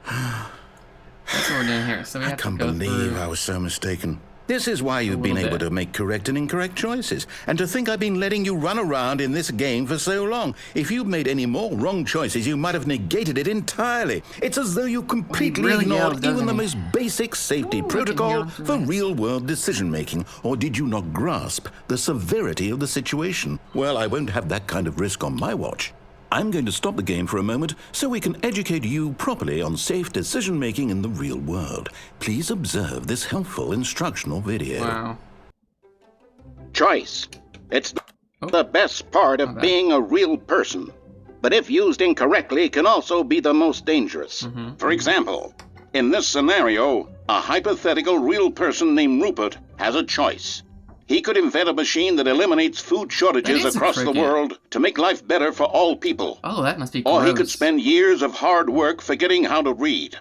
That's what we're doing here. So we I have to can't go believe through. I was so mistaken. This is why you've been little able bit. to make correct and incorrect choices. And to think I've been letting you run around in this game for so long. If you'd made any more wrong choices, you might have negated it entirely. It's as though you completely really ignored yells, even doesn't the he? most basic safety Ooh, I can protocol hear him through for this. real-world decision-making. Or did you not grasp the severity of the situation? Well, I won't have that kind of risk on my watch. I'm going to stop the game for a moment so we can educate you properly on safe decision-making in the real world. Please observe this helpful instructional video. Wow. Choice. It's Oh. the best part of bad. being a real person. But if used incorrectly, can also be the most dangerous. Mm-hmm. For example, in this scenario, a hypothetical real person named Rupert has a choice. He could invent a machine that eliminates food shortages That is a across the cricket. world to make life better for all people. Oh, that must be Or he gross. could spend years of hard work forgetting how to read.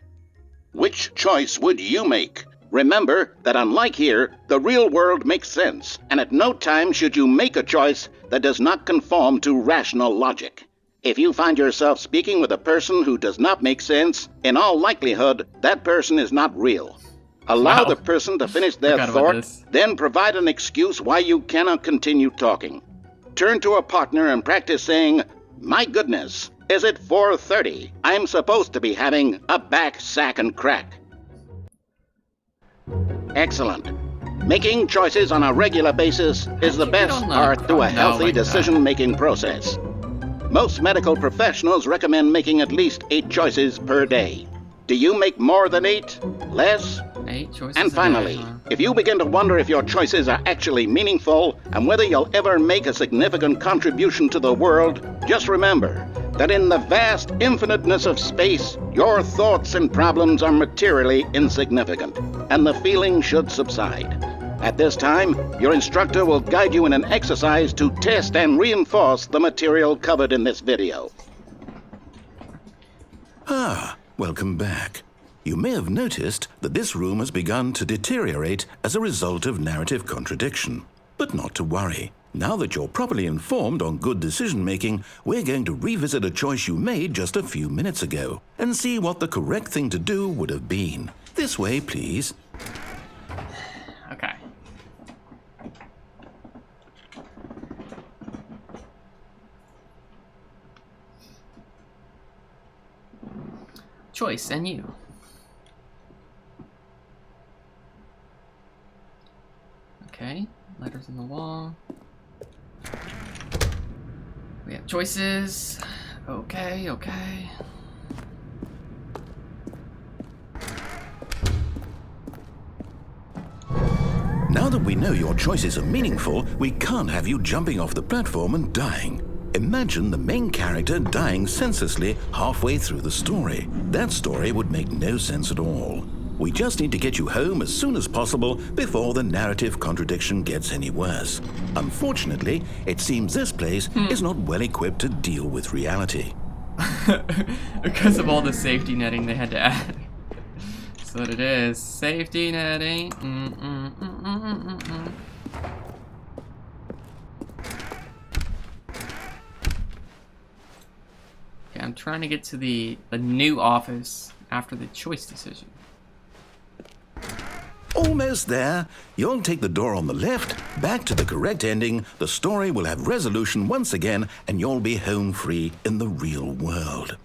Which choice would you make? Remember that unlike here, the real world makes sense, and at no time should you make a choice that does not conform to rational logic. If you find yourself speaking with a person who does not make sense, in all likelihood, that person is not real. Allow Wow. the person to finish their Forgot about thought, this. then provide an excuse why you cannot continue talking. Turn to a partner and practice saying, "My goodness, is it 4:30? I'm supposed to be having a back, sack, and crack." Excellent. Making choices on a regular basis is the You best don't part to a know healthy like that. decision-making process. Most medical professionals recommend making at least 8 choices per day. Do you make more than 8? Less? 8 choices. And a day, finally, huh? if you begin to wonder if your choices are actually meaningful and whether you'll ever make a significant contribution to the world, just remember that in the vast infiniteness of space, your thoughts and problems are materially insignificant, and the feeling should subside. At this time, your instructor will guide you in an exercise to test and reinforce the material covered in this video. Ah, welcome back. You may have noticed that this room has begun to deteriorate as a result of narrative contradiction. But not to worry. Now that you're properly informed on good decision-making, we're going to revisit a choice you made just a few minutes ago and see what the correct thing to do would have been. This way, please. Okay. Choice and you. Okay, letters on the wall. We have choices. Okay, okay. Now that we know your choices are meaningful, we can't have you jumping off the platform and dying. Imagine the main character dying senselessly halfway through the story. That story would make no sense at all. We just need to get you home as soon as possible before the narrative contradiction gets any worse. Unfortunately, it seems this place is not well equipped to deal with reality. Because of all the safety netting they had to add. That's what it is. Safety netting. Okay, I'm trying to get to the new office after the choice decision. Almost there. You'll take the door on the left, back to the correct ending, the story will have resolution once again, and you'll be home free in the real world.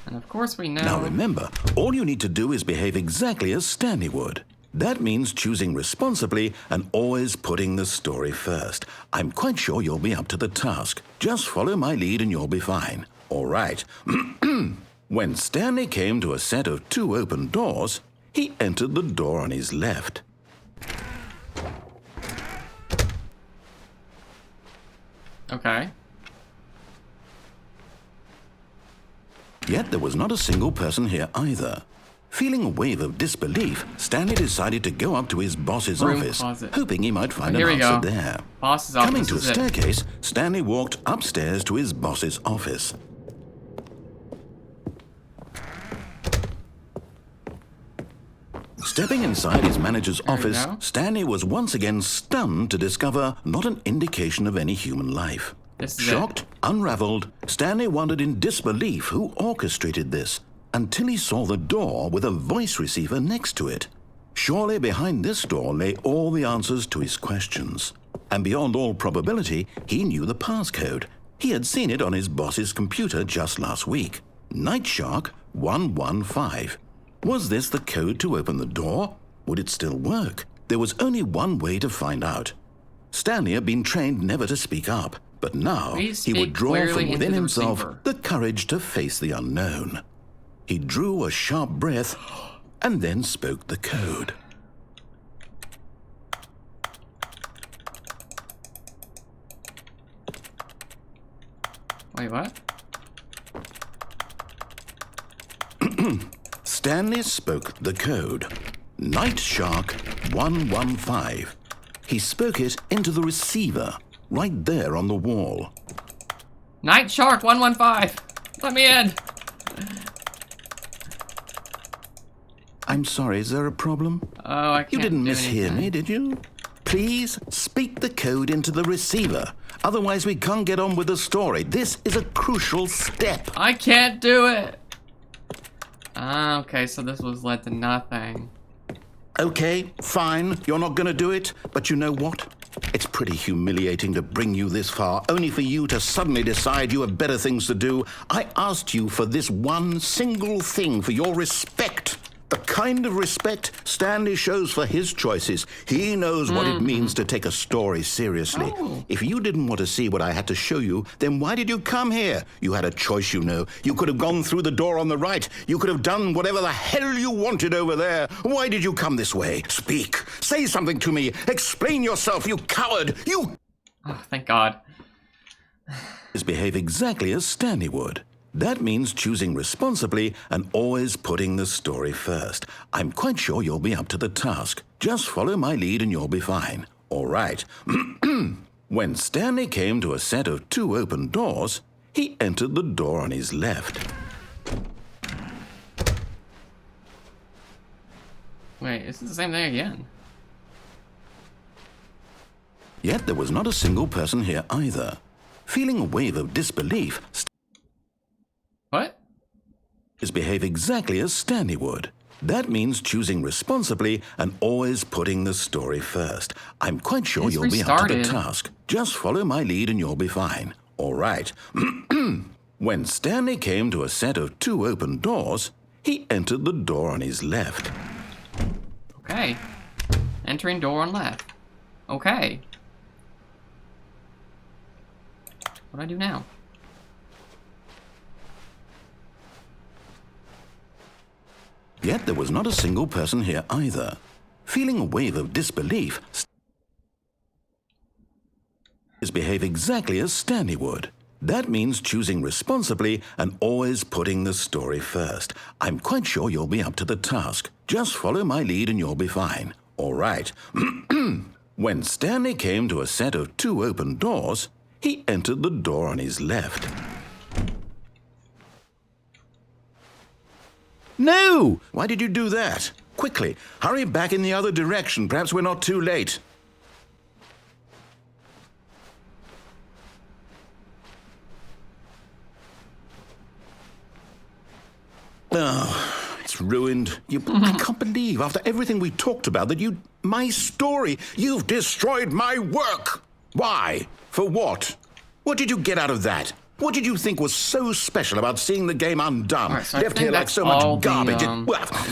And of course we know. Now remember, all you need to do is behave exactly as Stanley would. That means choosing responsibly and always putting the story first. I'm quite sure you'll be up to the task. Just follow my lead and you'll be fine. All right. When Stanley came to a set of 2 open doors, he entered the door on his left. Okay. Yet there was not a single person here either. Feeling a wave of disbelief, Stanley decided to go up to his boss's Room office, closet. hoping he might find Here an we answer go. there. Boss's office. Coming to a is it. staircase, Stanley walked upstairs to his boss's office. Stepping inside his manager's There we office, go. Stanley was once again stunned to discover not an indication of any human life. This is Shocked, unraveled, Stanley wondered in disbelief who orchestrated this, until he saw the door with a voice receiver next to it. Surely behind this door lay all the answers to his questions. And beyond all probability, he knew the passcode. He had seen it on his boss's computer just last week. Nightshark 115. Was this the code to open the door? Would it still work? There was only one way to find out. Stanley had been trained never to speak up, but now Please he would speak draw clearly from into within the himself receiver. the courage to face the unknown. He drew a sharp breath and then spoke the code. Wait, what? Stanley spoke the code. Nightshark 115. He spoke it into the receiver, right there on the wall. Night Shark 115. Let me in. I'm sorry, is there a problem? Oh, I You can't didn't do mishear anything. me, did you? Please speak the code into the receiver. Otherwise, we can't get on with the story. This is a crucial step. I can't do it! Okay, so this was led to nothing. Okay, fine. You're not going to do it. But you know what? It's pretty humiliating to bring you this far, only for you to suddenly decide you have better things to do. I asked you for this one single thing, for your respect. The kind of respect Stanley shows for his choices. He knows what it means to take a story seriously. Oh. If you didn't want to see what I had to show you, then why did you come here? You had a choice, you know. You could have gone through the door on the right. You could have done whatever the hell you wanted over there. Why did you come this way? Speak. Say something to me. Explain yourself, you coward. You... Oh, thank God. Behave exactly as Stanley would. That means choosing responsibly and always putting the story first. I'm quite sure you'll be up to the task. Just follow my lead and you'll be fine. All right. When Stanley came to a set of 2 open doors, he entered the door on his left. Wait, is this the same thing again? Yet there was not a single person here either. Feeling a wave of disbelief, What? behave exactly as Stanley would. That means choosing responsibly and always putting the story first. I'm quite sure It's you'll be up to the restarted. task. Just follow my lead and you'll be fine. All right. When Stanley came to a set of 2 open doors, he entered the door on his left. Okay. Entering door on left. Okay. What do I do now? Yet there was not a single person here either. Feeling a wave of disbelief, behave exactly as Stanley would. That means choosing responsibly and always putting the story first. I'm quite sure you'll be up to the task. Just follow my lead and you'll be fine. All right. When Stanley came to a set of 2 open doors, he entered the door on his left. No! Why did you do that? Quickly, hurry back in the other direction. Perhaps we're not too late. Oh, it's ruined. I can't believe, after everything we talked about, that my story, you've destroyed my work. Why? For what? What did you get out of that? What did you think was so special about seeing the game undone? Right, so Left here like so much garbage.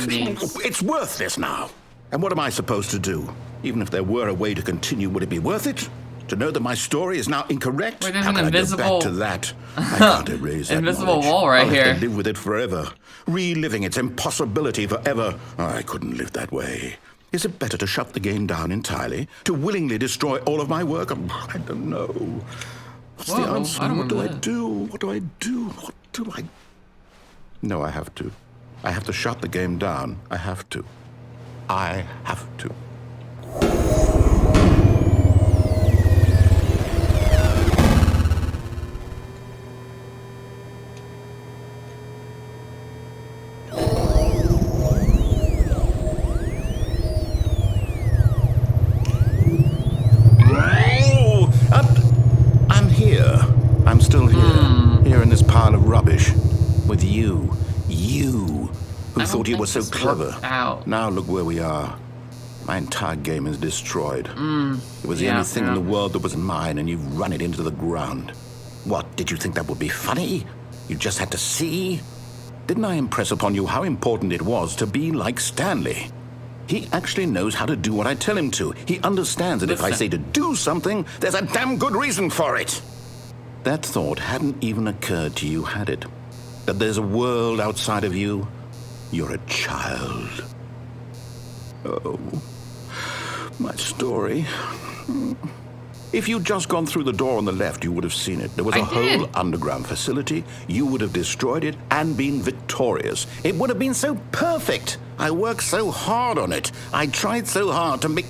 these. It's worthless now. And what am I supposed to do? Even if there were a way to continue, would it be worth it? To know that my story is now incorrect? Wait, there's How an can invisible... I go back to that? I can't erase that invisible knowledge. wall right I'll have here. to live with it forever, reliving its impossibility forever. I couldn't live that way. Is it better to shut the game down entirely? To willingly destroy all of my work? I don't know. What's the answer? What do I do? What do I do? What do I... No, I have to. I have to shut the game down. I have to. I have to. Who thought you were so clever? Now look where we are. My entire game is destroyed. It was the only thing in the world that was mine, and you've run it into the ground. What, did you think that would be funny? You just had to see? Didn't I impress upon you how important it was to be like Stanley? He actually knows how to do what I tell him to. He understands that if I say to do something, there's a damn good reason for it. That thought hadn't even occurred to you, had it? That there's a world outside of you? You're a child. Oh, my story. If you'd just gone through the door on the left, you would have seen it. There was a whole underground facility. You would have destroyed it and been victorious. It would have been so perfect. I worked so hard on it. I tried so hard to make...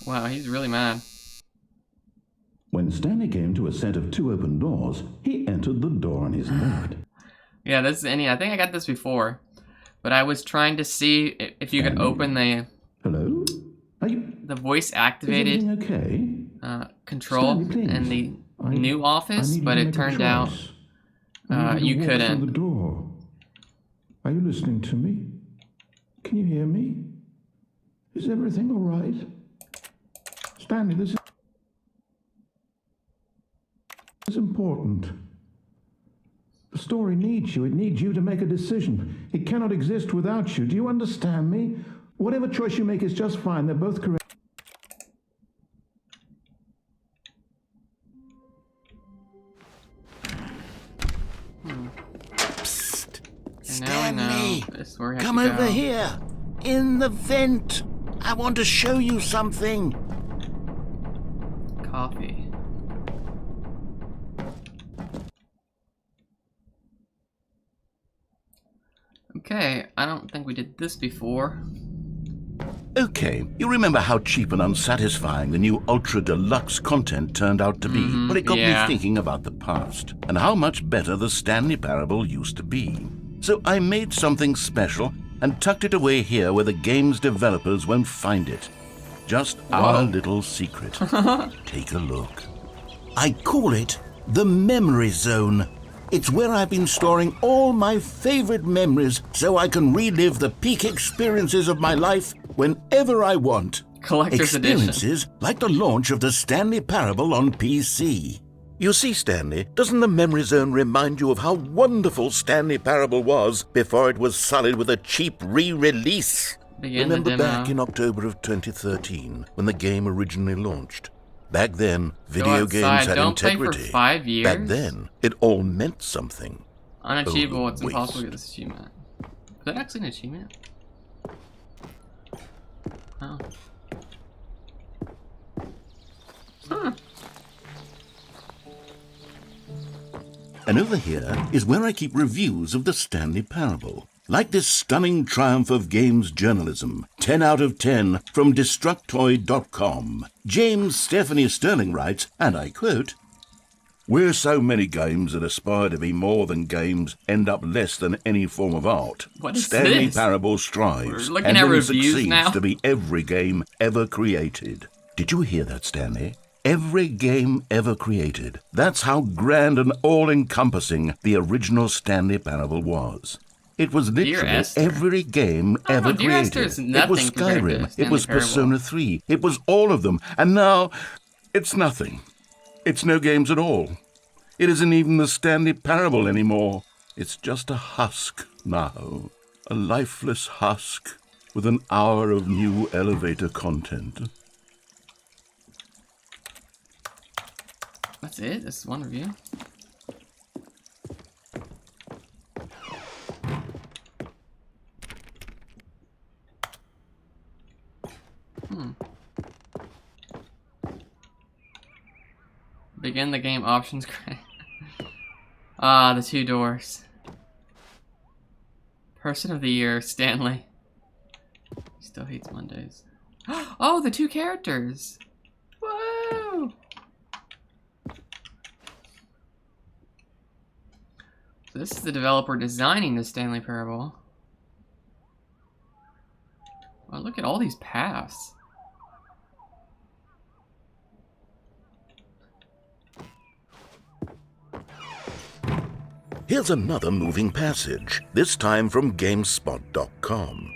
Wow, he's really mad. When Stanley came to a set of 2 open doors, he entered the door on his left. Yeah, this is any. I think I got this before, but I was trying to see if you could open the. Hello? Are you the voice Is activated everything okay? control Stanley, please. in the I new office, need you but to it make a turned out choice. I need you to walk through the couldn't. door. Are you listening to me? Can you hear me? Is everything all right? Stanley, this is important. The story needs you. It needs you to make a decision. It cannot exist without you. Do you understand me? Whatever choice you make is just fine. They're both correct. And now we know this is where we have Come to over go. here. In the vent. I want to show you something. Coffee. Okay, I don't think we did this before. Okay, you remember how cheap and unsatisfying the new Ultra Deluxe content turned out to be? Well, it got yeah. me thinking about the past and how much better the Stanley Parable used to be. So I made something special and tucked it away here where the game's developers won't find it. Just our little secret. Take a look. I call it the Memory Zone. It's where I've been storing all my favorite memories so I can relive the peak experiences of my life whenever I want. Collector's edition. Experiences like the launch of the Stanley Parable on PC. You see, Stanley, doesn't the Memory Zone remind you of how wonderful Stanley Parable was before it was sullied with a cheap re-release? Begin the Remember demo. back in October of 2013 when the game originally launched? Back then, video games outside. had Don't play for integrity. 5 years. Back then, it all meant something. Unachievable. Oh, It's wait. impossible to get this achievement. Is that actually an achievement? Oh. Huh. And over here is where I keep reviews of the Stanley Parable. Like this stunning triumph of games journalism, 10 out of 10 from Destructoid.com. James Stephanie Sterling writes, and I quote, "Where so many games that aspire to be more than games end up less than any form of art, What is Stanley this? Parable strives We're looking and at then reviews succeeds now. to be every game ever created." Did you hear that, Stanley? Every game ever created. That's how grand and all-encompassing the original Stanley Parable was. It was literally Esther. every game I don't ever know, Dear Esther created. is It was nothing compared to Skyrim, it Stanley was Parable. Persona 3, it was all of them, and now it's nothing. It's no games at all. It isn't even the Stanley Parable anymore. It's just a husk now. A lifeless husk with an hour of new elevator content. That's it? This is one review? Begin the game options. Ah, the 2 doors. Person of the year, Stanley. He still hates Mondays. Oh, the 2 characters! Whoa! So this is the developer designing the Stanley Parable. Wow, look at all these paths. Here's another moving passage, this time from GameSpot.com.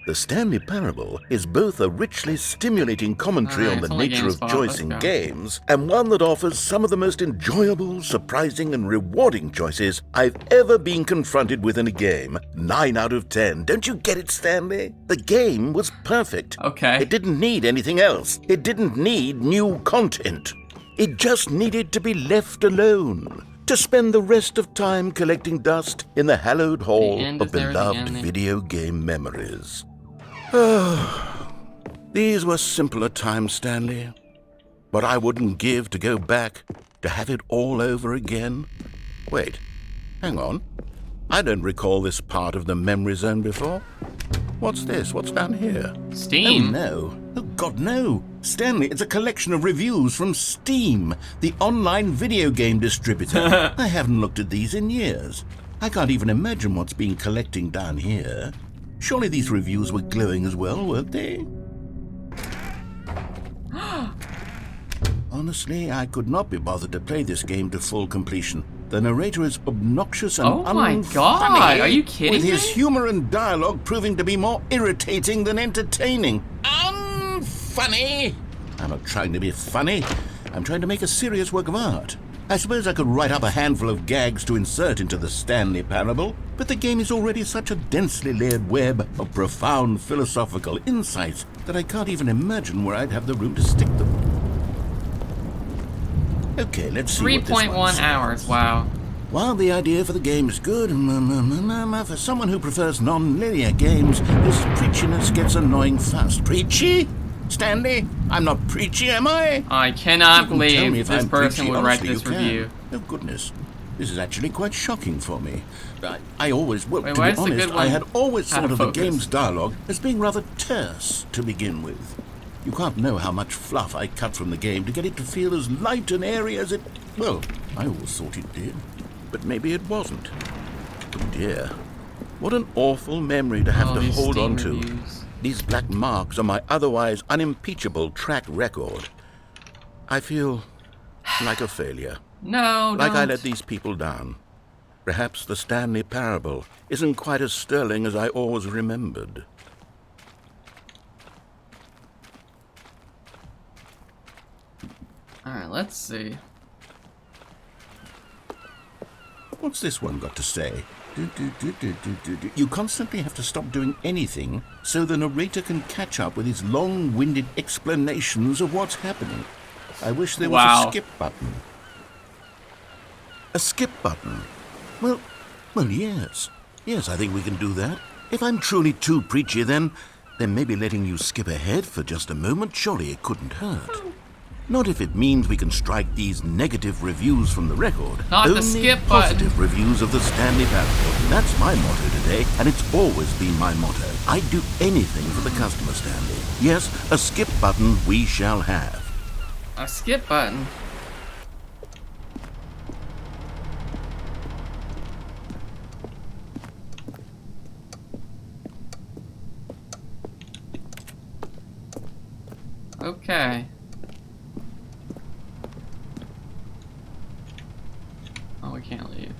The Stanley Parable is both a richly stimulating commentary Alright, on the it's only nature of GameSpot, choice let's in go. games, and one that offers some of the most enjoyable, surprising, and rewarding choices I've ever been confronted with in a game. 9 out of 10. Don't you get it, Stanley? The game was perfect. Okay. It didn't need anything else. It didn't need new content. It just needed to be left alone. To spend the rest of time collecting dust in the hallowed hall end of is never the beloved ending. video game memories. These were simpler times, Stanley. But I wouldn't give to go back, to have it all over again. Wait, hang on. I don't recall this part of the memory zone before. What's this? What's down here? Steam? Oh, no. Oh, God, no. Stanley, it's a collection of reviews from Steam, the online video game distributor. I haven't looked at these in years. I can't even imagine what's been collecting down here. Surely these reviews were glowing as well, weren't they? Honestly, I could not be bothered to play this game to full completion. The narrator is obnoxious and Oh my unfunny, God, are you kidding with his me? humor and dialogue proving to be more irritating than entertaining. Unfunny! I'm not trying to be funny. I'm trying to make a serious work of art. I suppose I could write up a handful of gags to insert into the Stanley parable, but the game is already such a densely layered web of profound philosophical insights that I can't even imagine where I'd have the room to stick them. Okay, let's see what this one 3.1 says. hours, wow. While the idea for the game is good, for someone who prefers non-linear games, this preachiness gets annoying fast. Preachy? Stanley? I'm not preachy, am I? I cannot You can tell me believe if this I'm person preachy. would write Honestly, this you can. review. Oh, goodness. This is actually quite shocking for me. I always, well, Wait, to why be is the honest, good I one had always out thought of of the focus? game's dialogue as being rather terse to begin with. You can't know how much fluff I cut from the game to get it to feel as light and airy as it... Well, I always thought it did. But maybe it wasn't. Oh dear. What an awful memory to have Oh, to these hold Steam on to. reviews. These black marks on my otherwise unimpeachable track record. I feel like a failure. No, Like I don't. let these people down. Perhaps the Stanley parable isn't quite as sterling as I always remembered. Alright, let's see. What's this one got to say? You constantly have to stop doing anything so the narrator can catch up with his long-winded explanations of what's happening. I wish there was Wow. a skip button. A skip button? Well, yes. Yes, I think we can do that. If I'm truly too preachy, then maybe letting you skip ahead for just a moment, surely it couldn't hurt. Not if it means we can strike these negative reviews from the record. Not the Only skip button. positive reviews of the Stanley parable. That's my motto today, and it's always been my motto. I'd do anything for the customer, Stanley. Yes, a skip button we shall have. A skip button. Okay. Oh, we can't leave.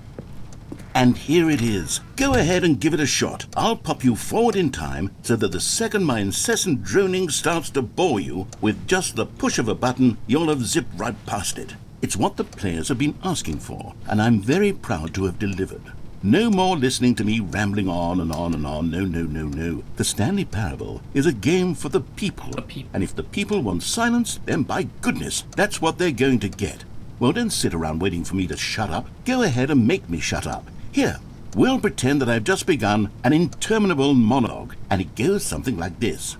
And here it is. Go ahead and give it a shot. I'll pop you forward in time so that the second my incessant droning starts to bore you, with just the push of a button, you'll have zipped right past it. It's what the players have been asking for, and I'm very proud to have delivered. No more listening to me rambling on and on and on. No. The Stanley Parable is a game for the people. The people. And if the people want silence, then by goodness, that's what they're going to get. Well, don't sit around waiting for me to shut up. Go ahead and make me shut up. Here, we'll pretend that I've just begun an interminable monologue, and it goes something like this.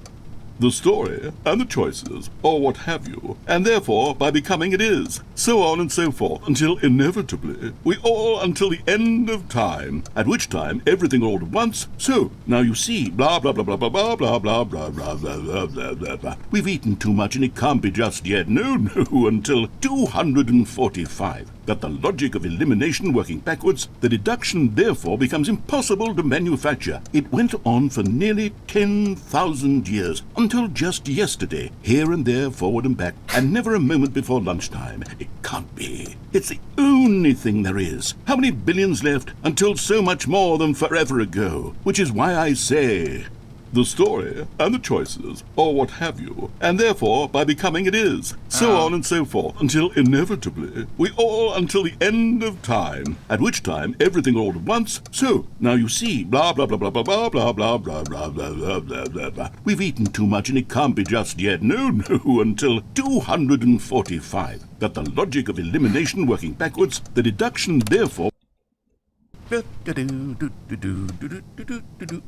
The story and the choices, or what have you, and therefore by becoming it is, so on and so forth, until inevitably we all until the end of time, at which time everything all at once, so now you see, blah blah blah blah blah blah blah blah blah blah blah blah blah blah blah. We've eaten too much and it can't be just yet, no, until 245. Got the logic of elimination working backwards, the deduction therefore becomes impossible to manufacture. It went on for nearly 10,000 years, until just yesterday, here and there, forward and back, and never a moment before lunchtime. It can't be. It's the only thing there is. How many billions left until so much more than forever ago? Which is why I say... the story and the choices, or what have you, and therefore by becoming it is, so on and so forth, until inevitably we all until the end of time, at which time everything all at once, so now you see, blah blah blah blah blah blah blah blah blah blah blah blah blah blah blah. We've eaten too much and it can't be just yet, no, until 245. Got the logic of elimination working backwards, the deduction therefore...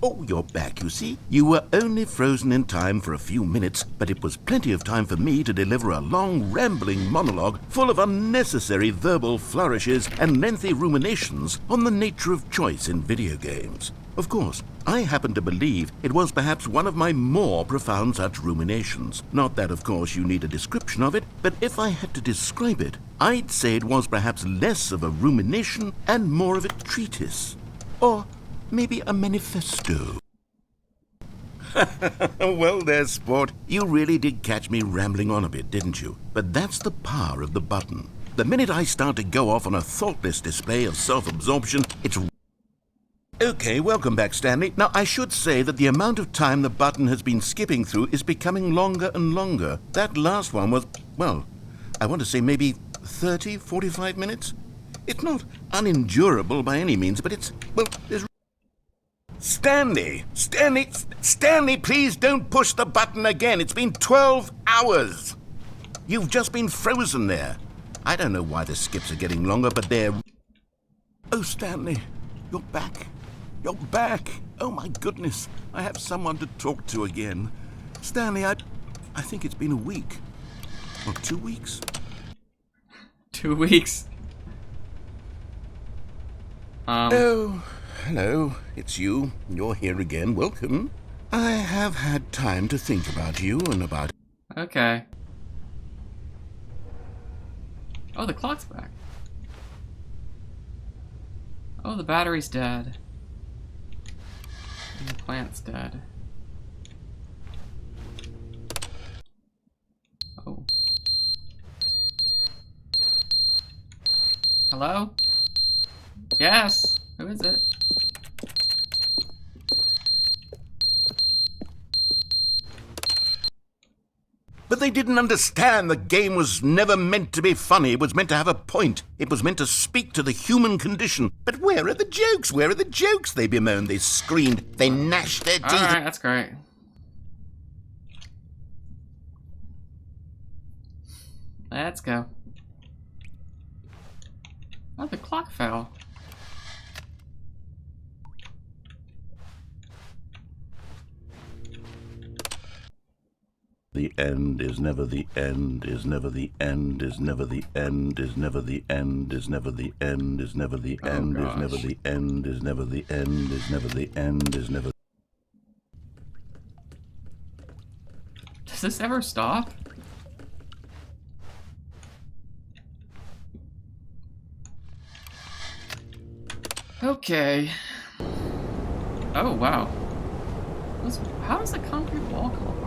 Oh, you're back, you see. You were only frozen in time for a few minutes, but it was plenty of time for me to deliver a long, rambling monologue full of unnecessary verbal flourishes and lengthy ruminations on the nature of choice in video games. Of course, I happen to believe it was perhaps one of my more profound such ruminations. Not that, of course, you need a description of it, but if I had to describe it, I'd say it was perhaps less of a rumination and more of a treatise. Or maybe a manifesto. Well, there, sport. You really did catch me rambling on a bit, didn't you? But that's the power of the button. The minute I start to go off on a thoughtless display of self-absorption, it's... Okay, welcome back, Stanley. Now, I should say that the amount of time the button has been skipping through is becoming longer and longer. That last one was, well, I want to say maybe 30, 45 minutes? It's not unendurable by any means, but it's, well, there's... Stanley, please don't push the button again. It's been 12 hours. You've just been frozen there. I don't know why the skips are getting longer, but they're... Oh, Stanley, you're back. You're back. Oh, my goodness. I have someone to talk to again. Stanley, I think it's been a week. Or 2 weeks. 2 weeks. Oh, hello. It's you. You're here again. Welcome. I have had time to think about you and about... Okay. Oh, the clock's back. Oh, the battery's dead. And the plant's dead. Oh. Hello? Yes! Who is it? But they didn't understand the game was never meant to be funny. It was meant to have a point. It was meant to speak to the human condition. But where are the jokes? Where are the jokes? They bemoaned, they screamed, they gnashed their teeth. Alright, that's great. Let's go. Oh, the clock fell. The end is never the end, is never the end, is never the end, is never the end, is never the end, is never the end, is never the end, is never the end, is never the end, is never... Does this ever stop? Okay. Oh, wow. How does the concrete wall come apart?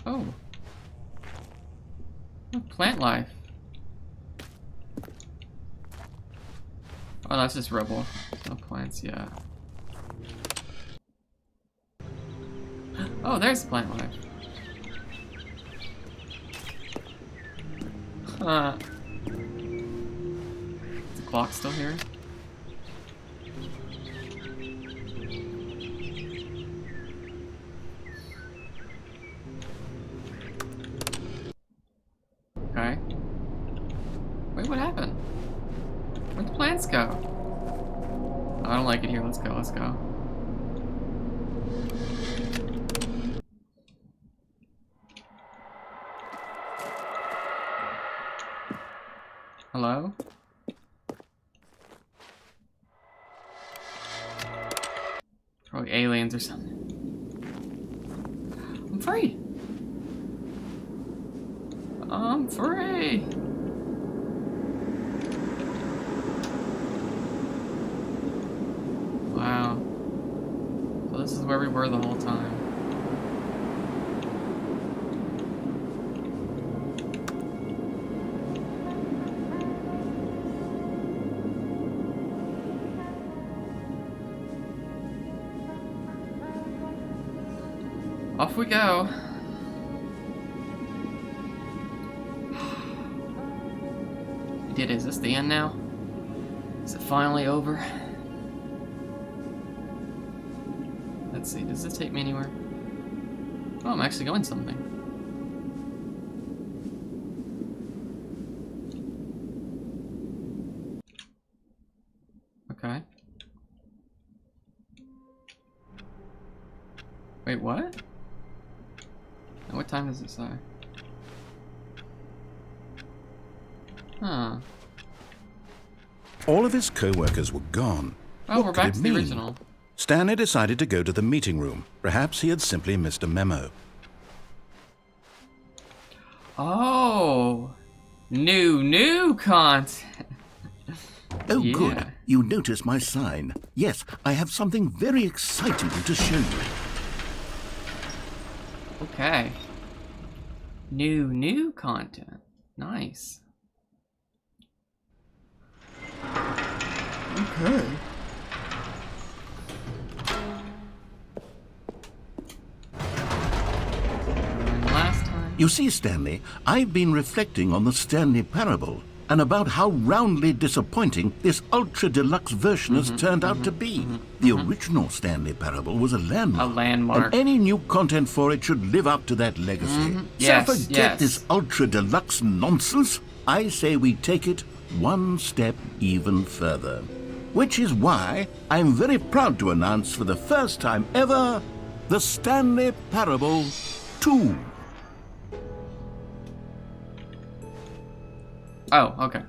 Oh. Oh, plant life. Oh, that's just rubble. No plants yet. Oh, there's plant life. Is the clock still here? Okay. Wait, what happened? Where'd the plants go? I don't like it here. Let's go, let's go. Hello? Probably aliens or something. I'm free! I'm free! Wow. So this is where we were the whole time. Off we go. We did it. Is this the end now? Is it finally over? Let's see. Does this take me anywhere? Oh, I'm actually going something. Okay. Wait, what? And what time does it say? Huh. All of his co-workers were gone. Oh, What we're could back it to the mean? original. Stanley decided to go to the meeting room. Perhaps he had simply missed a memo. Oh, new content. Oh, Yeah. good. You notice my sign. Yes, I have something very exciting to show you. Okay. New content. Nice. Okay. Last time. You see, Stanley, I've been reflecting on the Stanley Parable and about how roundly disappointing this ultra-deluxe version has turned out to be. The original Stanley Parable was a landmark. A landmark. And any new content for it should live up to that legacy. Yes, so forget yes. this ultra-deluxe nonsense. I say we take it one step even further. Which is why I'm very proud to announce for the first time ever, the Stanley Parable 2. Oh, okay.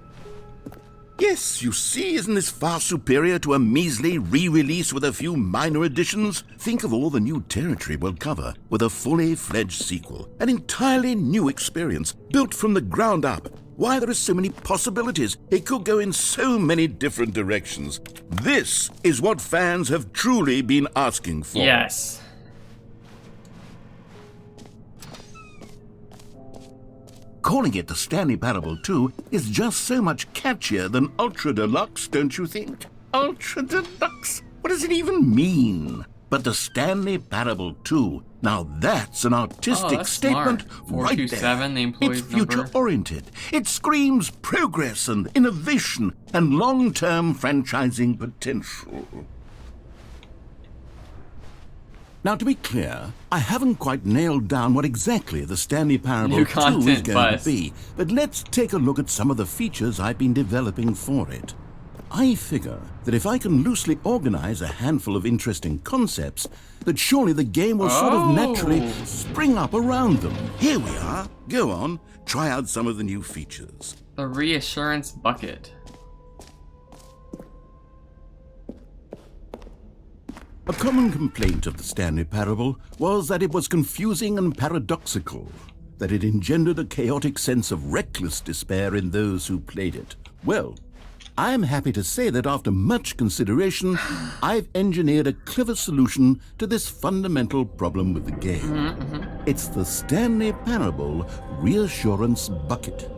Yes, you see, isn't this far superior to a measly re-release with a few minor additions? Think of all the new territory we'll cover with a fully fledged sequel. An entirely new experience, built from the ground up. Why, there are so many possibilities. It could go in so many different directions. This is what fans have truly been asking for. Yes. Calling it the Stanley Parable 2 is just so much catchier than Ultra Deluxe, don't you think? Ultra Deluxe? What does it even mean? But the Stanley Parable 2, now that's an artistic that's statement smart. right there. 427, the employee's It's number. future-oriented. It screams progress and innovation and long-term franchising potential. Now, to be clear, I haven't quite nailed down what exactly the Stanley Parable New 2 is content going buzz. to be, but let's take a look at some of the features I've been developing for it. I figure that if I can loosely organize a handful of interesting concepts, that surely the game will sort of naturally spring up around them. Here we are. Go on, try out some of the new features. The reassurance bucket. A common complaint of the Stanley Parable was that it was confusing and paradoxical, that it engendered a chaotic sense of reckless despair in those who played it. Well, I'm happy to say that after much consideration, I've engineered a clever solution to this fundamental problem with the game. It's the Stanley Parable Reassurance Bucket.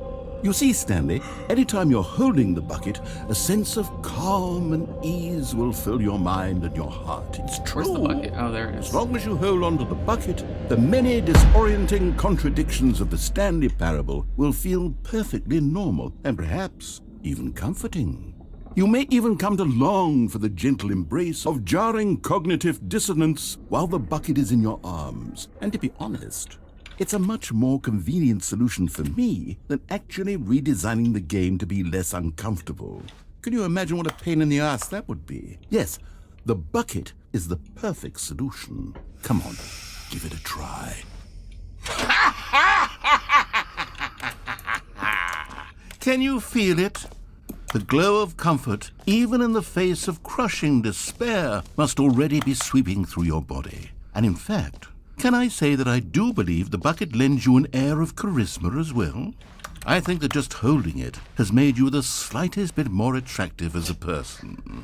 You see, Stanley, anytime you're holding the bucket, a sense of calm and ease will fill your mind and your heart. It's true. Where's the bucket? Oh, there it is. As long as you hold on to the bucket, the many disorienting contradictions of the Stanley Parable will feel perfectly normal and perhaps even comforting. You may even come to long for the gentle embrace of jarring cognitive dissonance while the bucket is in your arms. And to be honest, it's a much more convenient solution for me than actually redesigning the game to be less uncomfortable. Can you imagine what a pain in the ass that would be? Yes, the bucket is the perfect solution. Come on, give it a try. Can you feel it? The glow of comfort, even in the face of crushing despair, must already be sweeping through your body. And in fact, can I say that I do believe the bucket lends you an air of charisma as well? I think that just holding it has made you the slightest bit more attractive as a person.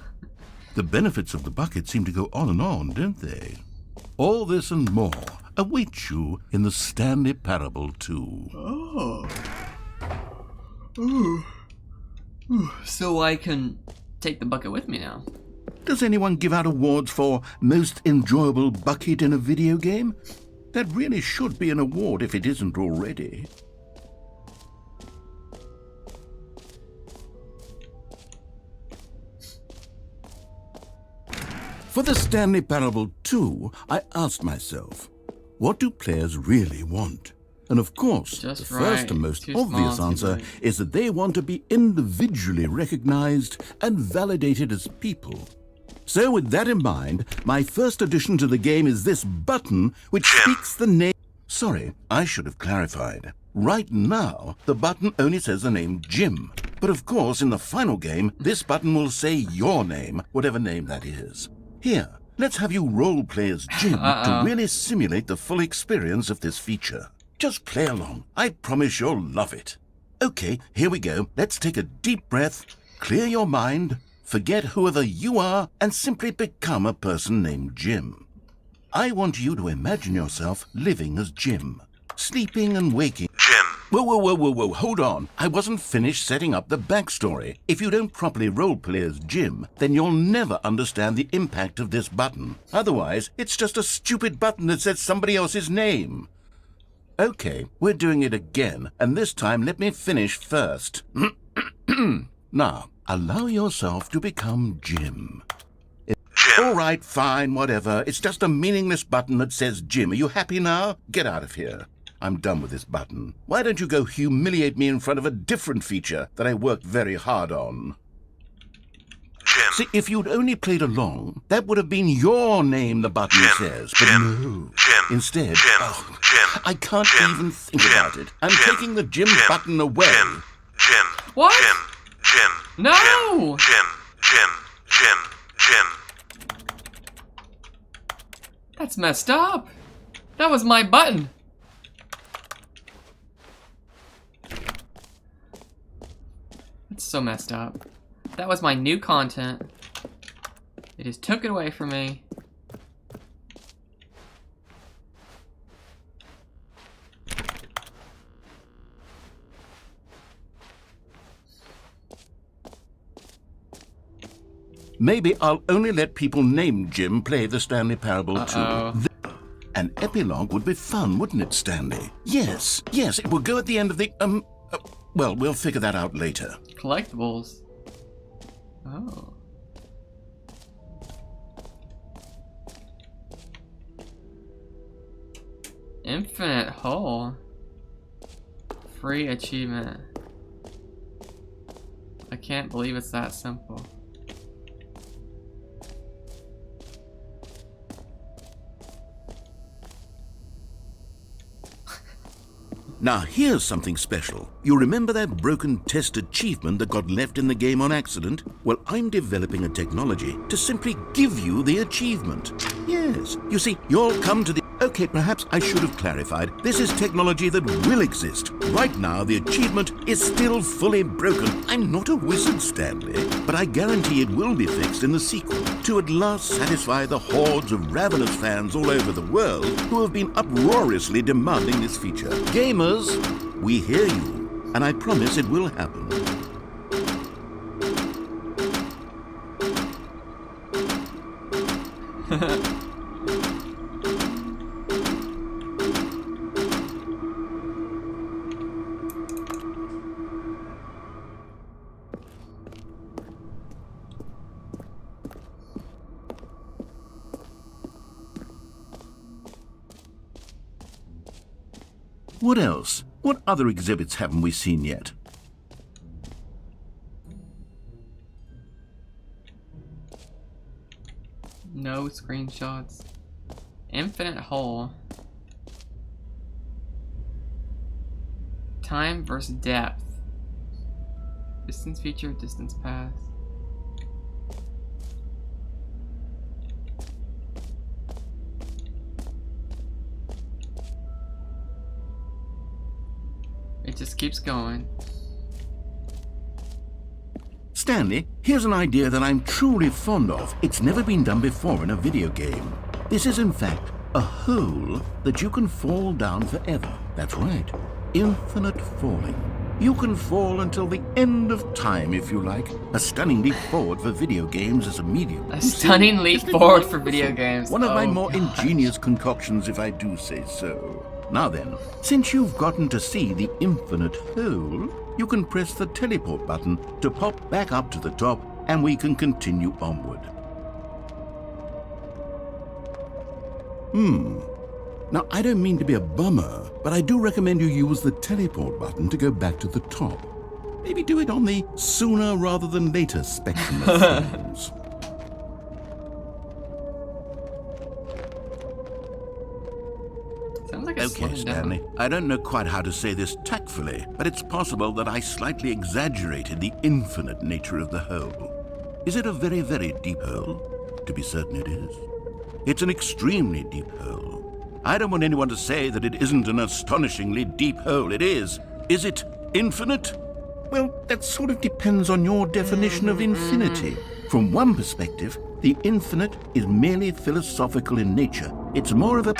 The benefits of the bucket seem to go on and on, don't they? All this and more await you in the Stanley Parable 2. So I can take the bucket with me now. Does anyone give out awards for most enjoyable bucket in a video game? That really should be an award if it isn't already. For the Stanley Parable 2, I asked myself, what do players really want? And of course, Just the first right. and most Too obvious small, too answer big. is that they want to be individually recognized and validated as people. So with that in mind, my first addition to the game is this button which speaks the name... Sorry, I should have clarified. Right now, the button only says the name Jim. But of course, in the final game, this button will say your name, whatever name that is. Here, let's have you role-play as Jim to really simulate the full experience of this feature. Just play along. I promise you'll love it. Okay, here we go. Let's take a deep breath clear your mind, forget whoever you are, and simply become a person named Jim. I want you to imagine yourself living as Jim, sleeping and waking. Jim. Whoa, hold on. I wasn't finished setting up the backstory. If you don't properly roleplay as Jim, then you'll never understand the impact of this button. Otherwise, it's just a stupid button that says somebody else's name. Okay, we're doing it again, and this time let me finish first. Now, allow yourself to become Jim. All right, fine, whatever. It's just a meaningless button that says Jim. Are you happy now? Get out of here. I'm done with this button. Why don't you go humiliate me in front of a different feature that I worked very hard on? Jim. See, if you'd only played along, that would have been your name the button Jim. says. But Jim. no. Jim. Instead, Jim. oh, Jim. I can't Jim. even think Jim. about it. I'm Jim. taking the Jim Jim. button away. Jim. Jim. What? Jim. Jim. No! Jim. That's messed up. That was my button. That's so messed up. That was my new content. They just took it away from me. Maybe I'll only let people named Jim play the Stanley Parable Uh-oh. too. An epilogue would be fun, wouldn't it, Stanley? Yes, it will go at the end of the, well, we'll figure that out later. Collectibles. Oh. Infinite hole. Free achievement. I can't believe it's that simple. Now, here's something special. You remember that broken test achievement that got left in the game on accident? Well, I'm developing a technology to simply give you the achievement. Yes, you see, you'll come to the... Okay, perhaps I should have clarified. This is technology that will exist. Right now, the achievement is still fully broken. I'm not a wizard, Stanley, but I guarantee it will be fixed in the sequel to at last satisfy the hordes of ravenous fans all over the world who have been uproariously demanding this feature. Gamers, we hear you, and I promise it will happen. What else? What other exhibits haven't we seen yet? No screenshots. Infinite hole. Time versus depth. Distance feature, distance path. It just keeps going. Stanley, here's an idea that I'm truly fond of. It's never been done before in a video game. This is, in fact, a hole that you can fall down forever. That's right. Infinite falling. You can fall until the end of time, if you like. A stunning leap forward for video games as a medium. A stunning leap forward for video games. One of my Oh, more gosh. ingenious concoctions, if I do say so. Now then, since you've gotten to see the infinite hole, you can press the teleport button to pop back up to the top, and we can continue onward. Now, I don't mean to be a bummer, but I do recommend you use the teleport button to go back to the top. Maybe do it on the sooner rather than later spectrum of things. Sounds like it's Okay, slowing down. Stanley. I don't know quite how to say this tactfully, but it's possible that I slightly exaggerated the infinite nature of the hole. Is it a very, very deep hole? To be certain it is. It's an extremely deep hole. I don't want anyone to say that it isn't an astonishingly deep hole. It is. Is it infinite? Well, that sort of depends on your definition of infinity. From one perspective, the infinite is merely philosophical in nature. It's more of a...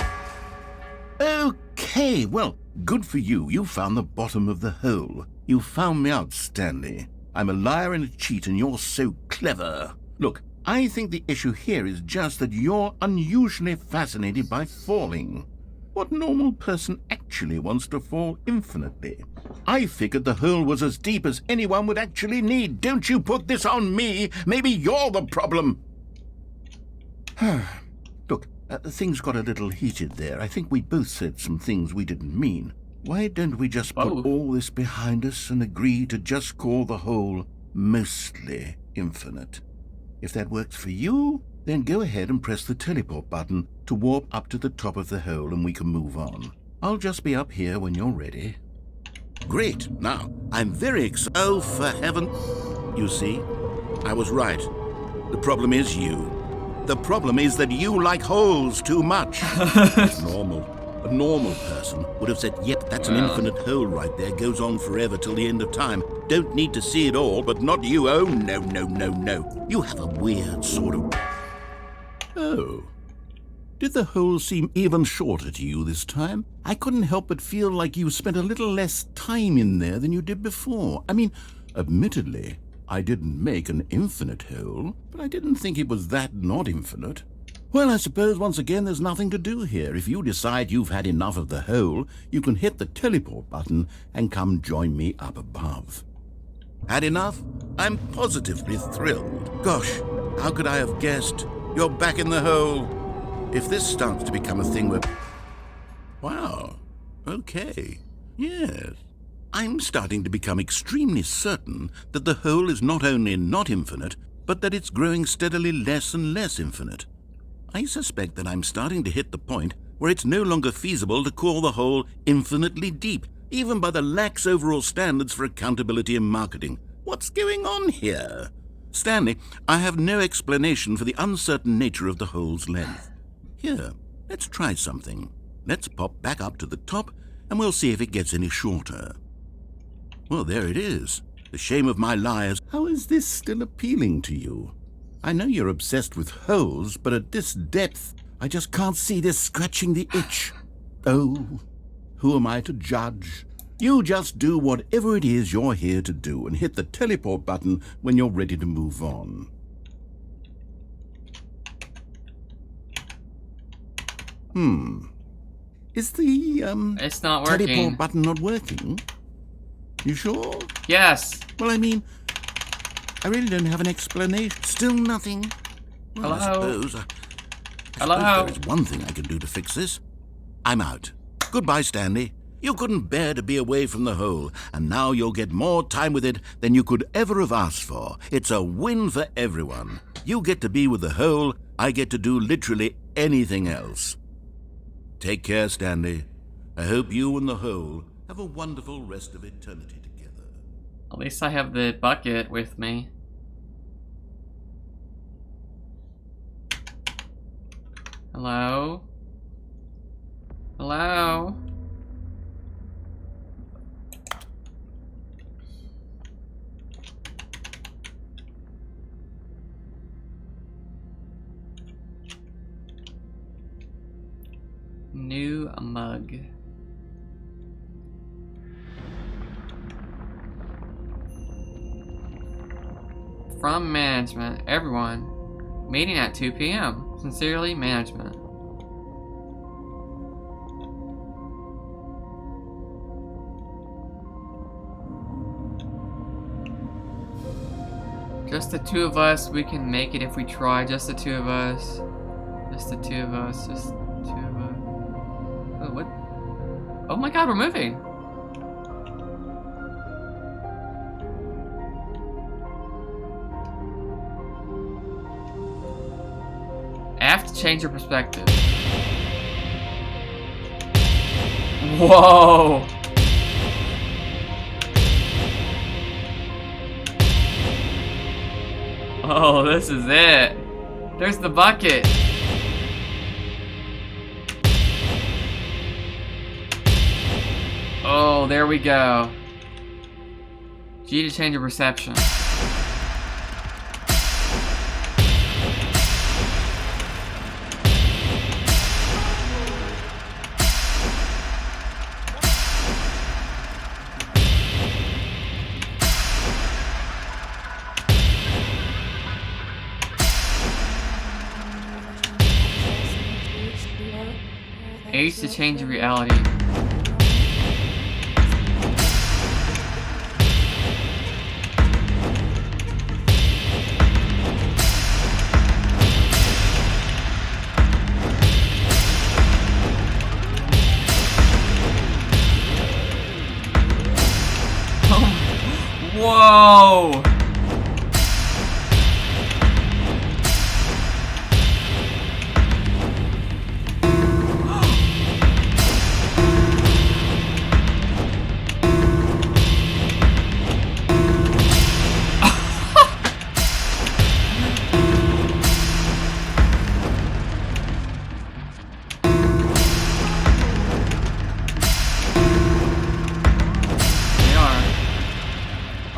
Okay, well, good for you. You found the bottom of the hole. You found me out, Stanley. I'm a liar and a cheat, and you're so clever. Look, I think the issue here is just that you're unusually fascinated by falling. What normal person actually wants to fall infinitely? I figured the hole was as deep as anyone would actually need. Don't you put this on me. Maybe you're the problem. Look, things got a little heated there. I think we both said some things we didn't mean. Why don't we just put all this behind us and agree to just call the hole mostly infinite? If that works for you, then go ahead and press the teleport button to warp up to the top of the hole and we can move on. I'll just be up here when you're ready. Great. Now, I'm very excited. Oh, for heaven. You see, I was right. The problem is you. The problem is that you like holes too much. It's normal. A normal person would have said, yep, that's an infinite hole right there. Goes on forever till the end of time. Don't need to see it all, but not you. Oh, no, no, no, no. You have a weird sort of... Oh. Did the hole seem even shorter to you this time? I couldn't help but feel like you spent a little less time in there than you did before. I mean, admittedly, I didn't make an infinite hole, but I didn't think it was that not infinite. Well, I suppose once again there's nothing to do here. If you decide you've had enough of the hole, you can hit the teleport button and come join me up above. Had enough? I'm positively thrilled. Gosh, how could I have guessed? You're back in the hole. If this starts to become a thing where... Wow. Okay. Yes. I'm starting to become extremely certain that the hole is not only not infinite, but that it's growing steadily less and less infinite. I suspect that I'm starting to hit the point where it's no longer feasible to call the hole infinitely deep, even by the lax overall standards for accountability and marketing. What's going on here? Stanley, I have no explanation for the uncertain nature of the hole's length. Here, let's try something. Let's pop back up to the top, and we'll see if it gets any shorter. Well, there it is. The shame of my lies. How is this still appealing to you? I know you're obsessed with holes, but at this depth, I just can't see this scratching the itch. Oh, who am I to judge? You just do whatever it is you're here to do and hit the teleport button when you're ready to move on. Is the, It's not working. teleport button not working? You sure? Yes. Well, I mean, I really don't have an explanation. Still nothing? Well, I suppose there is one thing I can do to fix this. I'm out. Goodbye, Stanley. You couldn't bear to be away from the hole, and now you'll get more time with it than you could ever have asked for. It's a win for everyone. You get to be with the hole, I get to do literally anything else. Take care, Stanley. I hope you and the hole have a wonderful rest of eternity together. At least I have the bucket with me. Hello? Hello? New mug. From management, everyone. Meeting at 2 p.m. Sincerely, management. Just the two of us, we can make it if we try. Just the two of us. Just the two of us. Just the two of us. Oh, what? Oh my god, we're moving! I have to change your perspective. Whoa! Oh, this is it. There's the bucket. Oh, there we go. G to change your perception. H to change your reality. Whoa!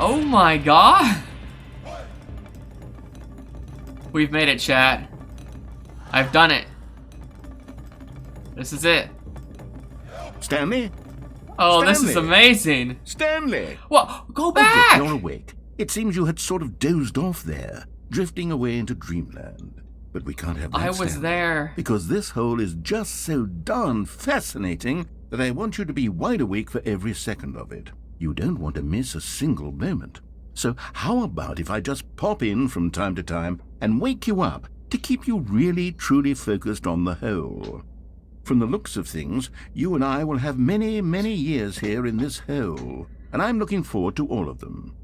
Oh my god! We've made it, chat. I've done it. This is it. Stanley? Oh, this is Stanley! amazing. Stanley! What? Go Okay, back! you're awake. It seems you had sort of dozed off there, drifting away into dreamland. But we can't have that, I was Stanley, there. because this hole is just so darn fascinating that I want you to be wide awake for every second of it. You don't want to miss a single moment. So how about if I just pop in from time to time and wake you up to keep you really, truly focused on the hole? From the looks of things, you and I will have many, many years here in this hole, and I'm looking forward to all of them.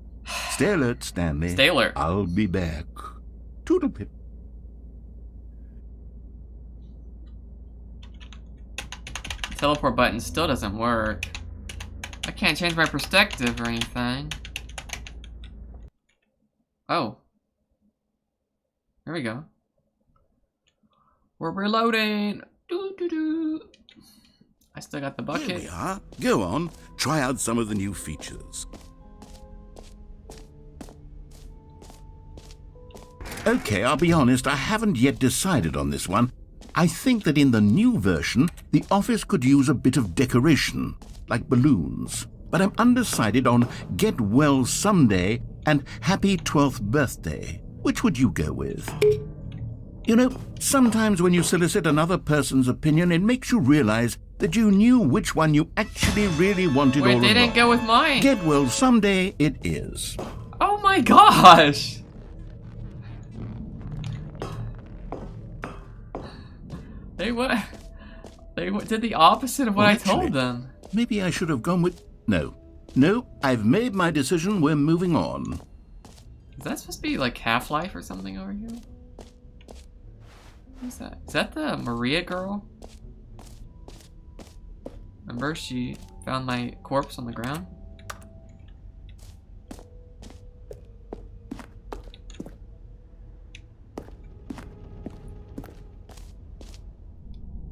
Stay alert, Stanley. Stay alert. I'll be back. Toodlepip. Teleport button still doesn't work. I can't change my perspective or anything. Oh. There we go. We're reloading. Doo, doo, doo. I still got the Here bucket. we are. Go on. Try out some of the new features. Okay, I'll be honest, I haven't yet decided on this one. I think that in the new version, the office could use a bit of decoration, like balloons. But I'm undecided on Get Well Someday and Happy 12th Birthday. Which would you go with? You know, sometimes when you solicit another person's opinion, it makes you realize that you knew which one you actually really wanted all Wait, along. they didn't go with mine. Get Well Someday it is. Oh my gosh. They did the opposite of what Well, I told actually, them. Maybe I should have gone with... No, I've made my decision. We're moving on. Is that supposed to be like Half-Life or something over here? What is that? Is that the Maria girl? Remember, she found my corpse on the ground?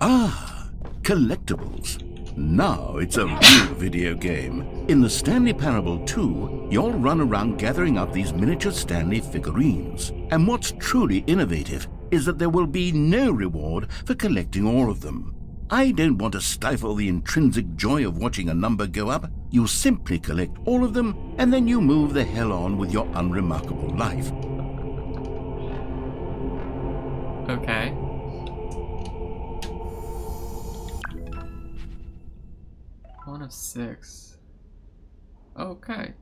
Ah, collectibles. Now it's a real video game. In the Stanley Parable 2, you'll run around gathering up these miniature Stanley figurines. And what's truly innovative is that there will be no reward for collecting all of them. I don't want to stifle the intrinsic joy of watching a number go up. You simply collect all of them, and then you move the hell on with your unremarkable life. Okay. One of 6. Okay.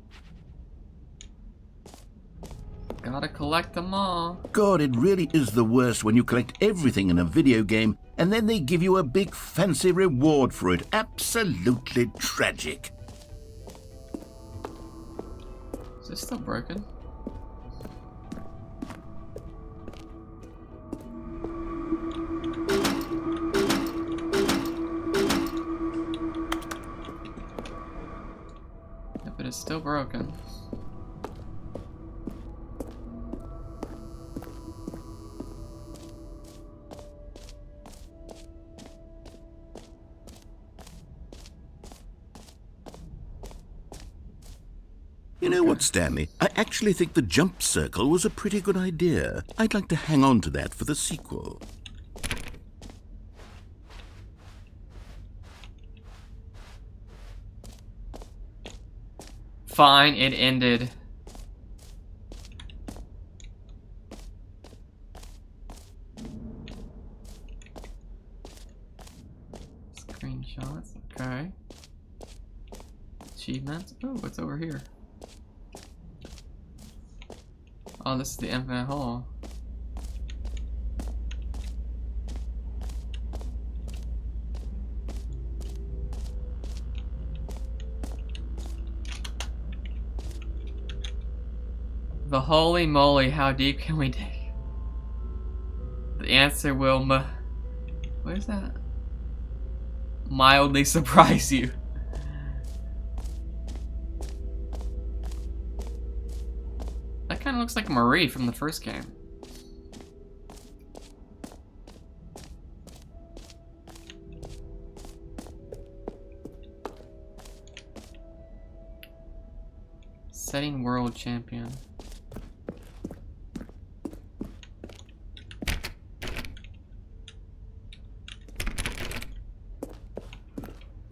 Gotta collect them all. God, it really is the worst when you collect everything in a video game and then they give you a big fancy reward for it. Absolutely tragic. Is this still broken? Yep, it is still broken. You know what, Stanley? I actually think the jump circle was a pretty good idea. I'd like to hang on to that for the sequel. Fine, it ended. Screenshots, okay. Achievements. Oh, what's over here? Oh, this is the infinite hole. The holy moly, how deep can we dig? The answer will what is that? Mildly surprise you. That kind of looks like Marie from the first game. Setting world champion.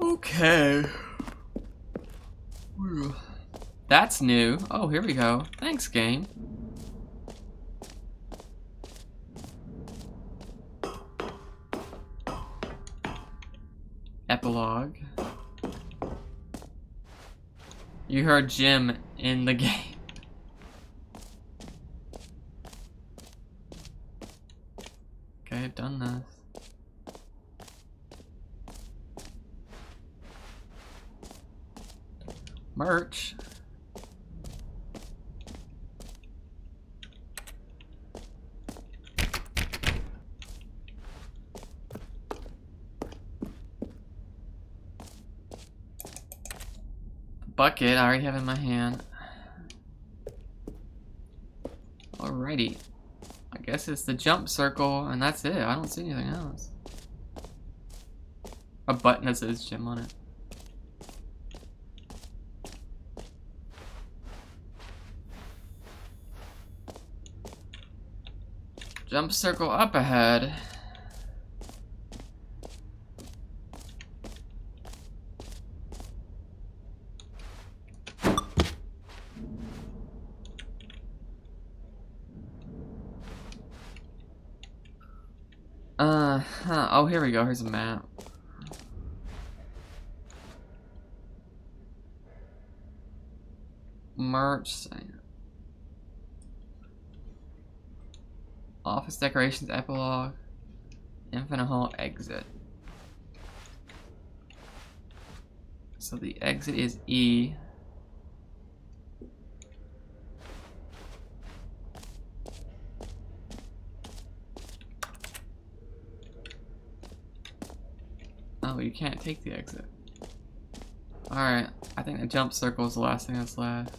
Okay. Whew. That's new. Oh, here we go. Thanks, game. Epilogue. You heard Jim in the game. Okay, I've done this. Merch. Bucket, I already have in my hand. Alrighty. I guess it's the jump circle, and that's it. I don't see anything else. A button that says gym on it. Jump circle up ahead. Oh, here we go. Here's a map. Merch. Office decorations, epilogue, infinite hall, exit. So the exit is E. Oh, you can't take the exit. Alright, I think the jump circle is the last thing that's left.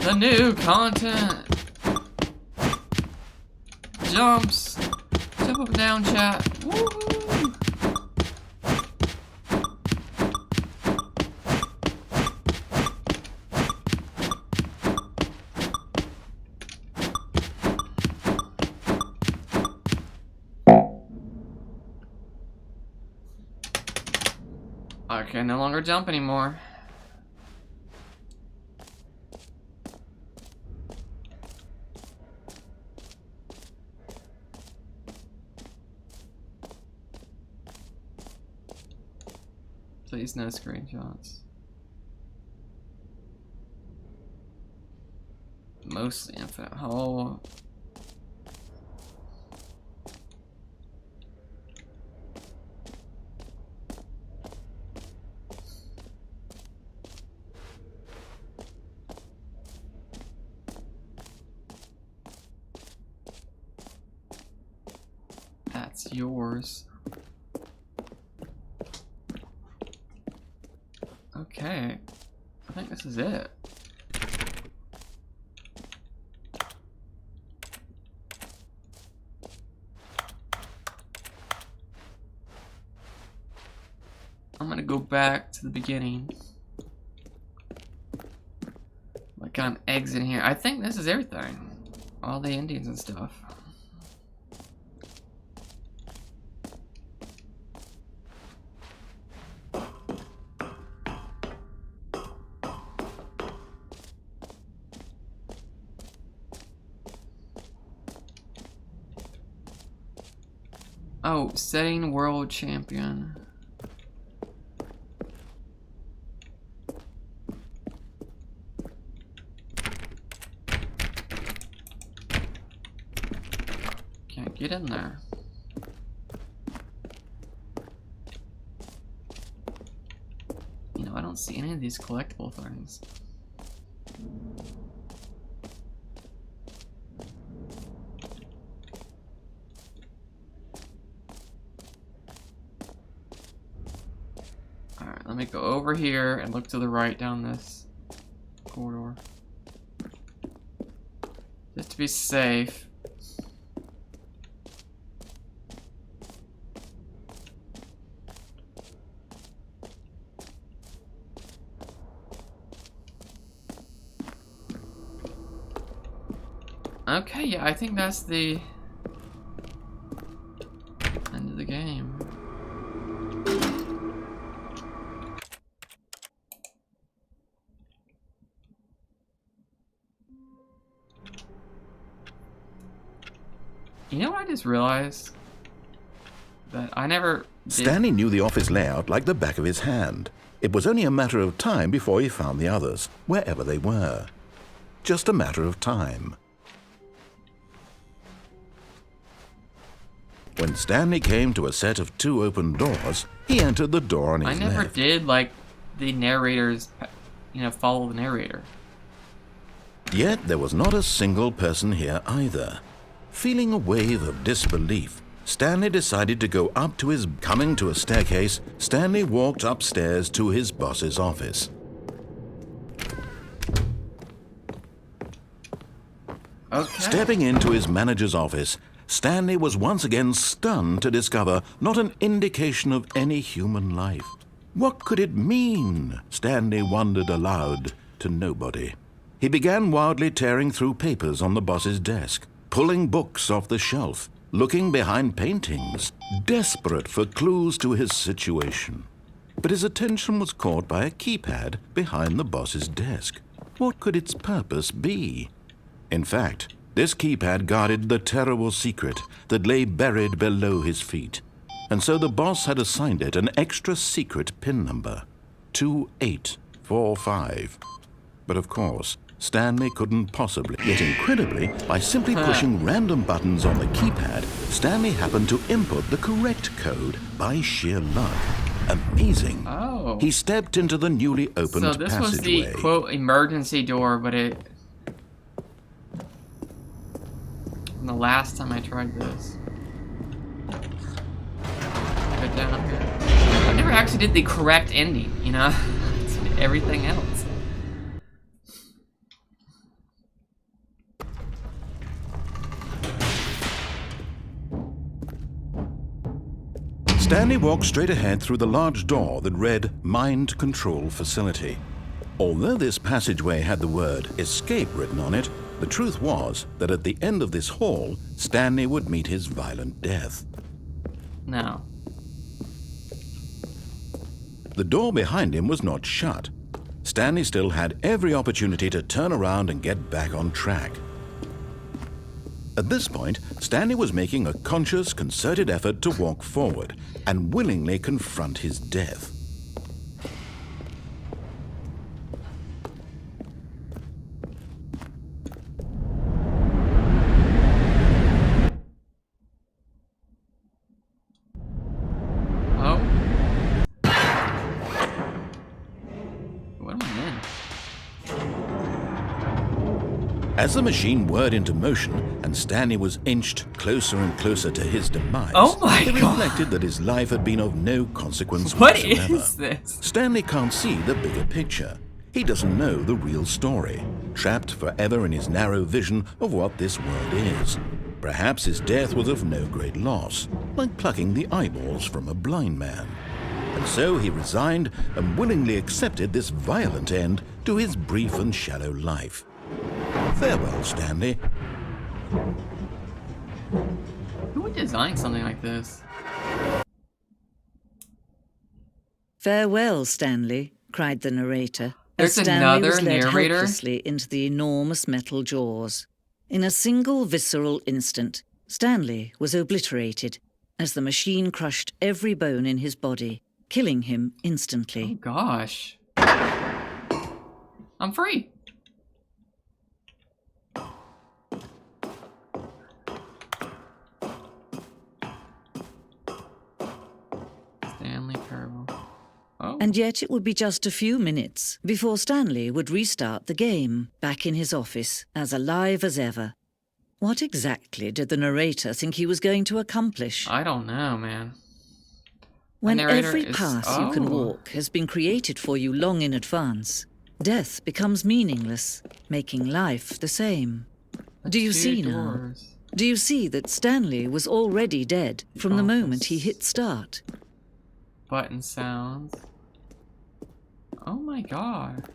The new content. Jumps. Jump up and down, chat. Woohoo. I can no longer jump anymore. Please no screenshots. Mostly infinite hole. That's yours. Okay, I think this is it. I'm gonna go back to the beginning. Like I'm exiting here. I think this is everything. All the endings and stuff. Oh, setting world champion. Can't get in there. You know, I don't see any of these collectible things. Alright, let me go over here and look to the right down this corridor. Just to be safe. Okay, yeah, I think that's the end of the game. You know what I just realized? That I never did. Stanley knew the office layout like the back of his hand. It was only a matter of time before he found the others, wherever they were. Just a matter of time. When Stanley came to a set of 2 open doors, he entered the door on his I never left. did like the narrators, you know, follow the narrator. Yet there was not a single person here either. Feeling a wave of disbelief, Stanley decided to go up to his... Coming to a staircase, Stanley walked upstairs to his boss's office. Okay. Stepping into his manager's office, Stanley was once again stunned to discover not an indication of any human life. What could it mean? Stanley wondered aloud to nobody. He began wildly tearing through papers on the boss's desk, pulling books off the shelf, looking behind paintings, desperate for clues to his situation. But his attention was caught by a keypad behind the boss's desk. What could its purpose be? In fact, this keypad guarded the terrible secret that lay buried below his feet. And so the boss had assigned it an extra secret PIN number, 2845. But of course, Stanley couldn't possibly. Yet incredibly, by simply pushing random buttons on the keypad, Stanley happened to input the correct code by sheer luck. Amazing. Oh. He stepped into the newly opened So this was the passageway. quote emergency door, but it. The last time I tried this. Go down here. I never actually did the correct ending, you know? Everything else. Stanley walked straight ahead through the large door that read Mind Control Facility. Although this passageway had the word escape written on it, the truth was that at the end of this hall, Stanley would meet his violent death. No. The door behind him was not shut. Stanley still had every opportunity to turn around and get back on track. At this point, Stanley was making a conscious, concerted effort to walk forward and willingly confront his death. Oh. What am I in? As the machine whirred into motion and Stanley was inched closer and closer to his demise, Oh my he God. reflected that his life had been of no consequence What whatsoever. is this? Stanley can't see the bigger picture. He doesn't know the real story, trapped forever in his narrow vision of what this world is. Perhaps his death was of no great loss, like plucking the eyeballs from a blind man. So he resigned and willingly accepted this violent end to his brief and shallow life. Farewell, Stanley. Who would design something like this? Farewell, Stanley, cried the narrator. There's as Stanley another was led narrator? helplessly into the enormous metal jaws. In a single visceral instant, Stanley was obliterated as the machine crushed every bone in his body, killing him instantly. Oh gosh. I'm free. Stanley Parable. Oh. And yet it would be just a few minutes before Stanley would restart the game, back in his office, as alive as ever. What exactly did the narrator think he was going to accomplish? I don't know, man. When narrator every is- path you can oh. walk has been created for you long in advance, death becomes meaningless, making life the same. Do you Two see now? doors. Do you see that Stanley was already dead from the moment he hit start? Button sounds. Oh my god.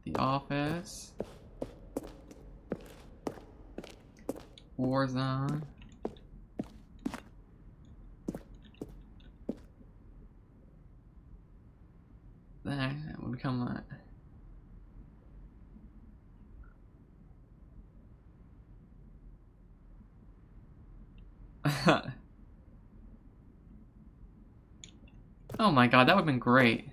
The office. Warzone. Then that would become a... Oh my god, that would have been great.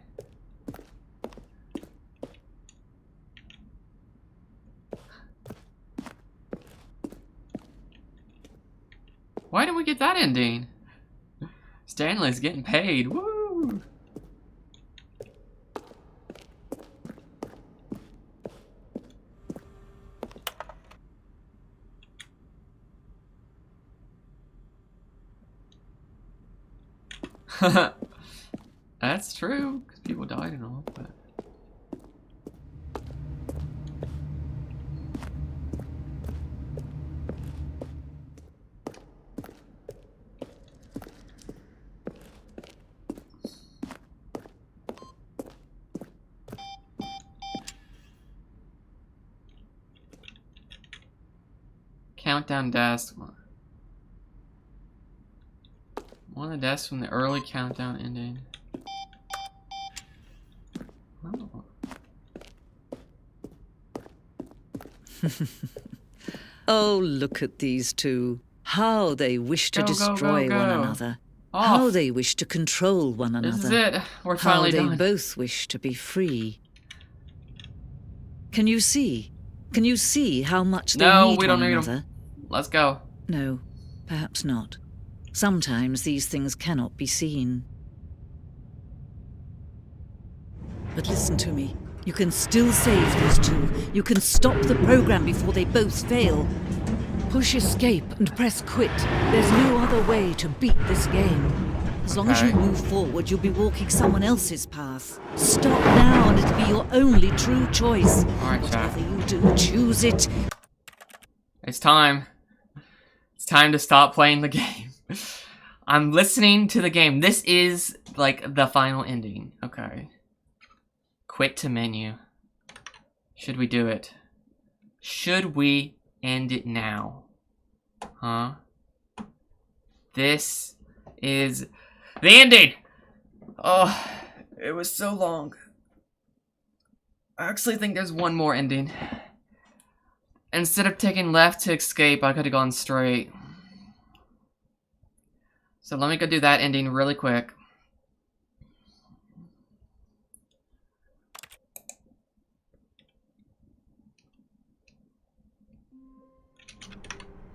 Why didn't we get that ending? Stanley's getting paid. Woo! That's true, because people died and all, but... Countdown desk. One of the desks from the early countdown ending. Oh. Oh, look at these two. How they wish to Go, go, destroy go, one go. another. Off. How they wish to control one This is another. it. We're How finally they done. both wish to be free. Can you see? Can you see how much they No, need we don't one need 'em. another? Let's go. No, perhaps not. Sometimes these things cannot be seen. But listen to me. You can still save these two. You can stop the program before they both fail. Push escape and press quit. There's no other way to beat this game. As long as you Okay. move forward, you'll be walking someone else's path. Stop now and it'll be your only true choice. Alright, chat. Whatever you do, choose it. It's time. It's time to stop playing the game. I'm listening to the game. This is, like, the final ending. Okay. Quit to menu. Should we do it? Should we end it now? Huh? This is the ending! Oh, it was so long. I actually think there's one more ending. Instead of taking left to escape, I could have gone straight. So let me go do that ending really quick.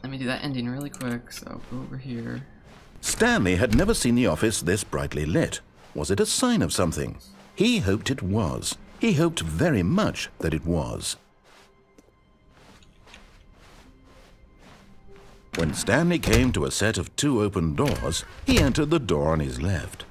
Let me do that ending really quick, so go over here. Stanley had never seen the office this brightly lit. Was it a sign of something? He hoped it was. He hoped very much that it was. When Stanley came to a set of 2 open doors, he entered the door on his left.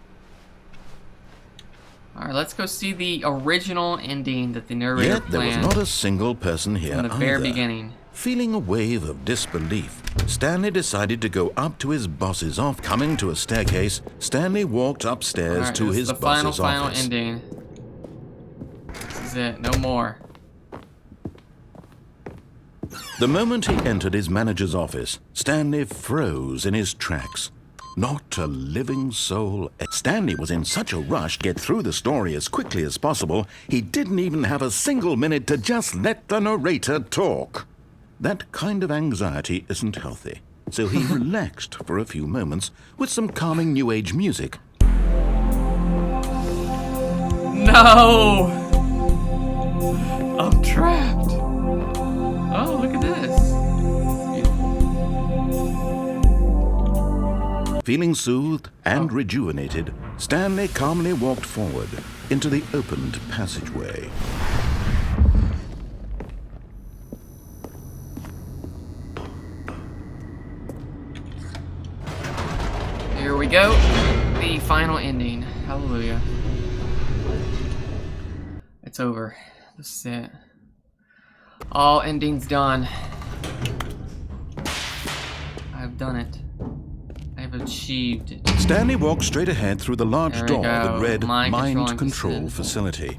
Alright, let's go see the original ending that the narrator Yet there was planned not a single person here from the very either. beginning. Feeling a wave of disbelief, Stanley decided to go up to his boss's office. Coming to a staircase, Stanley walked upstairs to his boss's final office. ending. This is it. No more. The moment he entered his manager's office, Stanley froze in his tracks. Not a living soul. Stanley was in such a rush to get through the story as quickly as possible, he didn't even have a single minute to just let the narrator talk. That kind of anxiety isn't healthy, so he relaxed for a few moments with some calming New Age music. No! I'm trapped. Oh, look at this. It's beautiful. Feeling soothed and rejuvenated, Stanley calmly walked forward into the opened passageway. Here we go. The final ending. Hallelujah. It's over. This is it. All endings done. I've done it. I've achieved it. Stanley walked straight ahead through the large There we door go. that read Mind Control Facility. Facility.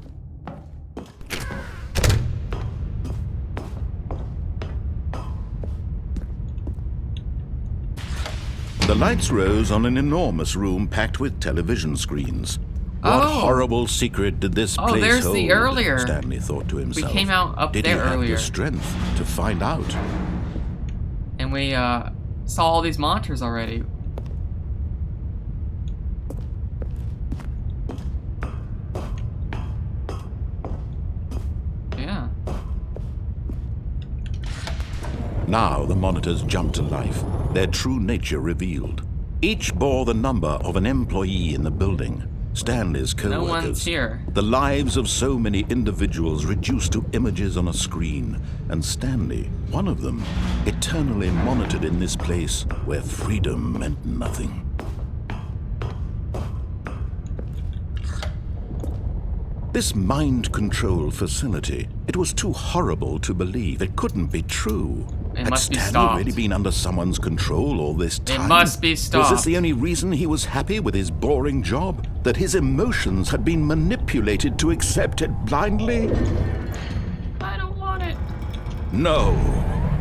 The lights rose on an enormous room packed with television screens. What horrible secret did this place there's hold? the earlier. Stanley thought to himself. We came out up Did there he have earlier. the strength to find out? And we saw all these monsters already. Yeah. Now the monitors jumped to life, their true nature revealed. Each bore the number of an employee in the building, Stanley's No one's co-workers. here. The lives of so many individuals reduced to images on a screen, and Stanley, one of them, eternally monitored in this place where freedom meant nothing. This mind control facility, it was too horrible to believe. It couldn't be true. It Had must be Stanley stopped. really been under someone's control all this time? It must be Was stopped. this the only reason he was happy with his boring job? That his emotions had been manipulated to accept it blindly? I don't want it. No.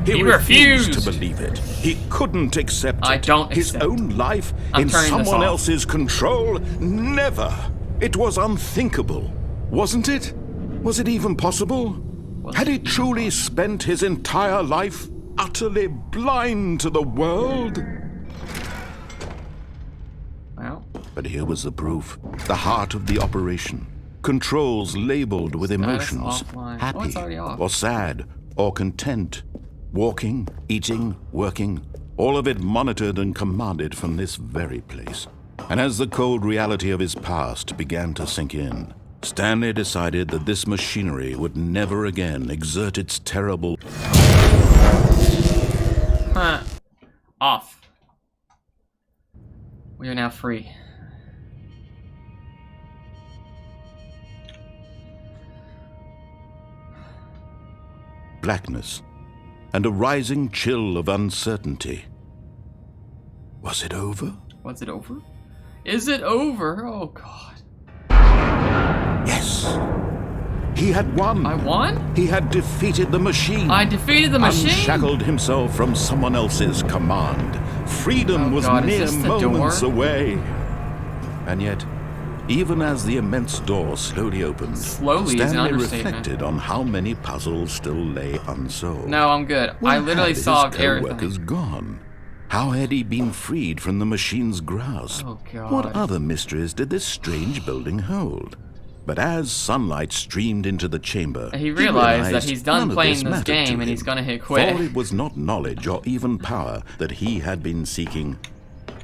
He refused refused. to believe it. He couldn't accept I it. don't His accept. own life I'm in turning this someone off. else's control? Never. It was unthinkable. Wasn't it? Was it even possible? Had he truly spent his entire life utterly blind to the world? Well, But here was the proof. The heart of the operation. Controls labeled with emotions. offline. Oh, Happy it's already off. or sad or content. Walking, eating, working. All of it monitored and commanded from this very place. And as the cold reality of his past began to sink in, Stanley decided that this machinery would never again exert its terrible... Off. We are now free. blackness and a rising chill of uncertainty. Was it over? Was it over? Is it over? Oh, God. Yes. He had won. I won? He had defeated the machine. I defeated the machine? Unshackled himself from someone else's command. Freedom was God, is mere this the moments door? away. And yet, even as the immense door slowly opened, Slowly is an Stanley understatement. reflected on how many puzzles still lay unsolved. No, I'm good. Where I literally had his solved co-workers everything. gone? How had he been freed from the machine's grasp? Oh, God. What other mysteries did this strange building hold? But as sunlight streamed into the chamber, He realized that realized he's done none of playing this this mattered game to and he's him. gonna hit quit. For it was not knowledge or even power that he had been seeking,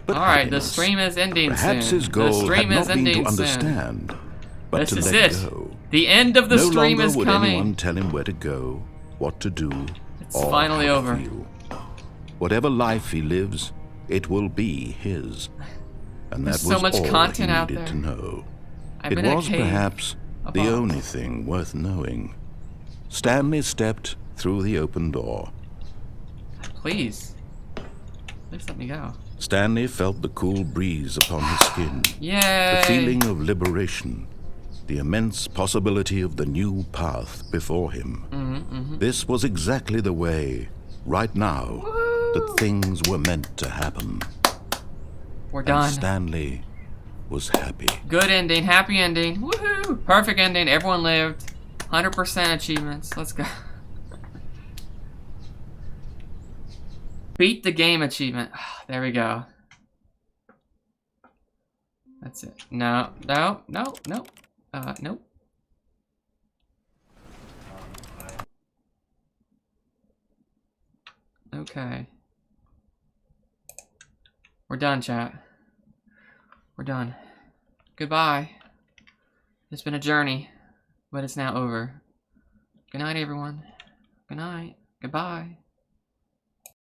but Alright, the happiness. stream is ending Perhaps soon. his goal the stream had is not been to ending soon. understand, but This to is let it. go. The end of the No stream longer is would coming. anyone tell him where to go, what to do, It's or finally how to over. feel. Whatever life he lives, it will be his. And There's that was so much all content he out needed there. to know. I've It been in a was cave perhaps the above. only thing worth knowing. Stanley stepped through the open door, please. Please let me go. Stanley felt the cool breeze upon his skin. Yay! The feeling of liberation. The immense possibility of the new path before him. This was exactly the way, right now, that things were meant to happen. We're done. And Stanley was happy. Good ending. Happy ending. Woohoo! Perfect ending. Everyone lived. 100% achievements. Let's go. Beat the game achievement. There we go. That's it. No. No. No. No. Nope. Okay. We're done, chat. We're done. Goodbye. It's been a journey, but it's now over. Good night, everyone. Good night. Goodbye.